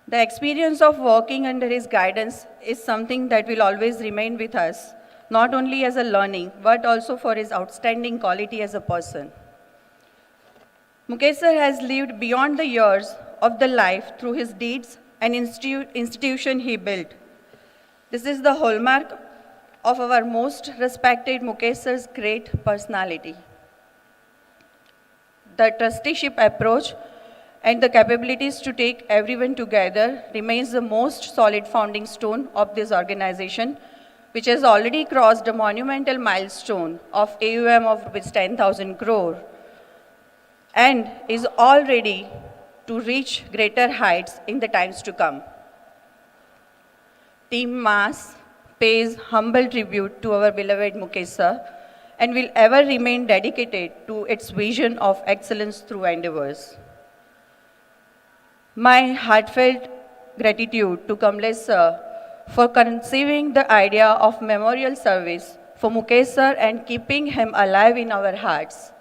The experience of working under his guidance is something that will always remain with us, not only as a learning, but also for his outstanding quality as a person. Mukesh sir has lived beyond the years of the life through his deeds and institution he built. This is the hallmark of our most respected Mukesh sir's great personality. The trusteeship approach and the capabilities to take everyone together remains the most solid founding stone of this organization, which has already crossed a monumental milestone of AUM of rupees 10,000 crore and is all ready to reach greater heights in the times to come. Team Mass pays humble tribute to our beloved Mukesh sir and will ever remain dedicated to its vision of excellence through endeavors. My heartfelt gratitude to Kamlesh sir for conceiving the idea of memorial service for Mukesh sir and keeping him alive in our hearts.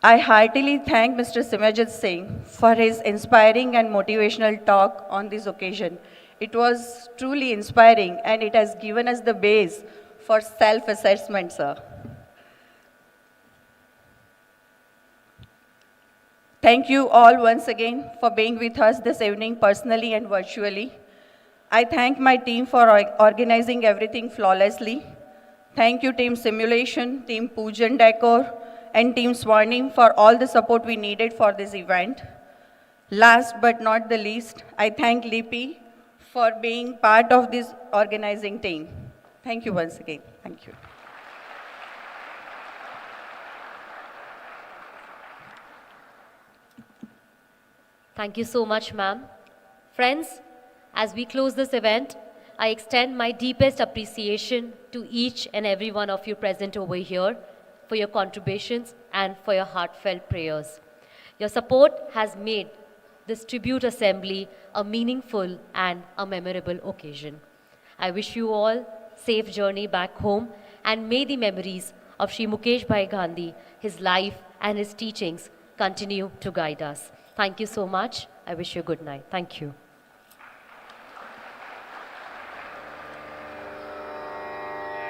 I heartily thank Mr. Simajit Singh for his inspiring and motivational talk on this occasion. It was truly inspiring and it has given us the base for self-assessment, sir. Thank you all once again for being with us this evening personally and virtually. I thank my team for organizing everything flawlessly. Thank you Team Simulation, Team Pujan Decor, and Team Swarnim for all the support we needed for this event. Last but not the least, I thank Lipi for being part of this organizing team. Thank you once again. Thank you. Thank you so much, ma'am. Friends, as we close this event, I extend my deepest appreciation to each and every one of you present over here for your contributions and for your heartfelt prayers. Your support has made this tribute assembly a meaningful and a memorable occasion. I wish you all safe journey back home and may the memories of Shri Mukeshbhai Gandhi, his life and his teachings continue to guide us. Thank you so much. I wish you a good night. Thank you.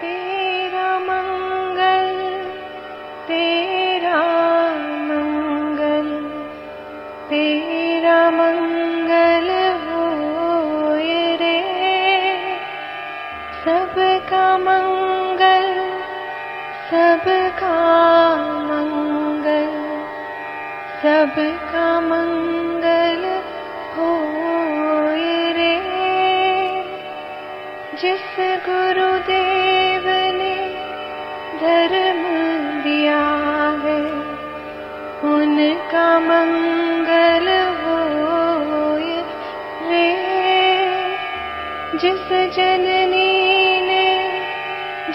तेरा मंगल तेरा मंगल तेरा मंगल होए रे सबका मंगल सबका मंगल सबका मंगल होए रे जिस गुरुदेव ने धर्म दिया है उनका मंगल होए रे जिस जननी ने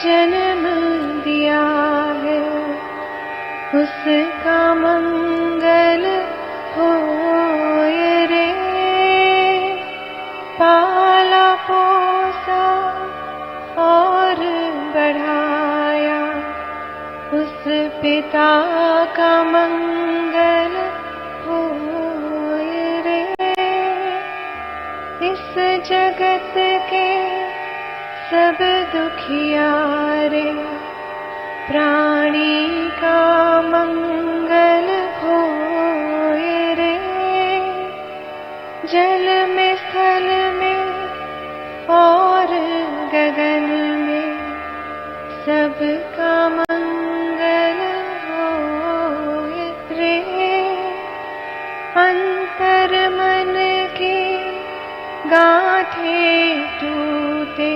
जन्म दिया है उसका मंगल होए रे पाला पोसा और बढ़ाया उस पिता का मंगल होए रे इस जगत के सब दुखियारे प्राणी का मंगल होए रे जल में स्थल में और गगन में सबका मंगल होए रे अंतर मन की गांठें टूटे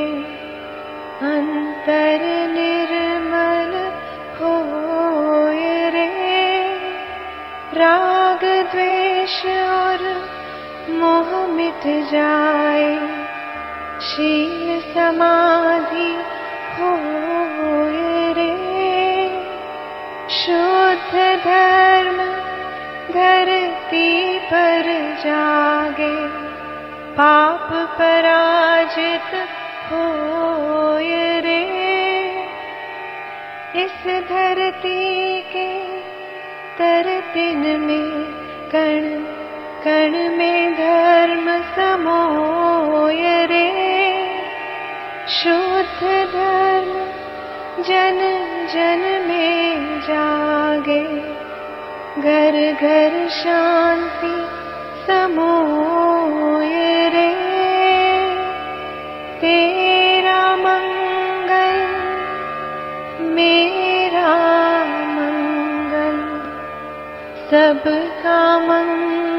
अंतर निर्मल होए रे राग द्वेष और मोह मिट जाए शील समाधि होए रे शुद्ध धर्म धरती पर जागे पाप पराजित होए रे इस धरती के तरतिन में कण कण में धर्म समोए रे शुद्ध धर्म जन जन में जागे घर घर शांति समोए रे तेरा मंगल मेरा मंगल सबका मंगल